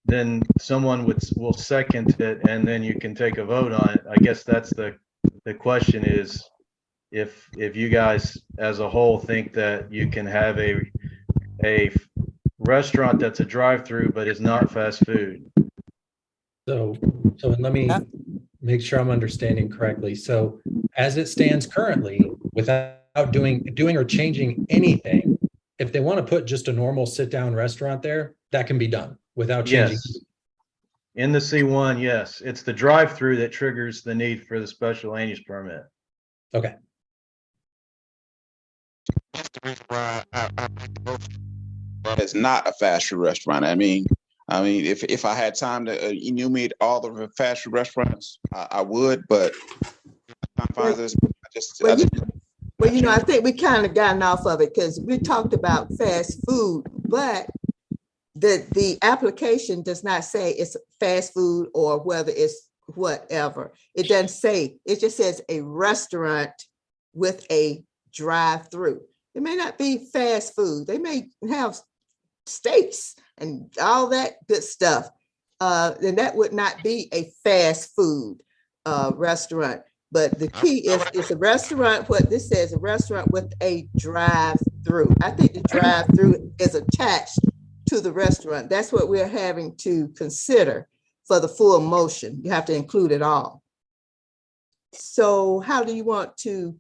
then someone will second it, and then you can take a vote on it. I guess that's the question is if you guys as a whole think that you can have a restaurant that's a drive-through but is not fast food. So let me make sure I'm understanding correctly. So as it stands currently, without doing or changing anything, if they want to put just a normal sit-down restaurant there, that can be done without changing. Yes. In the C1, yes. It's the drive-through that triggers the need for the special land use permit. Okay. That's the reason why I make the motion. But it's not a fast food restaurant. I mean, if I had time to enumerate all the fast food restaurants, I would, but I think we kind of gotten off of it because we talked about fast food, but the application does not say it's fast food or whether it's whatever. It doesn't say, it just says a restaurant with a drive-through. It may not be fast food. They may have steaks and all that good stuff. And that would not be a fast food restaurant. But the key is it's a restaurant, what this says, a restaurant with a drive-through. I think the drive-through is attached to the restaurant. That's what we're having to consider for the full motion. You have to include it all. So how do you want to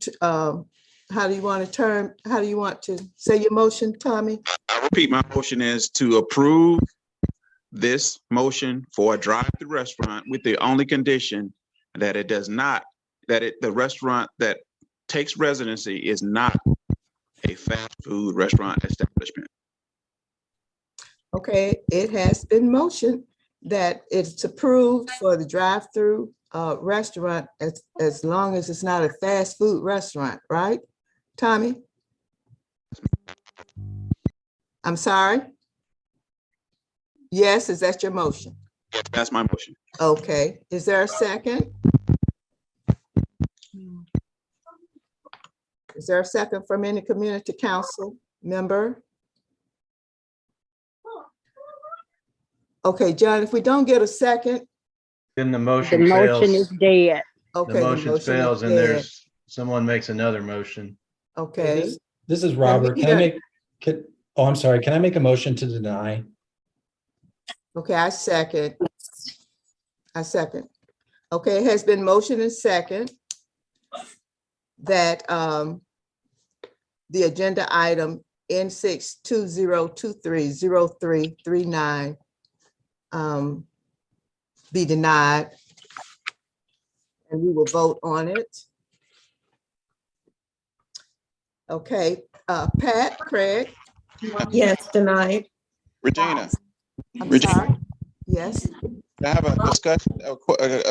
say your motion, Tommy? I repeat, my motion is to approve this motion for a drive-through restaurant with the only condition that the restaurant that takes residency is not a fast food restaurant establishment. Okay, it has been motioned that it's approved for the drive-through restaurant as long as it's not a fast food restaurant, right, Tommy? I'm sorry? Yes, is that your motion? Yes, that's my motion. Okay, is there a second? Is there a second from any community council member? Okay, John, if we don't get a second. Then the motion fails. is dead. Okay, the motion fails and there's someone makes another motion. Okay. This is Robert. I'm sorry. Can I make a motion to deny? Okay, I second. Okay, it has been motioned and second that the agenda item N620230339 be denied, and we will vote on it. Okay, Pat, Craig. Yes, denied. Regina. I'm sorry. Yes. I have a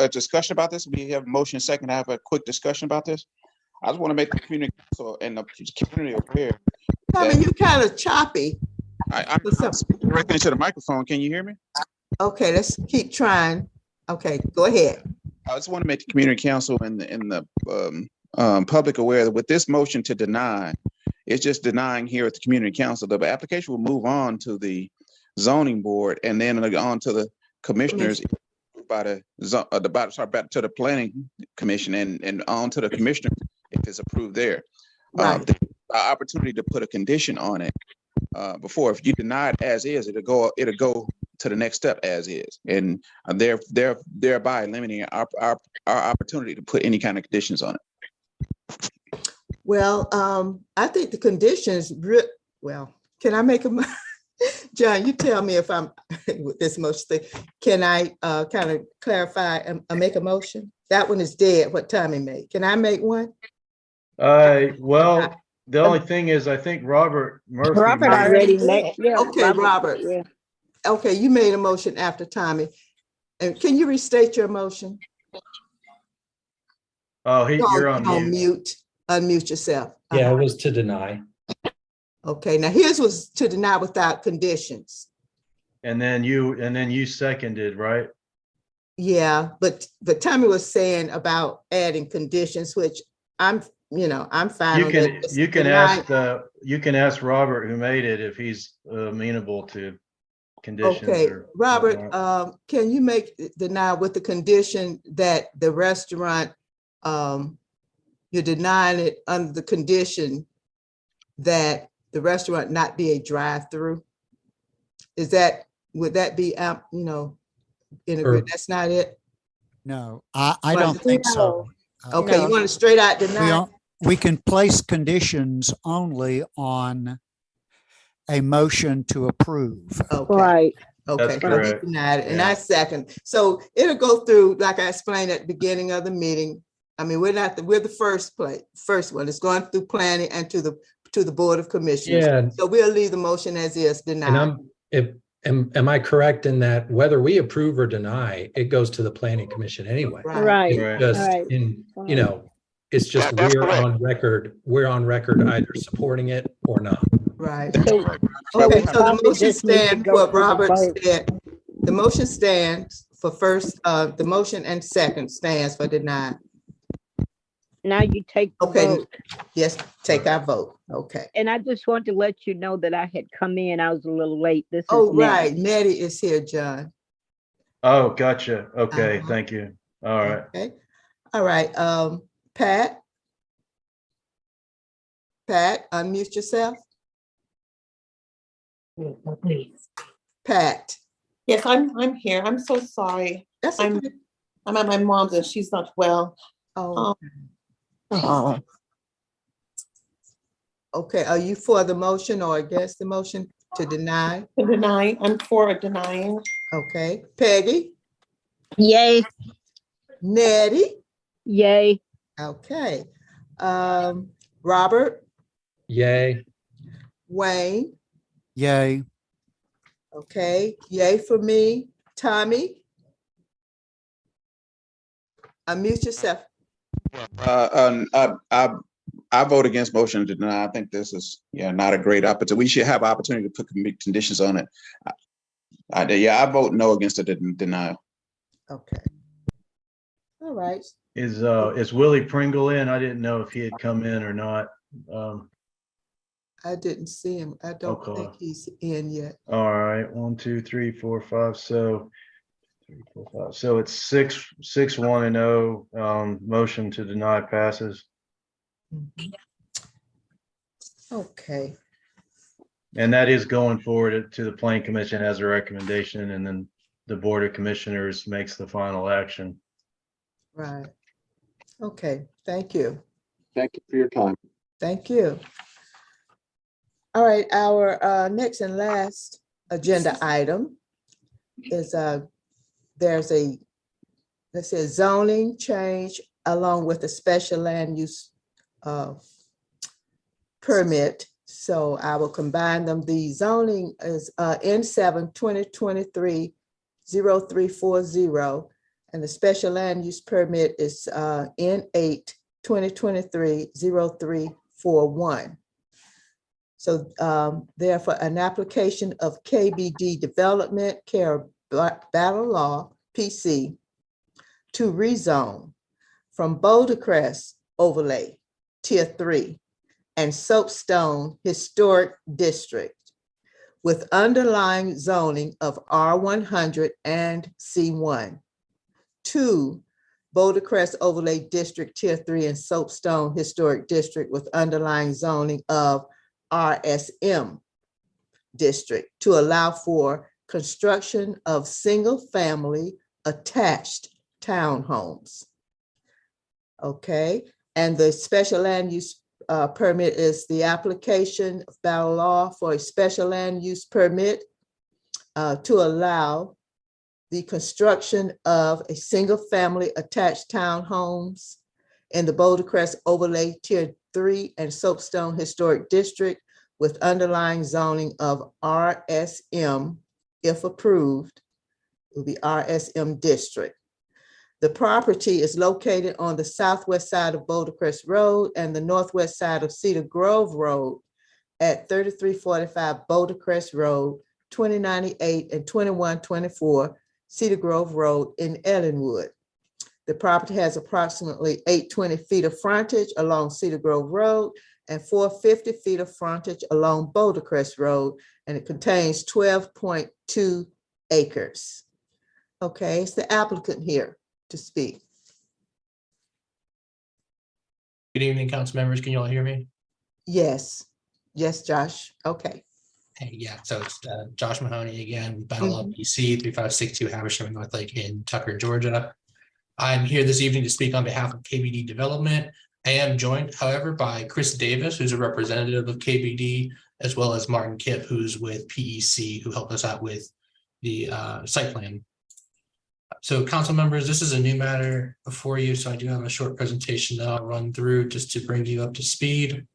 discussion about this. We have a motion second. I have a quick discussion about this. I just want to make the community council and the community aware. Tommy, you kind of choppy. I'm speaking directly into the microphone. Can you hear me? Okay, let's keep trying. Okay, go ahead. I just want to make the community council and the public aware that with this motion to deny, it's just denying here at the community council. The application will move on to the zoning board and then on to the commissioners back to the planning commission and on to the commissioner if it's approved there. Right. The opportunity to put a condition on it before. If you deny it as is, it'll go to the next step as is, and thereby limiting our opportunity to put any kind of conditions on it. Well, I think the conditions, well, can I make a, John, you tell me if I'm with this motion thing. Can I kind of clarify and make a motion? That one is dead, what Tommy made. Can I make one? Well, the only thing is, I think Robert Murphy. Robert made- already made, yeah. Okay, Robert. Yeah. Okay, you made a motion after Tommy. And can you restate your motion? Oh, you're on mute. Mute. Unmute yourself. Yeah, it was to deny. Okay, now his was to deny without conditions. And then you seconded, right? Yeah, but Tommy was saying about adding conditions, which I'm fine. You on can that. you can ask Robert who made it if he's amenable to conditions. Okay, or Robert, whatnot. can you make deny with the condition that the restaurant, you're denying it under the condition that the restaurant not be a drive-through? Would that be, in agreement? That's not it? No, I don't think so. Okay, you want to straight out deny? We can place conditions only on a motion to approve. Okay. Right. Okay, That's correct. Denied it, and Yeah. I second. So it'll go through, like I explained at the beginning of the meeting. I mean, we're the first one. It's going through planning and to the Board of Commissioners. Yeah. So we'll leave the motion as is, denied. And am I correct in that whether we approve or deny, it goes to the planning commission anyway? Right. It's just it's just we're on record either supporting it or not. Right. So Okay, we so the probably motion just need to stands go what through the Robert vote. said. The motion stands for first, the motion and second stands for denied. Now you take the Okay, vote. yes, take our vote. Okay. And I just want to let you know that I had come in. I was a little late. This is Oh, Nettie. right. Nettie is here, John. Oh, gotcha. Okay, thank you. All right. Okay. All right. Pat, unmute yourself. Please. Pat. Yes, I'm here. I'm so sorry. That's I'm okay. I'm at my mom's and she's not well. Oh. Oh. Okay, are you for the motion or against the motion to deny? To deny. I'm for denying. Okay, Peggy? Yay. Nettie? Yay. Okay. Robert? Yay. Wayne? Yay. Okay, yay for me. Tommy? Unmute yourself. I vote against motion to deny. I think this is not a great opportunity. We should have opportunity to put conditions on it. I vote no against the denial. Okay. All right. Is Willie Pringle in? I didn't know if he had come in or not. I didn't see him. I don't think he's in yet. All right, 1, 2, 3, 4, 5. So 3, 4, 5. So it's 6, 1 and 0. Motion to deny passes. Okay. And that is going forward to the Planning Commission as a recommendation, and then the Board of Commissioners makes the final action. Right. Okay, thank you. Thank you for your time. Thank you. All right, our next and last agenda item is there's a, let's say, zoning change along with a special land use permit. So I will combine them. The zoning is N7 2023-0340, and the special land use permit is N8 2023-0341. So therefore, an application of KBD Development, care of Battle Law, PC, to rezone from Boulder Crest Overlay, Tier 3, and Soapstone Historic District with underlying zoning of R100 and C1 to Boulder Crest Overlay District Tier 3 and Soapstone Historic District with underlying zoning of RSM District to allow for construction of single-family attached townhomes. Okay, and the special land use permit is the application by law for a special land use permit to allow the construction of a single-family attached townhomes in the Boulder Crest Overlay Tier 3 and Soapstone Historic District with underlying zoning of RSM. If approved, it will be RSM District. The property is located on the southwest side of Boulder Crest Road and the northwest side of Cedar Grove Road at 3345 Boulder Crest Road, 2098 and 2124 Cedar Grove Road in Ellenwood. The property has approximately 820 feet of frontage along Cedar Grove Road and 450 feet of frontage along Boulder Crest Road, and it contains 12.2 acres. Okay, it's the applicant here to speak. Good evening, council members. Can you all hear me? Yes. Yes, Josh. Okay. Hey, yeah, so it's Josh Mahoney again, Battle of PC 3562 Habersham, North Lake in Tucker, Georgia. I'm here this evening to speak on behalf of KBD Development. I am joined, however, by Chris Davis, who's a representative of KBD, as well as Martin Kipp, who's with PEC, who helped us out with the site plan. So council members, this is a new matter before you, so I do have a short presentation that I'll run through just to bring you up to speed.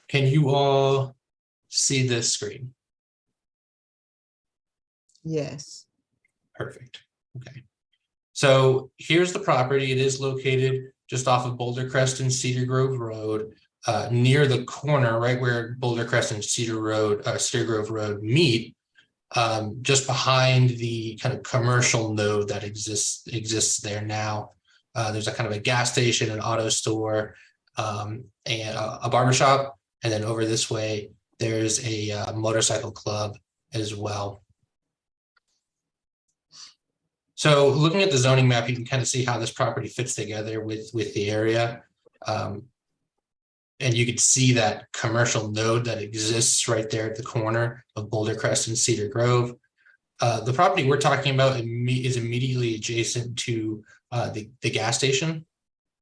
Can you all see this screen? Yes. Perfect. Okay. So here's the property. It is located just off of Boulder Crest and Cedar Grove Road, near the corner, right where Boulder Crest and Cedar Grove Road meet, just behind the kind of commercial node that exists there now. There's a kind of a gas station, an auto store, and a barbershop. And then over this way, there's a motorcycle club as well. So looking at the zoning map, you can kind of see how this property fits together with the area. And you can see that commercial node that exists right there at the corner of Boulder Crest and Cedar Grove. The property we're talking about is immediately adjacent to the gas station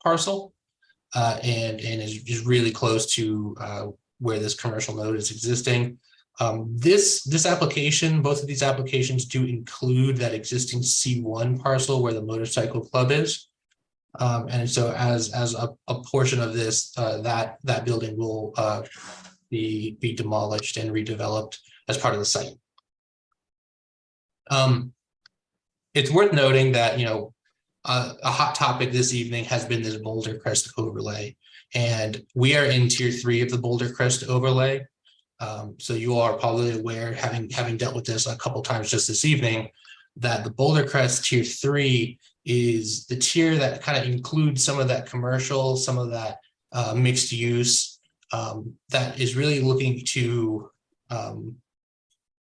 parcel and is really close to where this commercial node is existing. This application, both of these applications do include that existing C1 parcel where the motorcycle club is. And so as a portion of this, that building will be demolished and redeveloped as part of the site. It's worth noting that, you know, a hot topic this evening has been this Boulder Crest overlay, and we are in tier 3 of the Boulder Crest overlay. So you all are probably aware, having dealt with this a couple times just this evening, that the Boulder Crest tier 3 is the tier that kind of includes some of that commercial, some of that mixed use, that is really looking to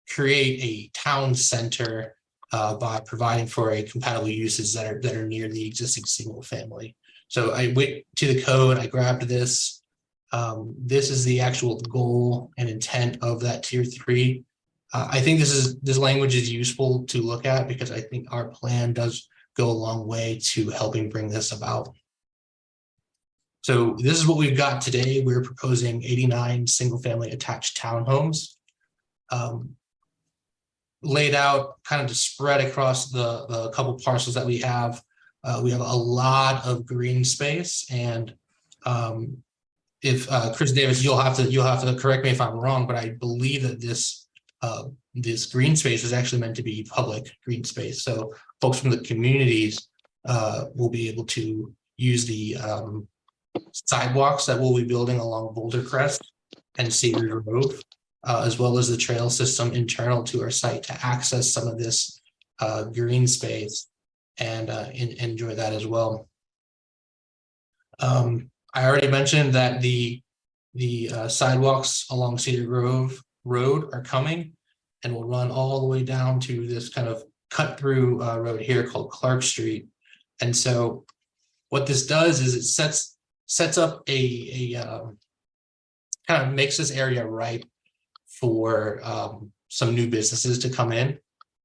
create a town center by providing for a compatible uses that are near the existing single family. So I went to the code, I grabbed this. This is the actual goal and intent of that tier 3. I think this language is useful to look at because I think our plan does go a long way to helping bring this about. So this is what we've got today. We're proposing 89 single family attached townhomes, laid out kind of to spread across the couple parcels that we have. We have a lot of green space, and if Chris Davis, you'll have to correct me if I'm wrong, but I believe that this green space is actually meant to be public green space. So folks from the communities will be able to use the sidewalks that we'll be building along Boulder Crest and Cedar Grove, as well as the trail system internal to our site to access some of this green space and enjoy that as well. I already mentioned that the sidewalks along Cedar Grove Road are coming and will run all the way down to this kind of cut through road here called Clark Street. And so what this does is it sets up a kind of makes this area ripe for some new businesses to come in,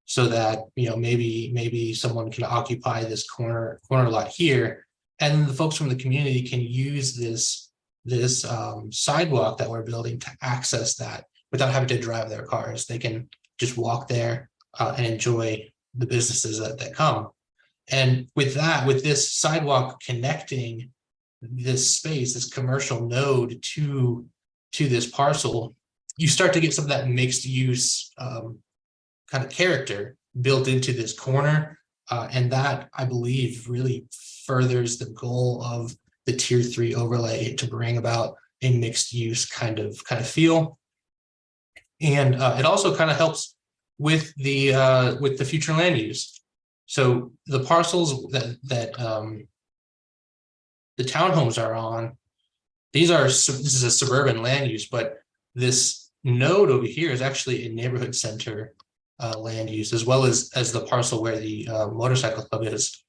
so that, you know, maybe someone can occupy this corner lot here, and the folks from the community can use this sidewalk that we're building to access that without having to drive their cars. They can just walk there and enjoy the businesses that come. And with this sidewalk connecting this space, this commercial node to this parcel, you start to get some of that mixed use kind of character built into this corner. And that, I believe, really furthers the goal of the Tier 3 overlay to bring about a mixed use kind of feel. And it also kind of helps with the future land use. So the parcels that the townhomes are on, this is a suburban land use, but this node over here is actually a neighborhood center land use, as well as the parcel where the motorcycle club is.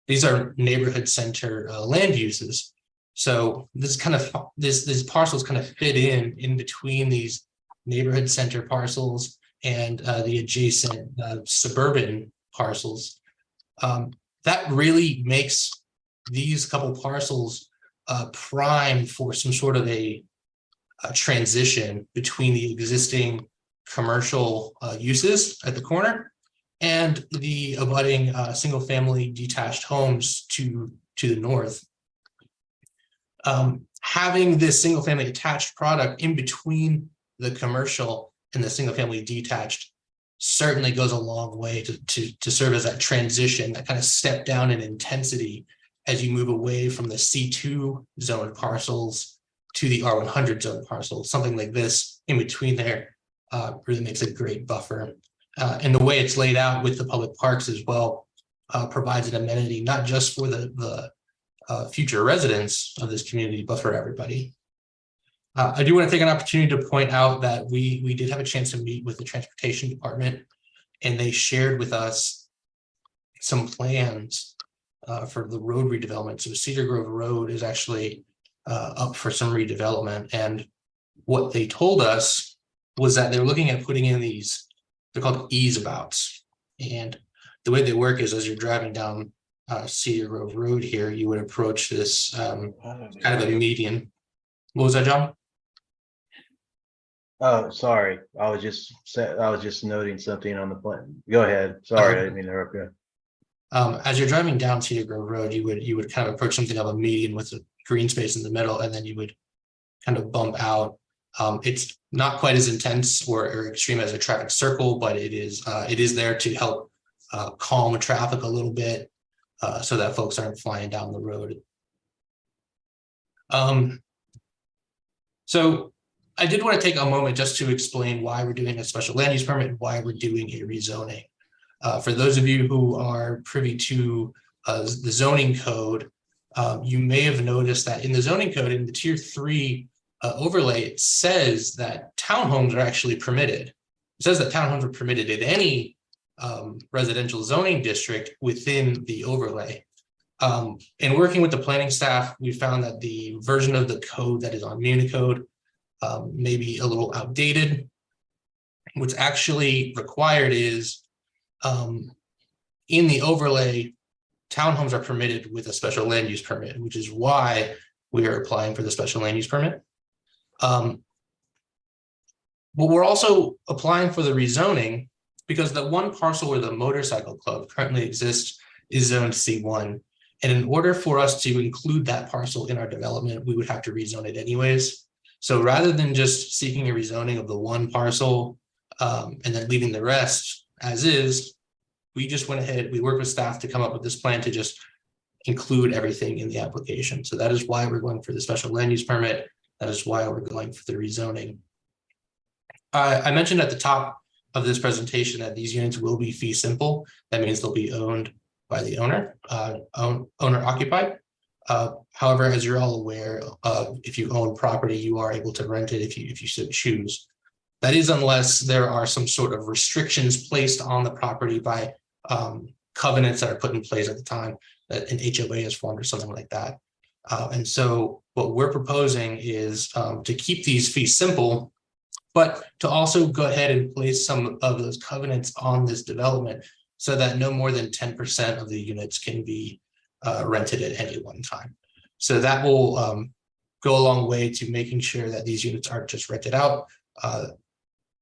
These are neighborhood center land uses. So these parcels kind of fit in between these neighborhood center parcels and the adjacent suburban parcels. That really makes these couple parcels prime for some sort of a transition between the existing commercial uses at the corner and the abutting single-family detached homes to the north. Having this single-family attached product in between the commercial and the single-family detached certainly goes a long way to serve as that transition, that kind of step down in intensity as you move away from the C2 zone parcels to the R100 zone parcels. Something like this in between there really makes a great buffer. And the way it's laid out with the public parks as well provides an amenity not just for the future residents of this community, but for everybody. I do want to take an opportunity to point out that we did have a chance to meet with the transportation department, and they shared with us some plans for the road redevelopment. So Cedar Grove Road is actually up for some redevelopment, and what they told us was that they're looking at putting in these, they're called easeabouts. And the way they work is, as you're driving down Cedar Grove Road here, you would approach this kind of a median. What was that, John? Oh, sorry. I was just noting something on the plan. Go ahead. Sorry, I didn't mean to interrupt you. As you're driving down Cedar Grove Road, you would kind of approach something of a median with a green space in the middle, and then you would kind of bump out. It's not quite as intense or extreme as a traffic circle, but it is there to help calm traffic a little bit so that folks aren't flying down the road. So I did want to take a moment just to explain why we're doing a special land use permit and why we're doing a rezoning. For those of you who are privy to the zoning code, you may have noticed that in the zoning code, in the Tier 3 overlay, it says that townhomes are actually permitted. It says that townhomes are permitted in any residential zoning district within the overlay. In working with the planning staff, we found that the version of the code that is on Municode may be a little outdated. What's actually required is in the overlay, townhomes are permitted with a special land use permit, which is why we are applying for the special land use permit. But we're also applying for the rezoning because the one parcel where the motorcycle club currently exists is zoned C1. And in order for us to include that parcel in our development, we would have to rezone it anyways. So rather than just seeking a rezoning of the one parcel and then leaving the rest as is, we just went ahead, we worked with staff to come up with this plan to just include everything in the application. So that is why we're going for the special land use permit. That is why we're going for the rezoning. I mentioned at the top of this presentation that these units will be fee simple. That means they'll be owned by the owner, owner occupied. However, as you're all aware, if you own property, you are able to rent it if you so choose. That is unless there are some sort of restrictions placed on the property by covenants that are put in place at the time that an HOA is formed or something like that. And so what we're proposing is to keep these fees simple but to also go ahead and place some of those covenants on this development so that no more than 10% of the units can be rented at any one time. So that will go a long way to making sure that these units aren't just rented out.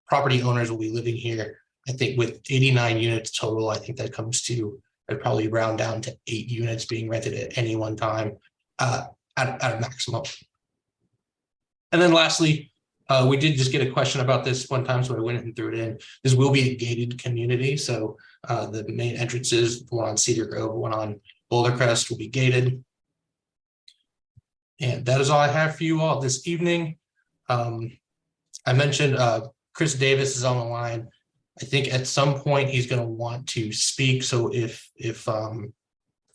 Property owners will be living here. I think with 89 units total, I think that comes to, I'd probably round down to 8 units being rented at any one time at a maximum. And then lastly, we did just get a question about this one time, so I went and threw it in. This will be a gated community. So the main entrances, the one on Cedar Grove, one on Boulder Crest will be gated. And that is all I have for you all this evening. I mentioned Chris Davis is on the line. I think at some point he's going to want to speak. So if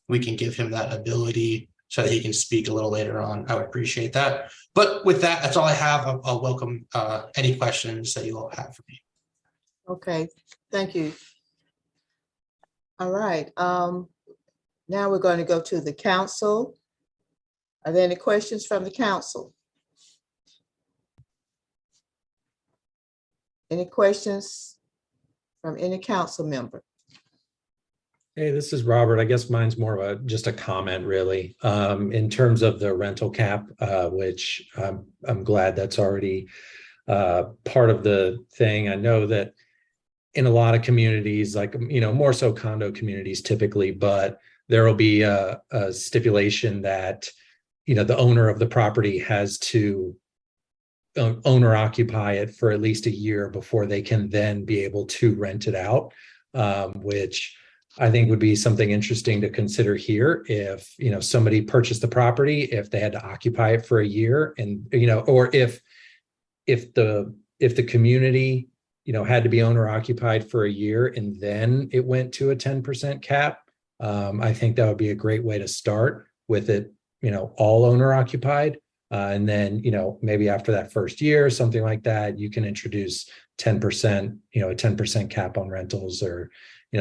we can give him that ability so that he can speak a little later on, I would appreciate that. But with that, that's all I have. I'll welcome any questions that you all have for me. Okay, thank you. All right. Now we're going to go to the council. Are there any questions from the council? Any questions from any council member? Hey, this is Robert. I guess mine's more of just a comment, really, in terms of the rental cap, which I'm glad that's already part of the thing. I know that in a lot of communities, like, more so condo communities typically, but there will be a stipulation that, the owner of the property has to owner occupy it for at least a year before they can then be able to rent it out, which I think would be something interesting to consider here. If, somebody purchased the property, if they had to occupy it for a year, and, or if the community, had to be owner occupied for a year and then it went to a 10% cap, I think that would be a great way to start with it, all owner occupied. And then, maybe after that first year, something like that, you can introduce 10%, a 10% cap on rentals, or,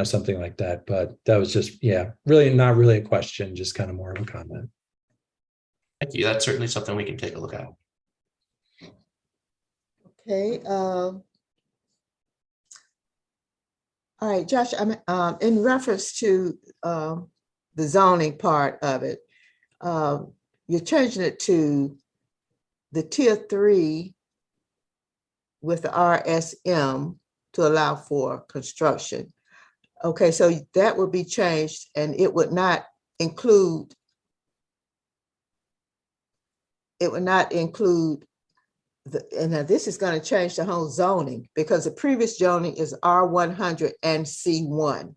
something like that. But that was just, really not really a question, just kind of more of a comment. Thank you. That's certainly something we can take a look at. Okay. All right, Josh, I'm in reference to the zoning part of it. You're changing it to the tier 3 with the RSM to allow for construction. Okay, so that would be changed, and it would not include and now this is going to change the whole zoning, because the previous zoning is R100 and C1.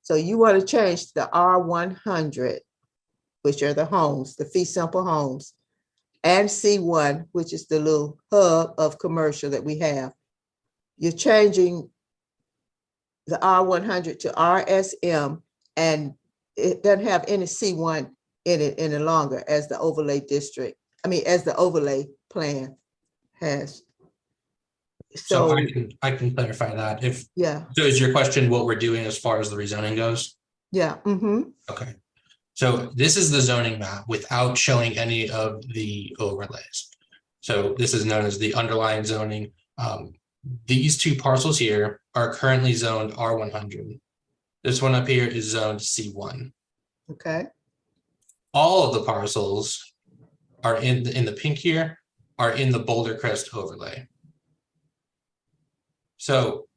So you want to change the R100, which are the homes, the fee simple homes, and C1, which is the little hub of commercial that we have. You're changing the R100 to RSM, and it doesn't have any C1 in it any longer as the overlay district. As the overlay plan has. So I can clarify that. So is your question what we're doing as far as the rezoning goes? Yeah. Okay. So this is the zoning map without showing any of the overlays. So this is known as the underlying zoning. These two parcels here are currently zoned R100. This one up here is zoned C1. Okay. All of the parcels are in the pink here, are in the Boulder Crest overlay. So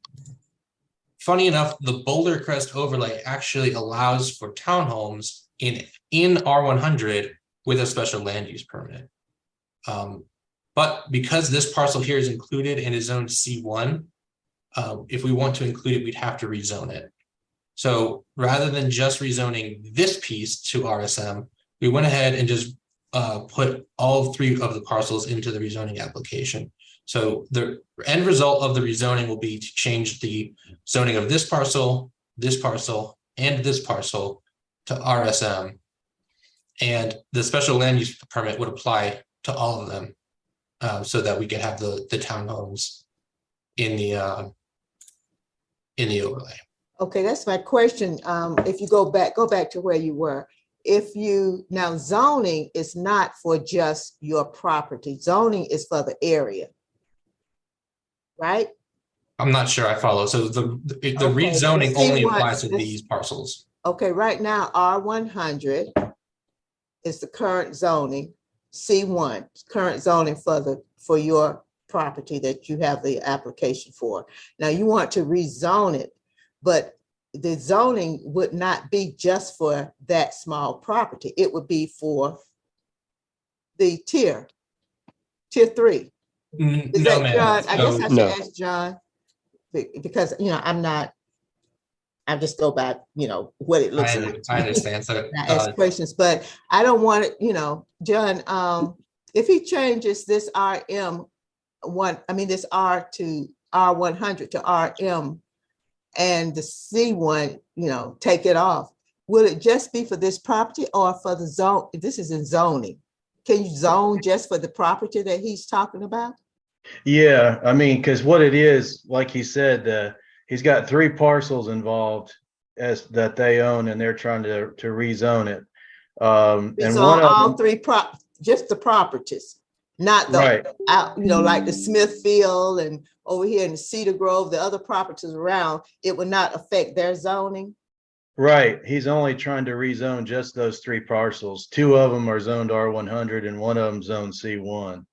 funny enough, the Boulder Crest overlay actually allows for townhomes in R100 with a special land use permit. But because this parcel here is included and is zoned C1, if we want to include it, we'd have to rezone it. So rather than just rezoning this piece to RSM, we went ahead and just put all 3 of the parcels into the rezoning application. So the end result of the rezoning will be to change the zoning of this parcel, and this parcel to RSM. And the special land use permit would apply to all of them, so that we could have the townhomes in the overlay. Okay, that's my question. If you go back to where you were. Now zoning is not for just your property. Zoning is for the area. right? I'm not sure I follow. So the Okay, rezoning the only C1 applies to this- these parcels. Okay, right now, R100 is the current zoning, C1, current zoning for your property that you have the application for. Now you want to rezone it, but the zoning would not be just for that small property. It would be for the tier 3. Is No, that ma'am. John? I guess So- I should ask John because, I just go by, what it looks like. I understand. So I ask questions, but I don't want it, John, if he changes this this R to R100 to RM and the C1, take it off, will it just be for this property or for the zone? This is in zoning. Can you zone just for the property that he's talking about? Yeah, I mean, because what it is, like he said, he's got 3 parcels involved as that they own, and they're trying to rezone it. And Rezone one of all them, 3 just the properties, not the right, out, like the Smithfield and over here in the Cedar Grove, the other properties around, it would not affect their zoning. right. He's only trying to rezone just those 3 parcels. 2 of them are zoned R100 and one of them zoned C1.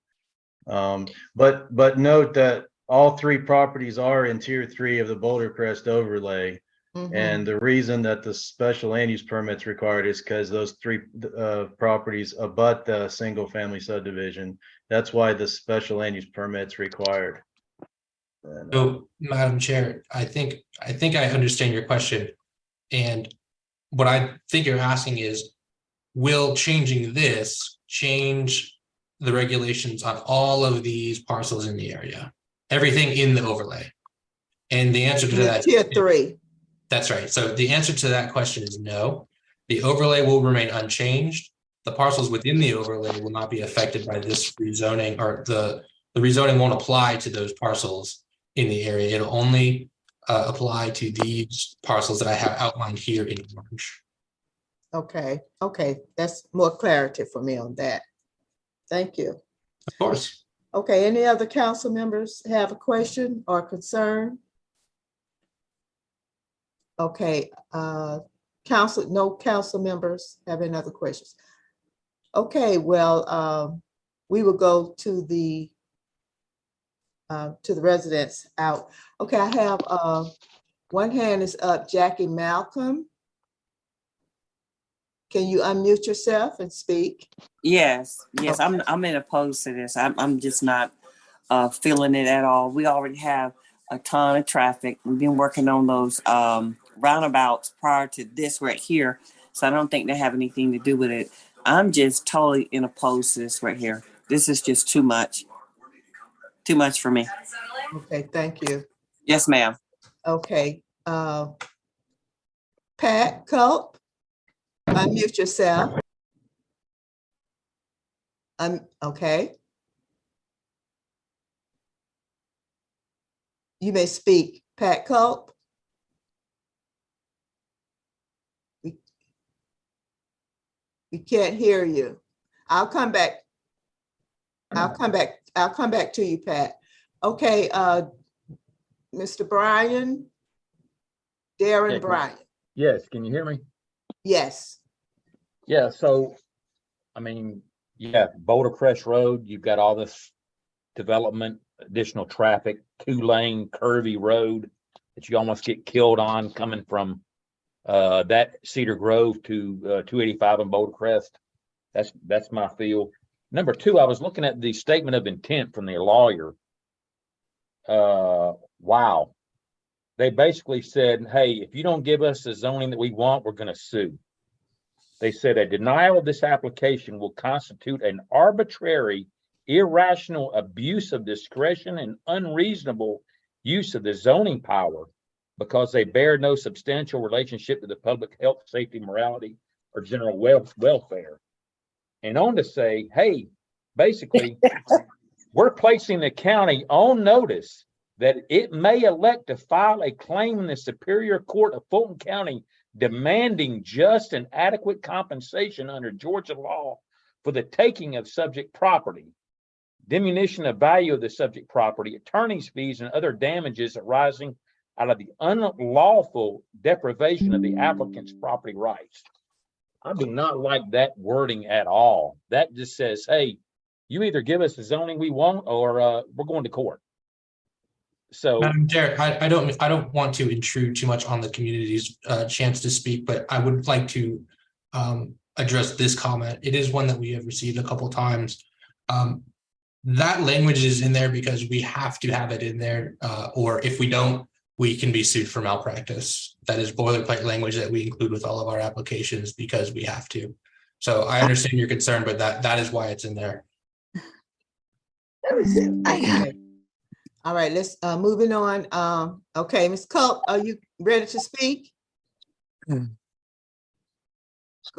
But note that all 3 properties are in tier 3 of the Boulder Crest overlay. And the reason that the special land use permit's required is because those 3 properties abut the single family subdivision. That's why the special land use permit's required. And, So, Madam Chair, I think I understand your question. And what I think you're asking is, will changing this change the regulations on all of these parcels in the area? Everything in the overlay? And the answer to that, tier 3. That's right. So the answer to that question is no. The overlay will remain unchanged. The parcels within the overlay will not be affected by this rezoning, or the rezoning won't apply to those parcels in the area. It'll only apply to these parcels that I have outlined here in orange. Okay, that's more clarity for me on that. Thank you. Of course. Okay, any other council members have a question or concern? Okay, no council members have any other questions. Okay, well, we will go to the residents out. Okay, I have one hand is up, Jackie Malcolm. Can you unmute yourself and speak? Yes, I'm in opposed to this. I'm just not feeling it at all. We already have a ton of traffic. We've been working on those roundabouts prior to this right here, so I don't think they have anything to do with it. I'm just totally in opposed to this right here. This is just too much for me. Okay, thank you. Yes, ma'am. Okay, Pat Culp, unmute yourself. Okay. You may speak, Pat Culp. We can't hear you. I'll come back to you, Pat. Okay, Mr. Bryan, Darren Bryan. Yes, can you hear me? Yes. Yeah, so, I mean, yeah, Boulder Crest Road, you've got all this development, additional traffic, 2-lane curvy road that you almost get killed on coming from that Cedar Grove to 285 and Boulder Crest. That's my feel. Number 2, I was looking at the statement of intent from the lawyer. Wow. They basically said, hey, if you don't give us the zoning that we want, we're going to sue. They said a denial of this application will constitute an arbitrary, irrational abuse of discretion and unreasonable use of the zoning power because they bear no substantial relationship to the public health, safety, morality, or general welfare. And on to say, hey, basically, we're placing the county on notice that it may elect to file a claim in the Superior Court of Fulton County demanding just and adequate compensation under Georgia law for the taking of subject property. diminution of value of the subject property, attorney's fees, and other damages arising out of the unlawful deprivation of the applicant's property rights. I do not like that wording at all. That just says, hey, you either give us the zoning we want or we're going to court. So, Madam Chair, I don't want to intrude too much on the community's chance to speak, but I would like to address this comment. It is one that we have received a couple times. That language is in there because we have to have it in there, or if we don't, we can be sued for malpractice. That is boilerplate language that we include with all of our applications because we have to. So I understand your concern, but that is why it's in there. Okay. All right, let's moving on. Okay, Ms. Culp, are you ready to speak? Go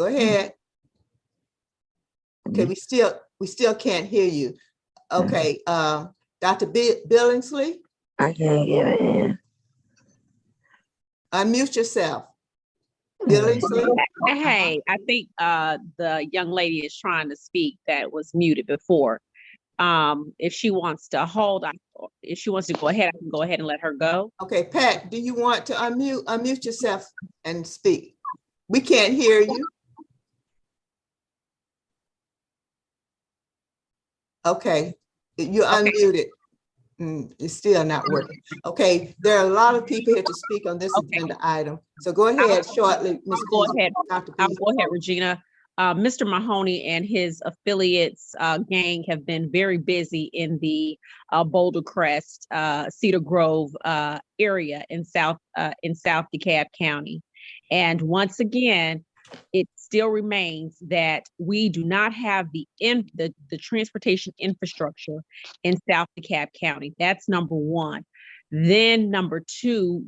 ahead. Okay, we still can't hear you. Okay, Dr. Billingsley? I can't get it in. Unmute yourself. Billingsley? Hey, I think the young lady is trying to speak that was muted before. If she wants to if she wants to go ahead, I can go ahead and let her go. Okay, Pat, do you want to unmute yourself and speak? We can't hear you. Okay, you're unmuted. It's still not working. Okay, there are a lot of people here to speak on this agenda item. So go ahead shortly, Ms. Go ahead. I'll go ahead, Regina. Mr. Mahoney and his affiliates gang have been very busy in the Boulder Crest, Cedar Grove area in South DeKalb County. And once again, it still remains that we do not have the transportation infrastructure in South DeKalb County. That's number one. Then number two,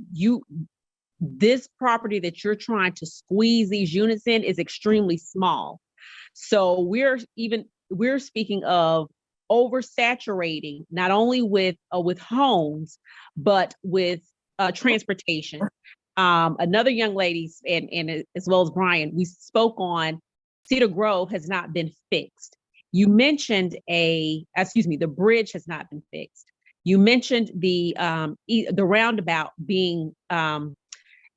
this property that you're trying to squeeze these units in is extremely small. So we're speaking of oversaturating not only with homes, but with transportation. Another young lady, and as well as Brian, we spoke on Cedar Grove has not been fixed. You mentioned the bridge has not been fixed. You mentioned the roundabout being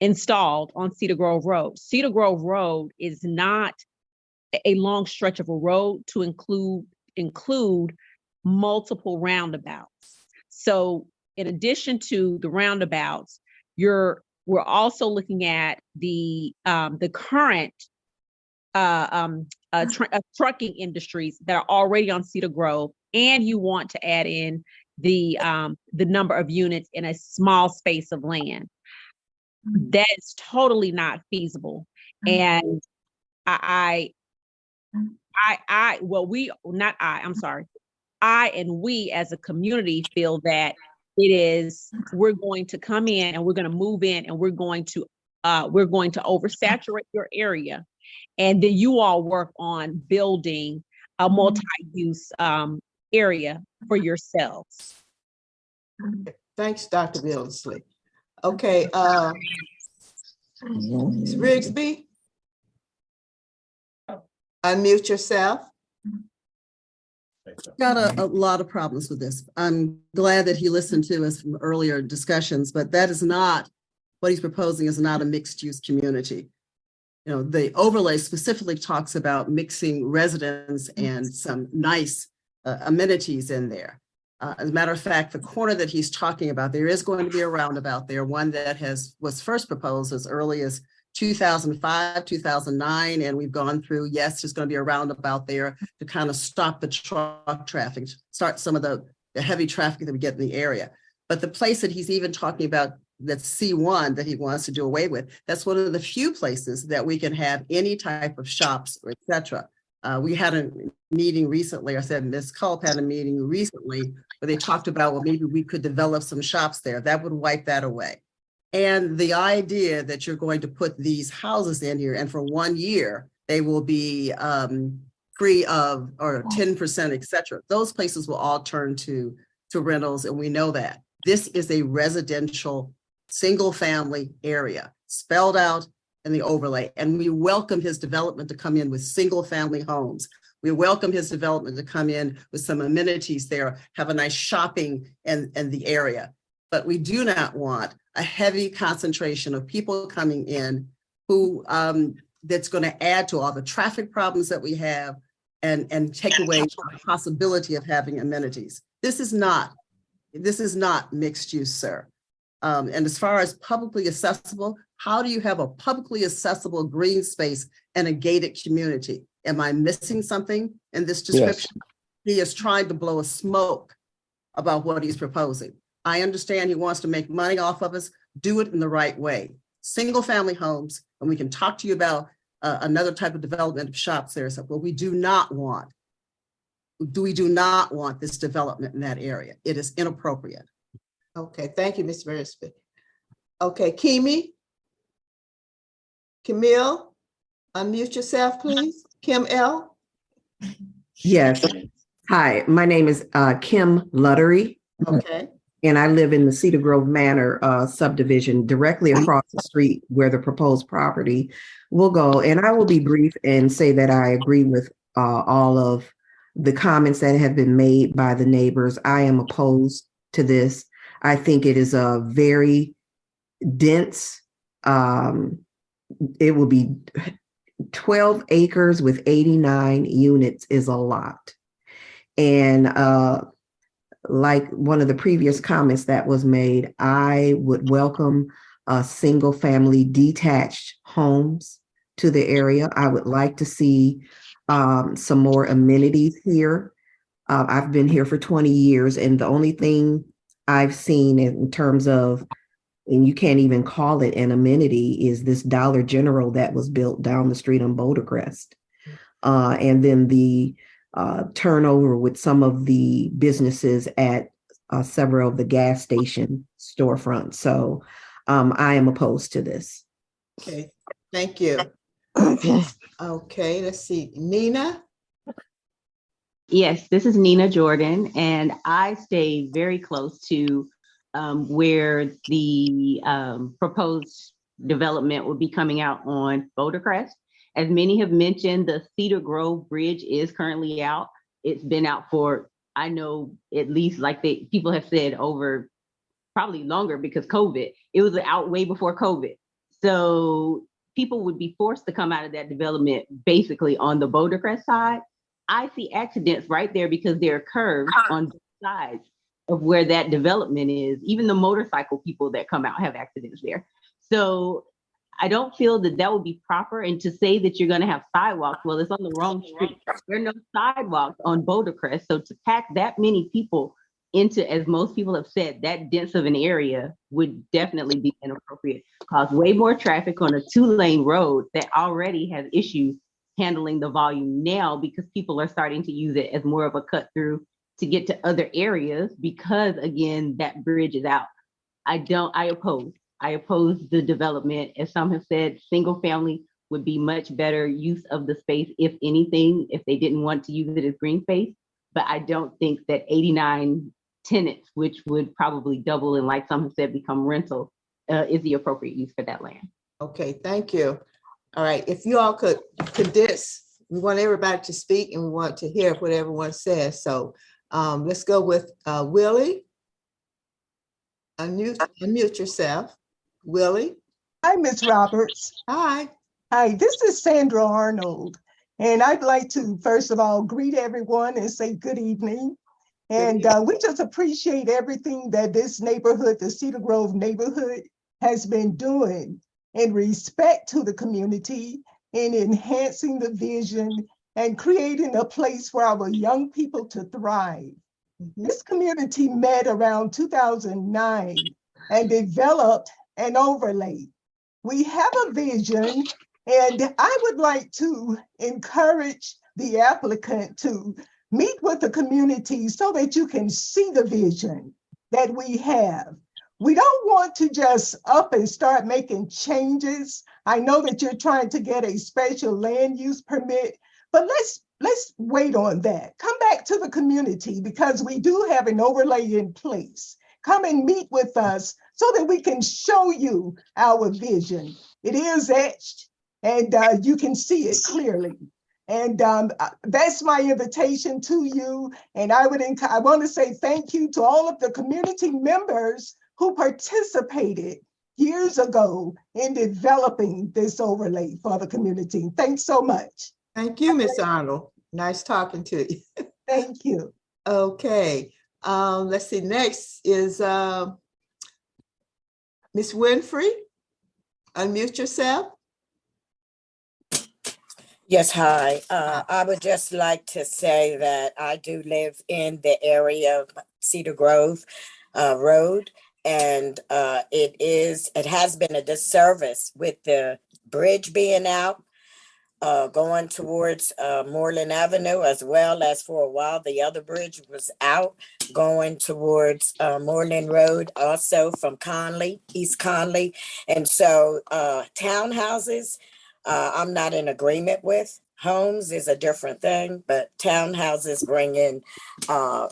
installed on Cedar Grove Road. Cedar Grove Road is not a long stretch of a road to include multiple roundabouts. So in addition to the roundabouts, we're also looking at the current trucking industries that are already on Cedar Grove, and you want to add in the number of units in a small space of land. That is totally not feasible. And I and we as a community feel that we're going to come in and we're going to move in and we're going to oversaturate your area. And then you all work on building a multi-use area for yourselves. Thanks, Dr. Billingsley. Okay, Ms. Rigsby? Unmute yourself. Got a lot of problems with this. I'm glad that he listened to us from earlier discussions, but that is not what he's proposing is not a mixed use community. You know, the overlay specifically talks about mixing residents and some nice amenities in there. As a matter of fact, the corner that he's talking about, there is going to be a roundabout there, one that was first proposed as early as 2005, 2009, and we've gone through, yes, there's going to be a roundabout there to kind of stop the truck traffic, start some of the heavy traffic that we get in the area. But the place that he's even talking about, that's C1 that he wants to do away with, that's one of the few places that we can have any type of shops, or et cetera. We had a meeting recently, I said Ms. Culp had a meeting recently where they talked about, well, maybe we could develop some shops there. That would wipe that away. And the idea that you're going to put these houses in here and for 1 year, they will be free of, or 10%, et cetera. Those places will all turn to rentals, and we know that. This is a residential, single family area spelled out in the overlay. And we welcome his development to come in with single family homes. We welcome his development to come in with some amenities there, have a nice shopping and the area. But we do not want a heavy concentration of people coming in who that's going to add to all the traffic problems that we have and take away the possibility of having amenities. This is not mixed use, sir. And as far as publicly accessible, how do you have a publicly accessible green space and a gated community? Am I missing something in this description? Yes. He is trying to blow a smoke about what he's proposing. I understand he wants to make money off of us. Do it in the right way. Single family homes, and we can talk to you about another type of development of shops there. So, but we do not want this development in that area. It is inappropriate. Okay, thank you, Ms. Beresford. Okay, Camille, unmute yourself, please. Kim L. Yes. Hi, my name is Kim Luttery. Okay. And I live in the Cedar Grove Manor subdivision directly across the street where the proposed property will go. And I will be brief and say that I agree with all of the comments that have been made by the neighbors. I am opposed to this. I think it is a very dense, it will be 12 acres with 89 units is a lot. And like one of the previous comments that was made, I would welcome single family detached homes to the area. I would like to see some more amenities here. I've been here for 20 years, and the only thing I've seen in terms of, and you can't even call it an amenity, is this Dollar General that was built down the street on Boulder Crest. And then the turnover with some of the businesses at several of the gas station storefronts. So I am opposed to this. Okay, thank you. Okay, let's see. Nina? Yes, this is Nina Jordan, and I stay very close to where the proposed development will be coming out on Boulder Crest. As many have mentioned, the Cedar Grove Bridge is currently out. It's been out for, I know, at least like people have said over probably longer because COVID. It was out way before COVID. So people would be forced to come out of that development basically on the Boulder Crest side. I see accidents right there because there are curves on both sides of where that development is. Even the motorcycle people that come out have accidents there. So I don't feel that that would be proper. And to say that you're going to have sidewalks, well, it's on the wrong street. There are no sidewalks on Boulder Crest. So to pack that many people into, as most people have said, that dense of an area would definitely be inappropriate. Cause way more traffic on a 2-lane road that already has issues handling the volume now because people are starting to use it as more of a cut through to get to other areas because, again, that bridge is out. I oppose the development. As some have said, single family would be much better use of the space, if anything, if they didn't want to use it as green space. But I don't think that 89 tenants, which would probably double and, like some have said, become rental, is the appropriate use for that land. Okay, thank you. All right, if you all could condense, we want everybody to speak and we want to hear what everyone says. So let's go with Willie. Unmute yourself. Willie. Hi, Ms. Roberts. Hi. Hi, this is Sandra Arnold. And I'd like to, first of all, greet everyone and say good evening. And we just appreciate everything that this neighborhood, the Cedar Grove neighborhood, has been doing in respect to the community, in enhancing the vision and creating a place for our young people to thrive. This community met around 2009 and developed an overlay. We have a vision, and I would like to encourage the applicant to meet with the community so that you can see the vision that we have. We don't want to just up and start making changes. I know that you're trying to get a special land use permit, but let's wait on that. Come back to the community because we do have an overlay in place. Come and meet with us so that we can show you our vision. It is etched and you can see it clearly. And that's my invitation to you. And I want to say thank you to all of the community members who participated years ago in developing this overlay for the community. Thanks so much. Thank you, Ms. Arnold. Nice talking to you. Thank you. Okay, let's see, next is Ms. Winfrey. Unmute yourself. Yes, hi. I would just like to say that I do live in the area of Cedar Grove Road, and it has been a disservice with the bridge being out, going towards Moreland Avenue, as well as for a while the other bridge was out going towards Moreland Road, also from Conley, East Conley. And so townhouses, I'm not in agreement with. Homes is a different thing, but townhouses bring in a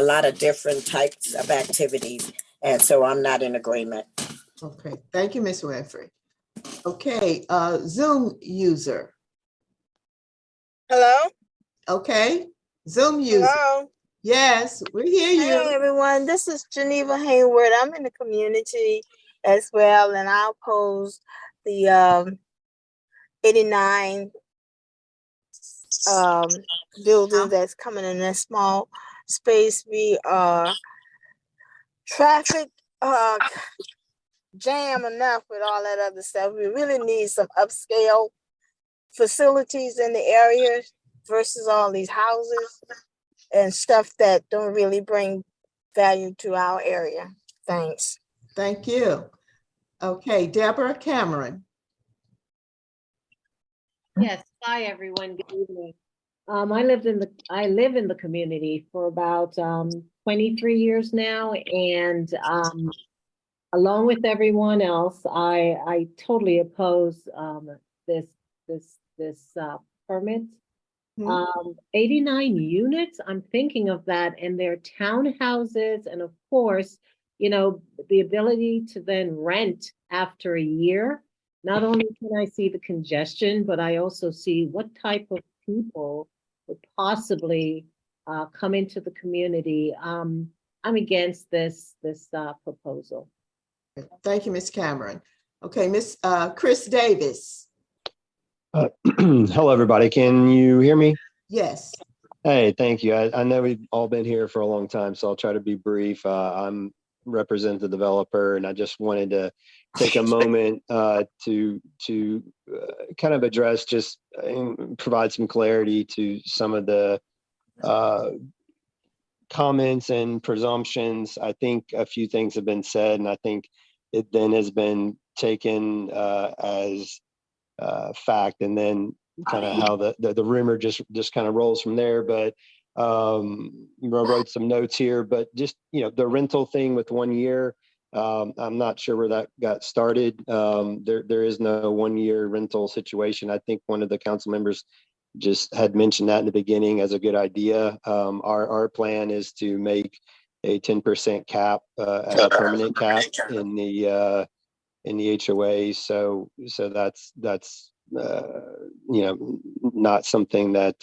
lot of different types of activities. And so I'm not in agreement. Okay, thank you, Ms. Winfrey. Okay, Zoom user. Hello? Okay, Zoom user. Hello? Yes, we hear you. Hey, everyone. This is Geneva Hayward. I'm in the community as well, and I oppose the 89 building that's coming in that small space. We are traffic jam enough with all that other stuff. We really need some upscale facilities in the area versus all these houses and stuff that don't really bring value to our area. Thanks. Thank you. Okay, Deborah Cameron. Yes. Hi, everyone. Good evening. I live in the community for about 23 years now, and along with everyone else, I totally oppose this permit. 89 units, I'm thinking of that, and they're townhouses, and of course, you know, the ability to then rent after a year. Not only can I see the congestion, but I also see what type of people would possibly come into the community. I'm against this proposal. Thank you, Ms. Cameron. Okay, Miss Chris Davis. Hello, everybody. Can you hear me? Yes. Hey, thank you. I know we've all been here for a long time, so I'll try to be brief. I'm represent the developer, and I just wanted to take a moment to kind of address, just provide some clarity to some of the comments and presumptions. I think a few things have been said, and I think it then has been taken as fact, and then kind of how the rumor just kind of rolls from there. But I wrote some notes here, but just, you know, the rental thing with 1 year, I'm not sure where that got started. There is no 1 year rental situation. I think one of the council members just had mentioned that in the beginning as a good idea. Our plan is to make a 10% cap as a permanent cap in the HOA. So that's you know, not something that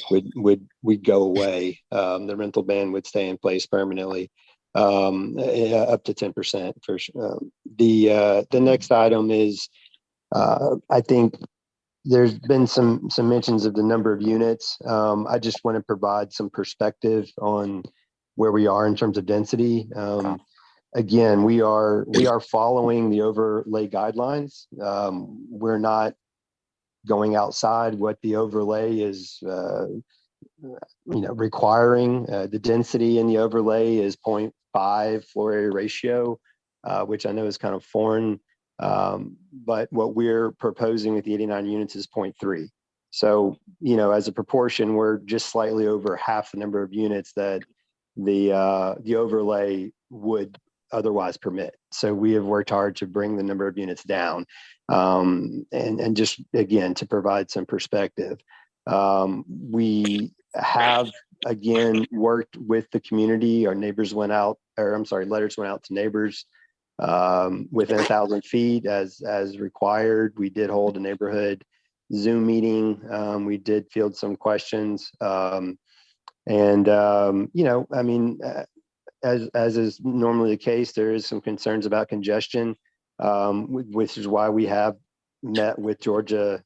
would go away. The rental ban would stay in place permanently, up to 10% for sure. The next item is, I think there's been some mentions of the number of units. I just want to provide some perspective on where we are in terms of density. Again, we are following the overlay guidelines. We're not going outside what the overlay is requiring. The density in the overlay is 0.5 floor area ratio, which I know is kind of foreign. But what we're proposing with the 89 units is 0.3. So, you know, as a proportion, we're just slightly over half the number of units that the overlay would otherwise permit. So we have worked hard to bring the number of units down, and just, again, to provide some perspective. We have, again, worked with the community. Our neighbors went out, or I'm sorry, letters went out to neighbors within 1,000 feet as required. We did hold a neighborhood Zoom meeting. We did field some questions. As is normally the case, there is some concerns about congestion, which is why we have met with Georgia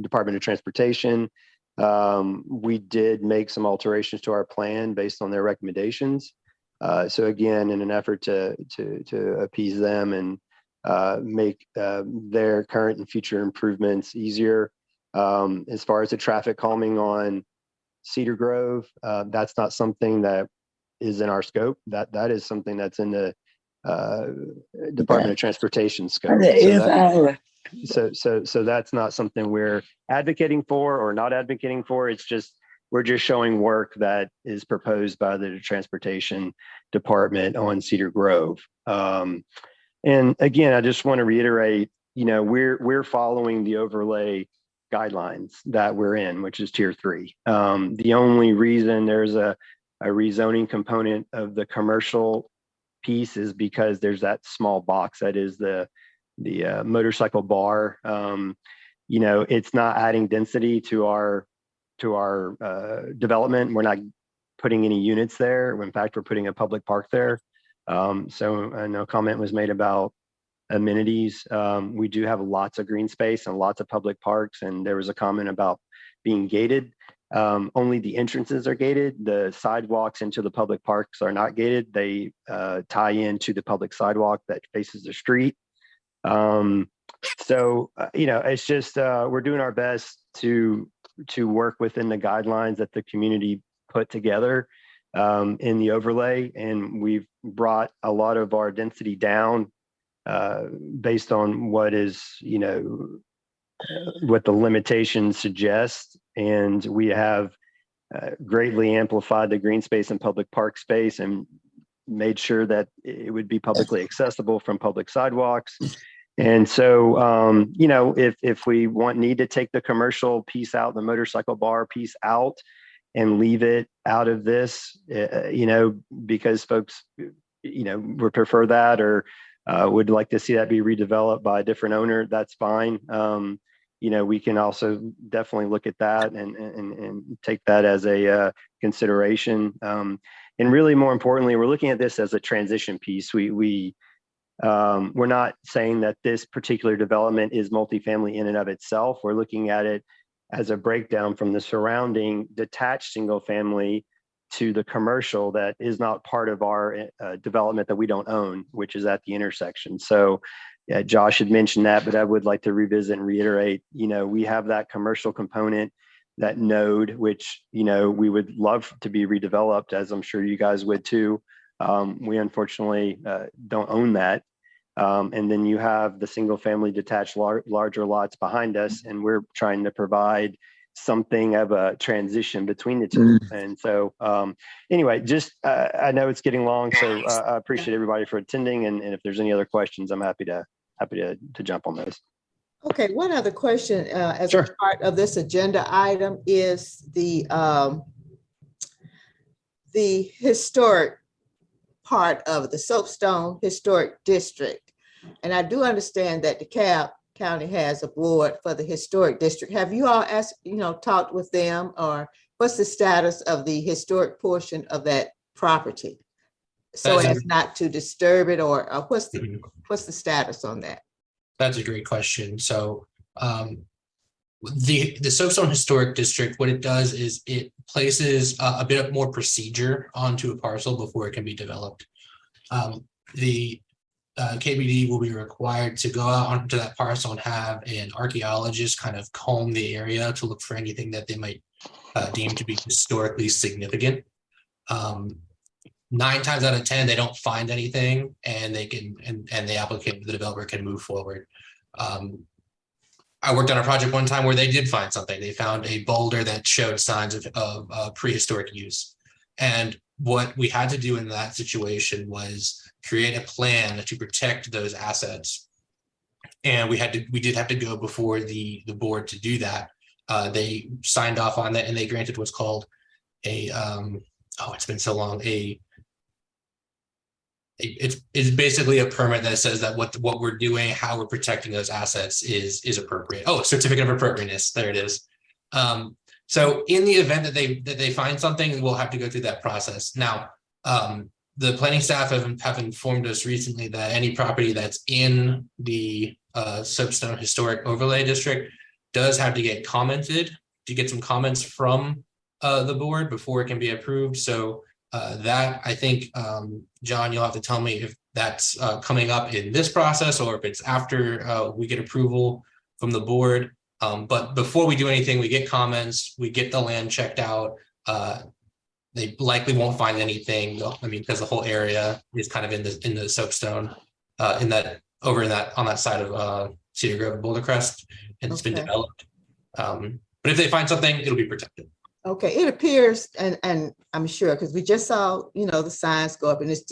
Department of Transportation. We did make some alterations to our plan based on their recommendations. So again, in an effort to appease them and make their current and future improvements easier. As far as the traffic calming on Cedar Grove, that's not something that is in our scope. That is something that's in the Department of Transportation scope. So that's not something we're advocating for or not advocating for. It's just we're just showing work that is proposed by the Transportation Department on Cedar Grove. And again, I just want to reiterate, we're following the overlay guidelines that we're in, which is tier 3. The only reason there's a rezoning component of the commercial piece is because there's that small box that is the motorcycle bar. It's not adding density to our development. We're not putting any units there. In fact, we're putting a public park there. So I know a comment was made about amenities. We do have lots of green space and lots of public parks. And there was a comment about being gated. Only the entrances are gated. The sidewalks into the public parks are not gated. They tie into the public sidewalk that faces the street. It's just we're doing our best to work within the guidelines that the community put together in the overlay, and we've brought a lot of our density down based on what is what the limitations suggest, and we have greatly amplified the green space and public park space and made sure that it would be publicly accessible from public sidewalks. And so, if we need to take the commercial piece out, the motorcycle bar piece out and leave it out of this, because folks, would prefer that or would like to see that be redeveloped by a different owner, that's fine. We can also definitely look at that and take that as a consideration. And really more importantly, we're looking at this as a transition piece. We're not saying that this particular development is multifamily in and of itself. We're looking at it as a breakdown from the surrounding detached single family to the commercial that is not part of our development that we don't own, which is at the intersection. So Josh had mentioned that, but I would like to revisit and reiterate, we have that commercial component, that node, which, we would love to be redeveloped, as I'm sure you guys would too. We unfortunately don't own that. And then you have the single family detached larger lots behind us, and we're trying to provide something of a transition between the two. And so anyway, just I know it's getting long, so I appreciate everybody for attending. And if there's any other questions, I'm happy to jump on those. Okay, one other question as Sure. a part of this agenda item is the historic part of the Soapstone Historic District. And I do understand that DeKalb County has a board for the historic district. Have you all talked with them, or what's the status of the historic portion of that property? So as not to disturb it, or what's the status on that? That's a great question. So the Soapstone Historic District, what it does is it places a bit of more procedure onto a parcel before it can be developed. The KBD will be required to go out onto that parcel and have an archaeologist kind of comb the area to look for anything that they might deem to be historically significant. 9 times out of 10, they don't find anything, and they can and the applicant, the developer, can move forward. I worked on a project one time where they did find something. They found a boulder that showed signs of prehistoric use. And what we had to do in that situation was create a plan to protect those assets. And we did have to go before the board to do that. They signed off on that, and they granted what's called a it's been so long, it's basically a permit that says that what we're doing, how we're protecting those assets is appropriate. Oh, certificate of appropriateness. There it is. So in the event that they find something, we'll have to go through that process. Now, the planning staff have informed us recently that any property that's in the Soapstone Historic Overlay District does have to get commented, to get some comments from the board before it can be approved. So that, I think, John, you'll have to tell me if that's coming up in this process or if it's after we get approval from the board. But before we do anything, we get comments, we get the land checked out. They likely won't find anything. I mean, because the whole area is kind of in the soapstone, on that side of Cedar Grove and Boulder Crest, and it's been developed. But if they find something, it'll be protected. Okay, it appears, and I'm sure, because we just saw, the signs go up, and it's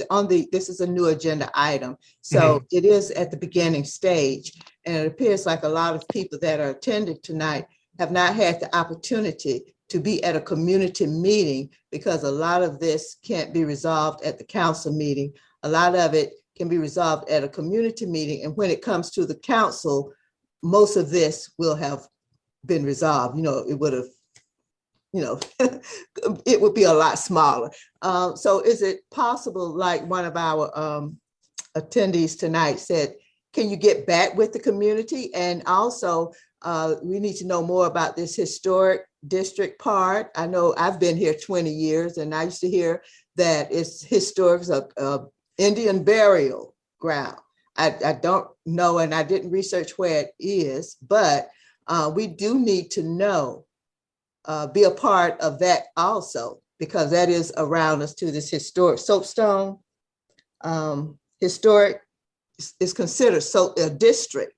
this is a new agenda item. So it is at the beginning stage, and it appears like a lot of people that are attending tonight have not had the opportunity to be at a community meeting, because a lot of this can't be resolved at the council meeting. A lot of it can be resolved at a community meeting, and when it comes to the council, most of this will have been resolved. It would have, it would be a lot smaller. So is it possible, like one of our attendees tonight said, can you get back with the community? And also, we need to know more about this historic district part. I know I've been here 20 years, and I used to hear that it's historic, Indian burial ground. I don't know, and I didn't research where it is, but we do need to know, be a part of that also, because that is around us to this historic soapstone. Historic is considered a district,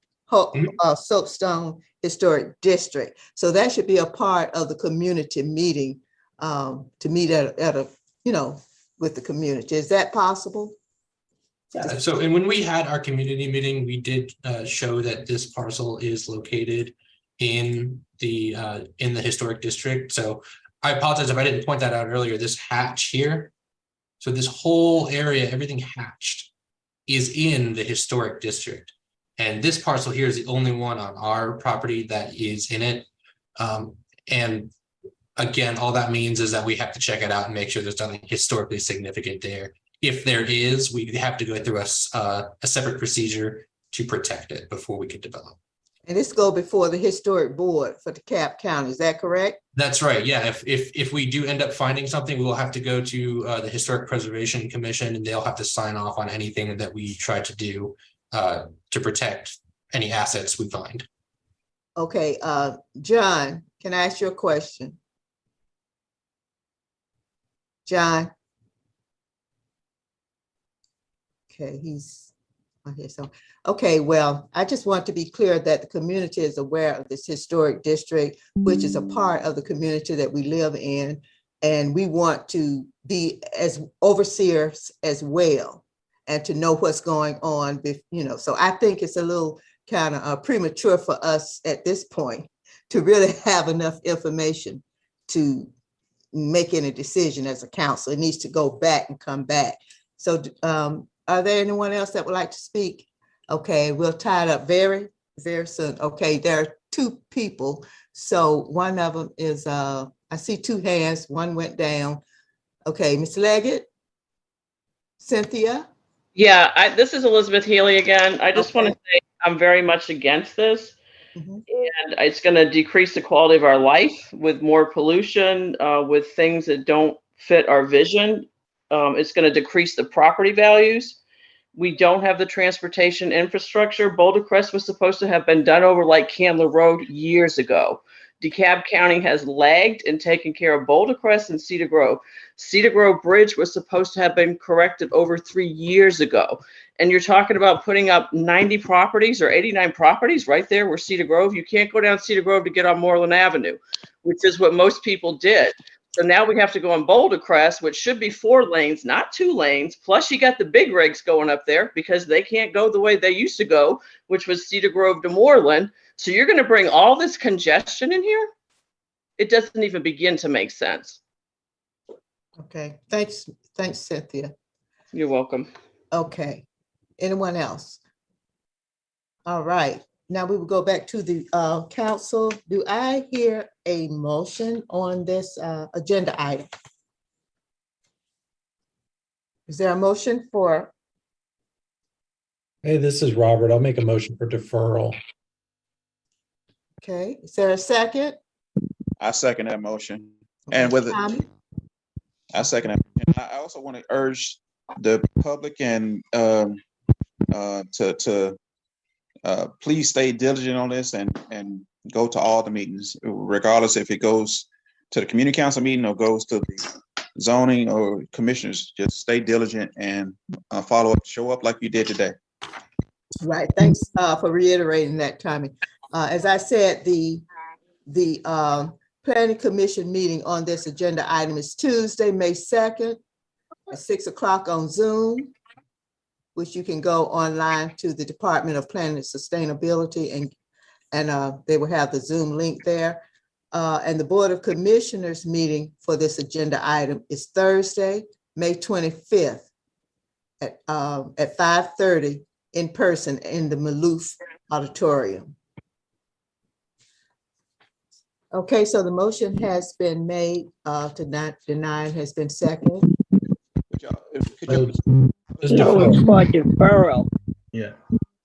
soapstone historic district. So that should be a part of the community meeting, to meet at a, with the community. Is that possible? Yeah. So, and when we had our community meeting, we did show that this parcel is located in the historic district. So I apologize if I didn't point that out earlier. This hatch here, so this whole area, everything hatched, is in the historic district, and this parcel here is the only one on our property that is in it. And again, all that means is that we have to check it out and make sure there's nothing historically significant there. If there is, we have to go through a separate procedure to protect it before we can develop. And this go before the historic board for DeKalb County, is that correct? That's right. Yeah. If we do end up finding something, we will have to go to the Historic Preservation Commission, and they'll have to sign off on anything that we try to do to protect any assets we find. Okay, John, can I ask you a question? John? Okay, he's on here. So, okay, well, I just want to be clear that the community is aware of this historic district, which is a part of the community that we live in. And we want to be as overseers as well, and to know what's going on, so I think it's a little kind of premature for us at this point to really have enough information to make any decision as a council. It needs to go back and come back. So are there anyone else that would like to speak? Okay, we'll tie it up very, very soon. Okay, there are two people. So one of them is, I see two hands, one went down. Okay, Ms. Leggett, Cynthia? Yeah, this is Elizabeth Healy again. I just want to say I'm very much against this. And it's going to decrease the quality of our life with more pollution, with things that don't fit our vision. It's going to decrease the property values. We don't have the transportation infrastructure. Boulder Crest was supposed to have been done over like Candler Road years ago. DeKalb County has lagged in taking care of Boulder Crest and Cedar Grove. Cedar Grove Bridge was supposed to have been corrected over 3 years ago. And you're talking about putting up 90 properties or 89 properties right there where Cedar Grove. You can't go down Cedar Grove to get on Moreland Avenue, which is what most people did. So now we have to go on Boulder Crest, which should be 4 lanes, not 2 lanes. Plus you got the big rigs going up there because they can't go the way they used to go, which was Cedar Grove to Moreland. So you're going to bring all this congestion in here? It doesn't even begin to make sense. Okay, thanks, Cynthia. You're welcome. Okay. Anyone else? All right. Now we will go back to the council. Do I hear a motion on this agenda item? Is there a motion for? Hey, this is Robert. I'll make a motion for deferral. Okay, is there a second? I second that motion. And with it, Tommy? I second that. And I also want to urge the public and to please stay diligent on this and go to all the meetings, regardless if it goes to the community council meeting or goes to the zoning or commissioners. Just stay diligent and follow up, show up like you did today. Right, thanks for reiterating that, Tommy. As I said, the planning commission meeting on this agenda item is Tuesday, May 2nd at 6 o'clock on Zoom, which you can go online to the Department of Planning and Sustainability and they will have the Zoom link there. And the Board of Commissioners meeting for this agenda item is Thursday, May 25th at 5:30 in person in the Maloof Auditorium. Okay, so the motion has been made to not deny, has been seconded. No, it's for deferral. Yeah.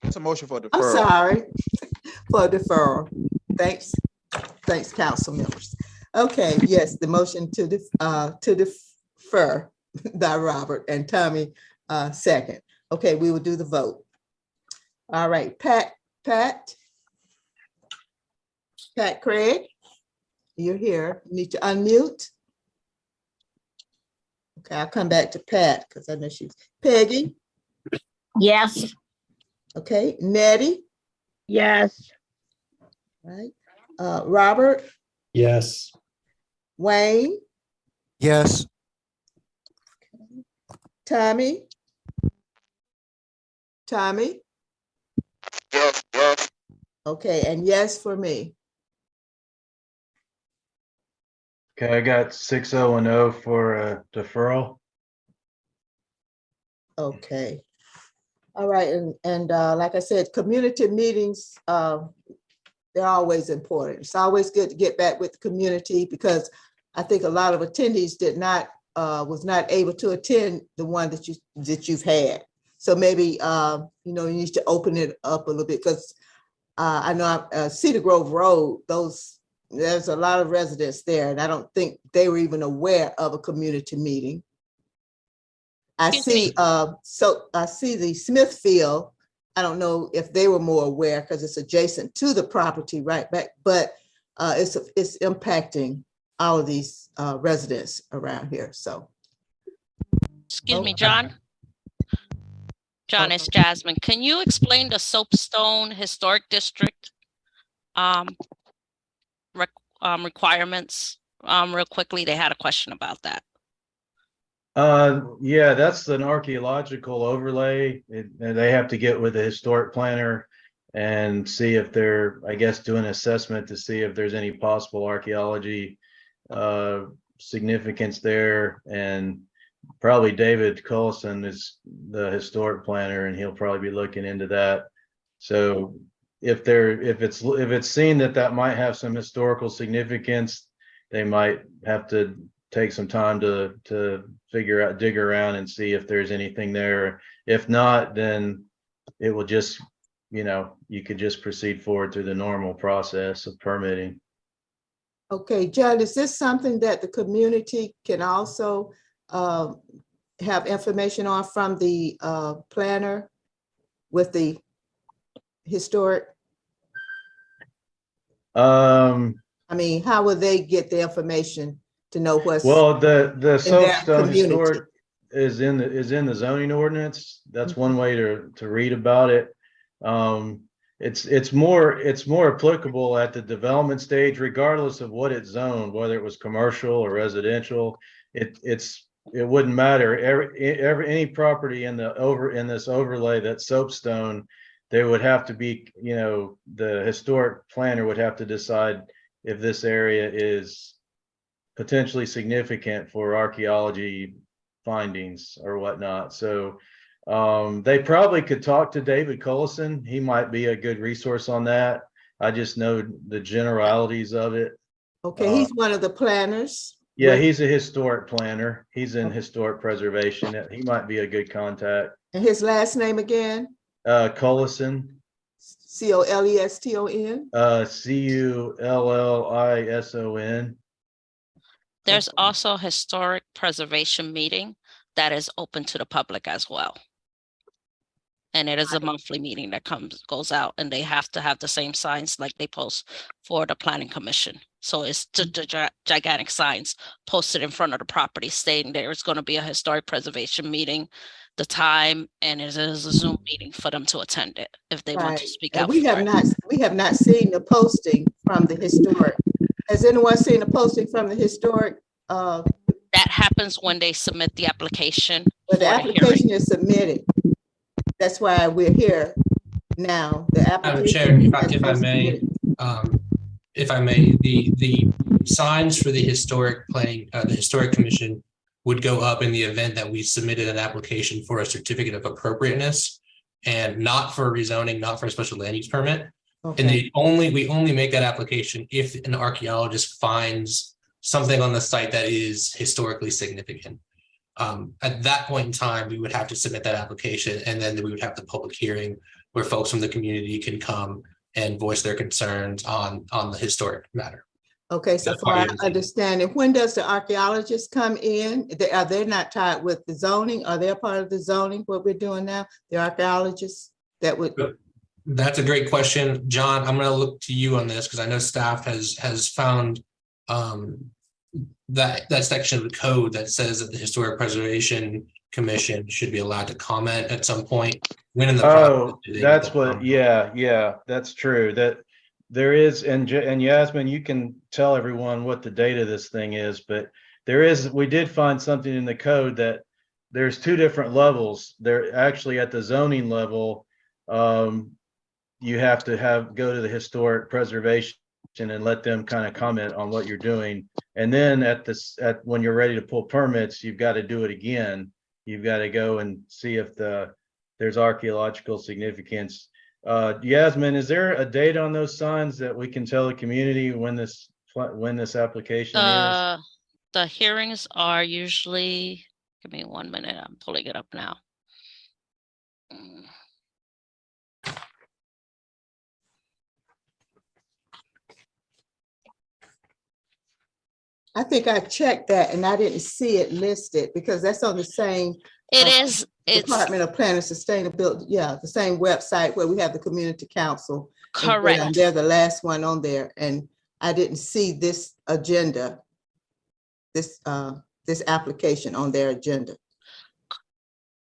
It's a motion for deferral. I'm sorry, for deferral. Thanks, council members. Okay, yes, the motion to defer by Robert and Tommy second. Okay, we will do the vote. All right, Pat Craig, you're here. You need to unmute. Okay, I'll come back to Pat because I know she's Peggy. Yes. Okay, Nettie. Yes. Right. Robert. Yes. Wayne. Yes. Tommy. Yes, yes. Okay, and yes for me. Okay, I got 6-0 for deferral. Okay. All right, and like I said, community meetings, they're always important. It's always good to get back with the community because I think a lot of attendees was not able to attend the one that you've had. So maybe you need to open it up a little bit because I know Cedar Grove Road, there's a lot of residents there, and I don't think they were even aware of a community meeting. I see the Smithfield. I don't know if they were more aware because it's adjacent to the property right back, but it's impacting all of these residents around here. So, Excuse me, John. John, it's Jasmine. Can you explain the Soapstone Historic District requirements real quickly? They had a question about that. Yeah, that's an archaeological overlay. They have to get with the historic planner and see if they're, I guess, do an assessment to see if there's any possible archaeology significance there. And probably David Coulson is the historic planner, and he'll probably be looking into that. So if it's seen that might have some historical significance, they might have to take some time to dig around and see if there's anything there. If not, then it will just, you could just proceed forward through the normal process of permitting. okay, John, is this something that the community can also have information on from the planner with the historic? I mean, how will they get the information to know what's well, the in their Soapstone community? Historic is in the zoning ordinance. That's one way to read about it. It's more applicable at the development stage, regardless of what it's zoned, whether it was commercial or residential. It wouldn't matter. Any property in this overlay that's Soapstone, there would have to be, the historic planner would have to decide if this area is potentially significant for archaeology findings or whatnot. So They probably could talk to David Collison. He might be a good resource on that. I just know the generalities of it. Okay, he's one of the planners. Yeah, Right. he's a historic planner. He's in historic preservation. He might be a good contact. And his last name again? Collison. Coleston? Cullison. There's also a historic preservation meeting that is open to the public as well. And it is a monthly meeting that goes out, and they have to have the same signs like they post for the planning commission. So it's gigantic signs posted in front of the property stating there is going to be a historic preservation meeting, the time, and it is a Zoom meeting for them to attend it if they want to speak out. We have not seen the posting from the historic. Has anyone seen the posting from the historic? That happens when they submit the application. But the application is submitted. That's why we're here now. The application. Chair, if I may, the signs for the historic the historic commission would go up in the event that we submitted an application for a certificate of appropriateness and not for rezoning, not for a special land use permit. Okay. And we only make that application if an archaeologist finds something on the site that is historically significant. At that point in time, we would have to submit that application, and then we would have the public hearing where folks from the community can come and voice their concerns on the historic matter. Okay, so for our understanding, when does the archaeologist come in? Are they not tied with the zoning? Are they a part of the zoning, what we're doing now? The archaeologists that would. That's a great question, John. I'm going to look to you on this because I know staff has found that section of the code that says that the Historic Preservation Commission should be allowed to comment at some point. When in the process, that's what. Yeah, that's true. That there is, and Yasmin, you can tell everyone what the date of this thing is, but there is. We did find something in the code that there's two different levels. They're actually at the zoning level. You have to go to the historic preservation and let them kind of comment on what you're doing. And then when you're ready to pull permits, you've got to do it again. You've got to go and see if there's archaeological significance. Yasmin, is there a date on those signs that we can tell the community when this application is? The hearings are usually, give me 1 minute, I'm pulling it up now. I think I checked that and I didn't see it listed because that's on the same. It's Department of Planning Sustainability. Yeah, the same website where we have the community council. Correct. And they're the last one on there, and I didn't see this agenda, this application on their agenda.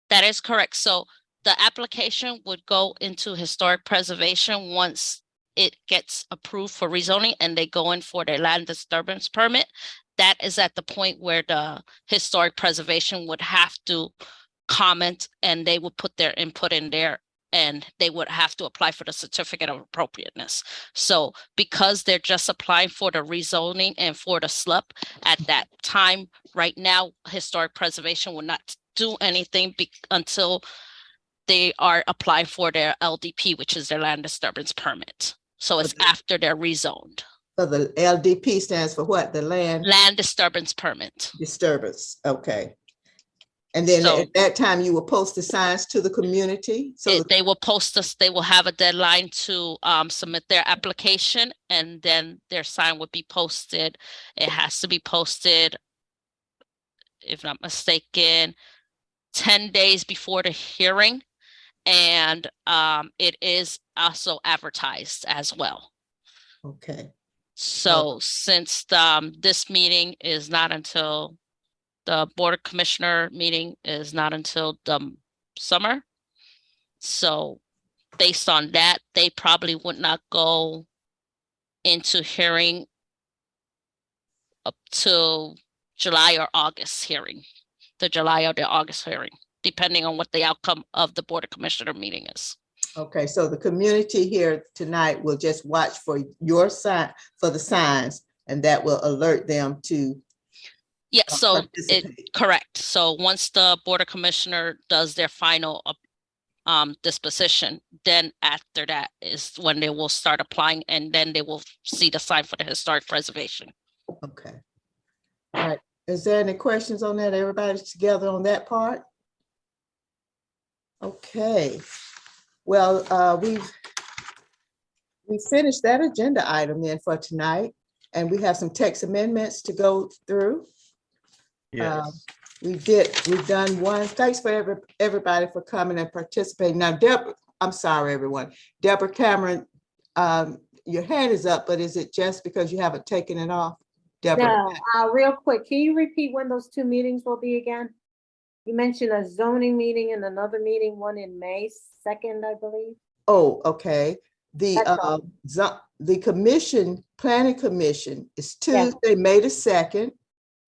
That is correct. So the application would go into historic preservation once it gets approved for rezoning and they go in for their land disturbance permit. That is at the point where the historic preservation would have to comment and they would put their input in there and they would have to apply for the certificate of appropriateness. So because they're just applying for the rezoning and for the SLUP at that time, right now, historic preservation will not do anything until they are applying for their LDP, which is their land disturbance permit. So it's after they're rezoned. So the LDP stands for what? The land disturbance permit. Disturbance. Okay. And then at that time you will post the signs to the community. So they will post us, they will have a deadline to submit their application, and then their sign would be posted. It has to be posted, if not mistaken, 10 days before the hearing. And it is also advertised as well. Okay. So since this meeting is not until the Board of Commissioner meeting is not until the summer. So based on that, they probably would not go into hearing up to July or August hearing, the July or the August hearing, depending on what the outcome of the Board of Commissioner meeting is. Okay, so the community here tonight will just watch for your sign, for the signs, and that will alert them to Yeah, so participate. correct. So once the Board of Commissioner does their final disposition, then after that is when they will start applying, and then they will see the sign for the historic preservation. Okay. All right. Is there any questions on that? Everybody's together on that part? Okay. Well, we finished that agenda item then for tonight, and we have some text amendments to go through. Yes. We've done one. Thanks for everybody for coming and participating. Now, Deborah, I'm sorry, everyone. Deborah Cameron, your hand is up, but is it just because you haven't taken it off? Deborah. No, real quick, can you repeat when those two meetings will be again? You mentioned a zoning meeting and another meeting, one in May 2nd, I believe. Oh, okay. The commission, planning commission is Tuesday, May the 2nd.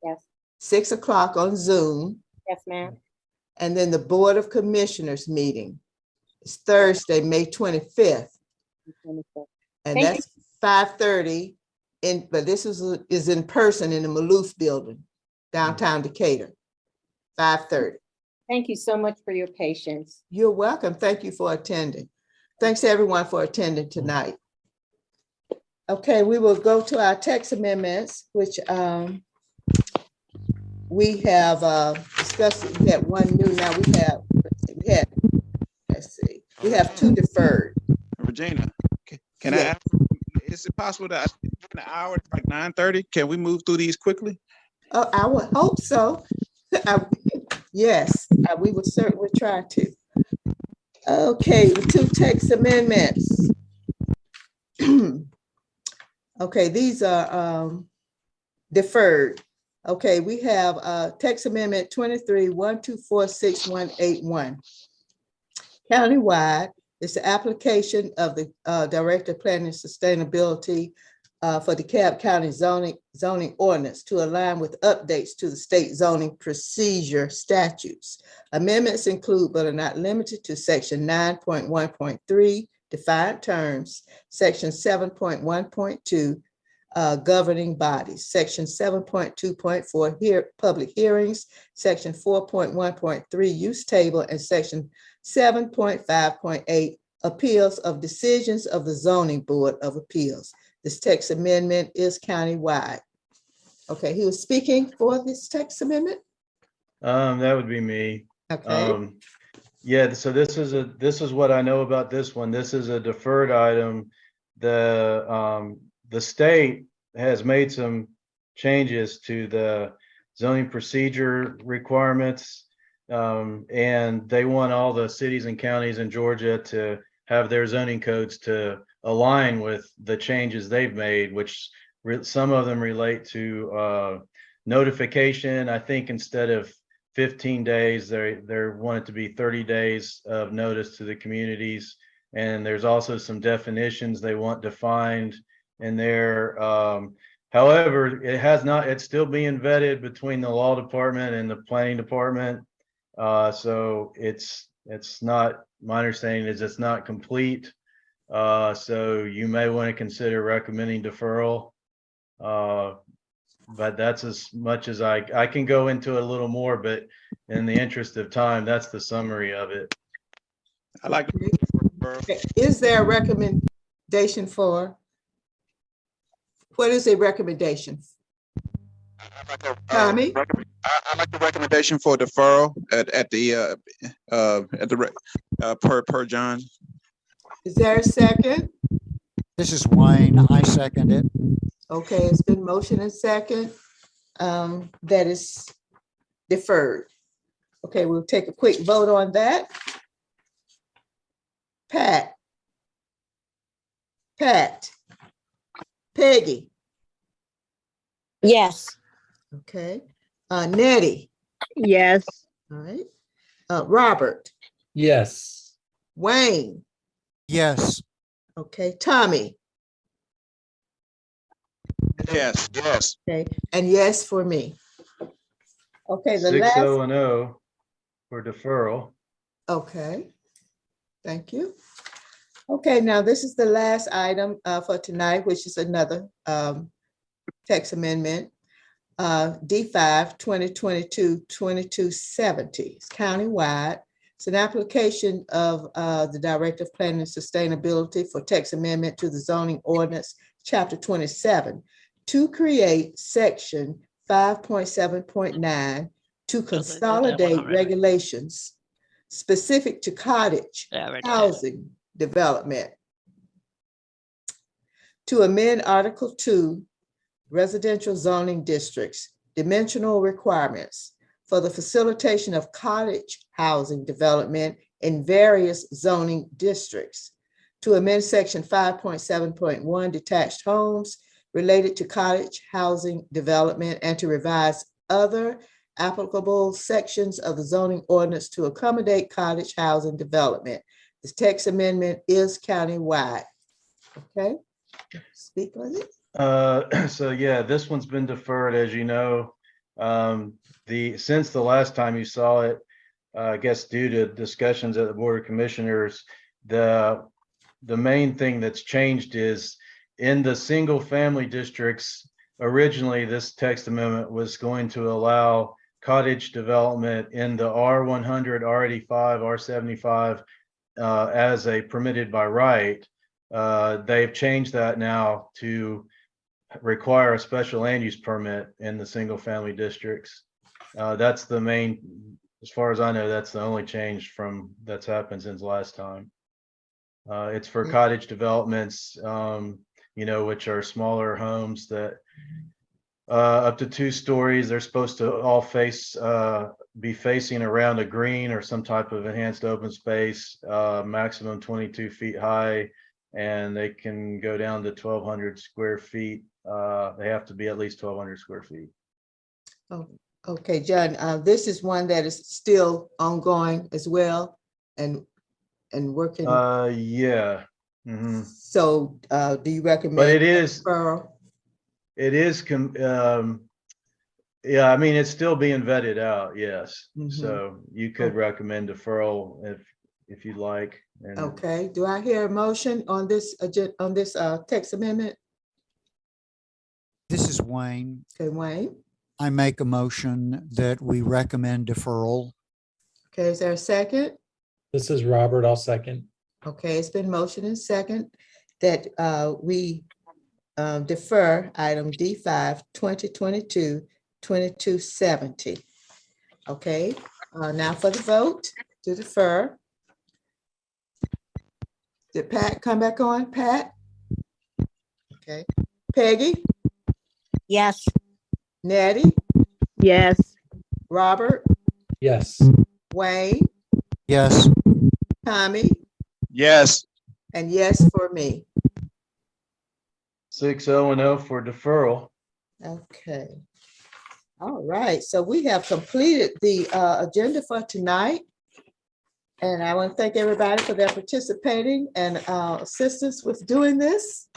Yes. 6 o'clock on Zoom. Yes, ma'am. And then the Board of Commissioners meeting is Thursday, May 25th. And that's 5:30 but this is in person in the Maloof building, downtown Decatur, 5:30. Thank you so much for your patience. You're welcome. Thank you for attending. Thanks everyone for attending tonight. Okay, we will go to our text amendments, which we have discussed. We had one new. Now we have two deferred. Regina, can I ask, is it possible that in an hour, like 9:30, can we move through these quickly? Oh, I would hope so. Yes, we would certainly try to. Okay, the two text amendments. Okay, these are deferred. Okay, we have text amendment 23-1246181. Countywide, it's the application of the Director of Planning and Sustainability for DeKalb County zoning ordinance to align with updates to the state zoning procedure statutes. Amendments include but are not limited to section 9.1.3, defined terms, section 7.1.2, governing bodies, section 7.2.4 public hearings, section 4.1.3 use table, and section 7.5.8 appeals of decisions of the Zoning Board of Appeals. This text amendment is countywide. Okay, who is speaking for this text amendment? That would be me. Okay. Yeah, so this is what I know about this one. This is a deferred item. The state has made some changes to the zoning procedure requirements. And they want all the cities and counties in Georgia to have their zoning codes to align with the changes they've made, which some of them relate to notification. I think instead of 15 days, they want it to be 30 days of notice to the communities. And there's also some definitions they want defined in there. However, it's still being vetted between the law department and the planning department. So it's not, my understanding is it's not complete. So you may want to consider recommending deferral. But that's as much as I can go into it a little more, but in the interest of time, that's the summary of it. I like. Is there a recommendation for? What is a recommendation? Tommy? I like the recommendation for deferral at the per John. Is there a second? This is Wayne. I second it. Okay, it's been motion and second. That is deferred. Okay, we'll take a quick vote on that. Pat. Peggy. Yes. Okay. Nettie. Yes. All right. Robert. Yes. Wayne. Yes. Okay. Tommy. Yes. Okay. And yes for me. Okay. The 6-0-0 for deferral. Okay. Thank you. Okay. Now this is the last item for tonight, which is another text amendment. D5 2022-2270. It's countywide. It's an application of the Director of Planning and Sustainability for text amendment to the zoning ordinance, Chapter 27, to create Section 5.7.9 to consolidate regulations specific to cottage housing development, to amend Article 2, residential zoning districts, dimensional requirements for the facilitation of cottage housing development in various zoning districts, to amend Section 5.7.1 detached homes related to cottage housing development, and to revise other applicable sections of the zoning ordinance to accommodate cottage housing development. This text amendment is countywide. Okay, speak on it. So yeah, this one's been deferred, as you know. Since the last time you saw it, I guess due to discussions at the Board of Commissioners, the main thing that's changed is in the single family districts. Originally, this text amendment was going to allow cottage development in the R100, R85, R75 as a permitted by right. They've changed that now to require a special land use permit in the single family districts. That's the main, as far as I know, that's the only change from that's happened since last time. It's for cottage developments, which are smaller homes that up to 2 stories. They're supposed to all be facing around a green or some type of enhanced open space, maximum 22 feet high, and they can go down to 1,200 square feet. They have to be at least 1,200 square feet. Oh, okay, John, this is one that is still ongoing as well and working. Yeah. Mm-hmm. So do you recommend? But it is, referral? Yeah, I mean, it's still being vetted out. Yes. Mhm. So you could recommend deferral if you'd like. And Okay, do I hear a motion on this text amendment? This is Wayne. Okay, Wayne. I make a motion that we recommend deferral. Okay, is there a second? This is Robert. I'll second. Okay, it's been motion and second that we defer item D5 2022-2270. Okay, now for the vote to defer. Did Pat come back on? Pat? Okay. Peggy? Yes. Nettie? Yes. Robert? Yes. Wayne? Yes. Tommy? Yes. And yes for me. 6-0 for deferral. Okay. All right, so we have completed the agenda for tonight. And I want to thank everybody for their participating and assistance with doing this.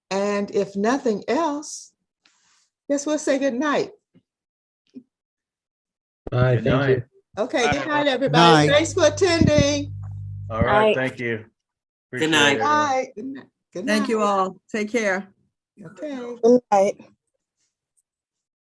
And if nothing else, guess we'll say good night. Bye. Good Thank night. you. Okay, good night, Good everybody. night. Thanks for attending. All right. Night. Thank you. Good night. Appreciate it. Good night. Good Thank night. you all. Take care. Okay. Good night.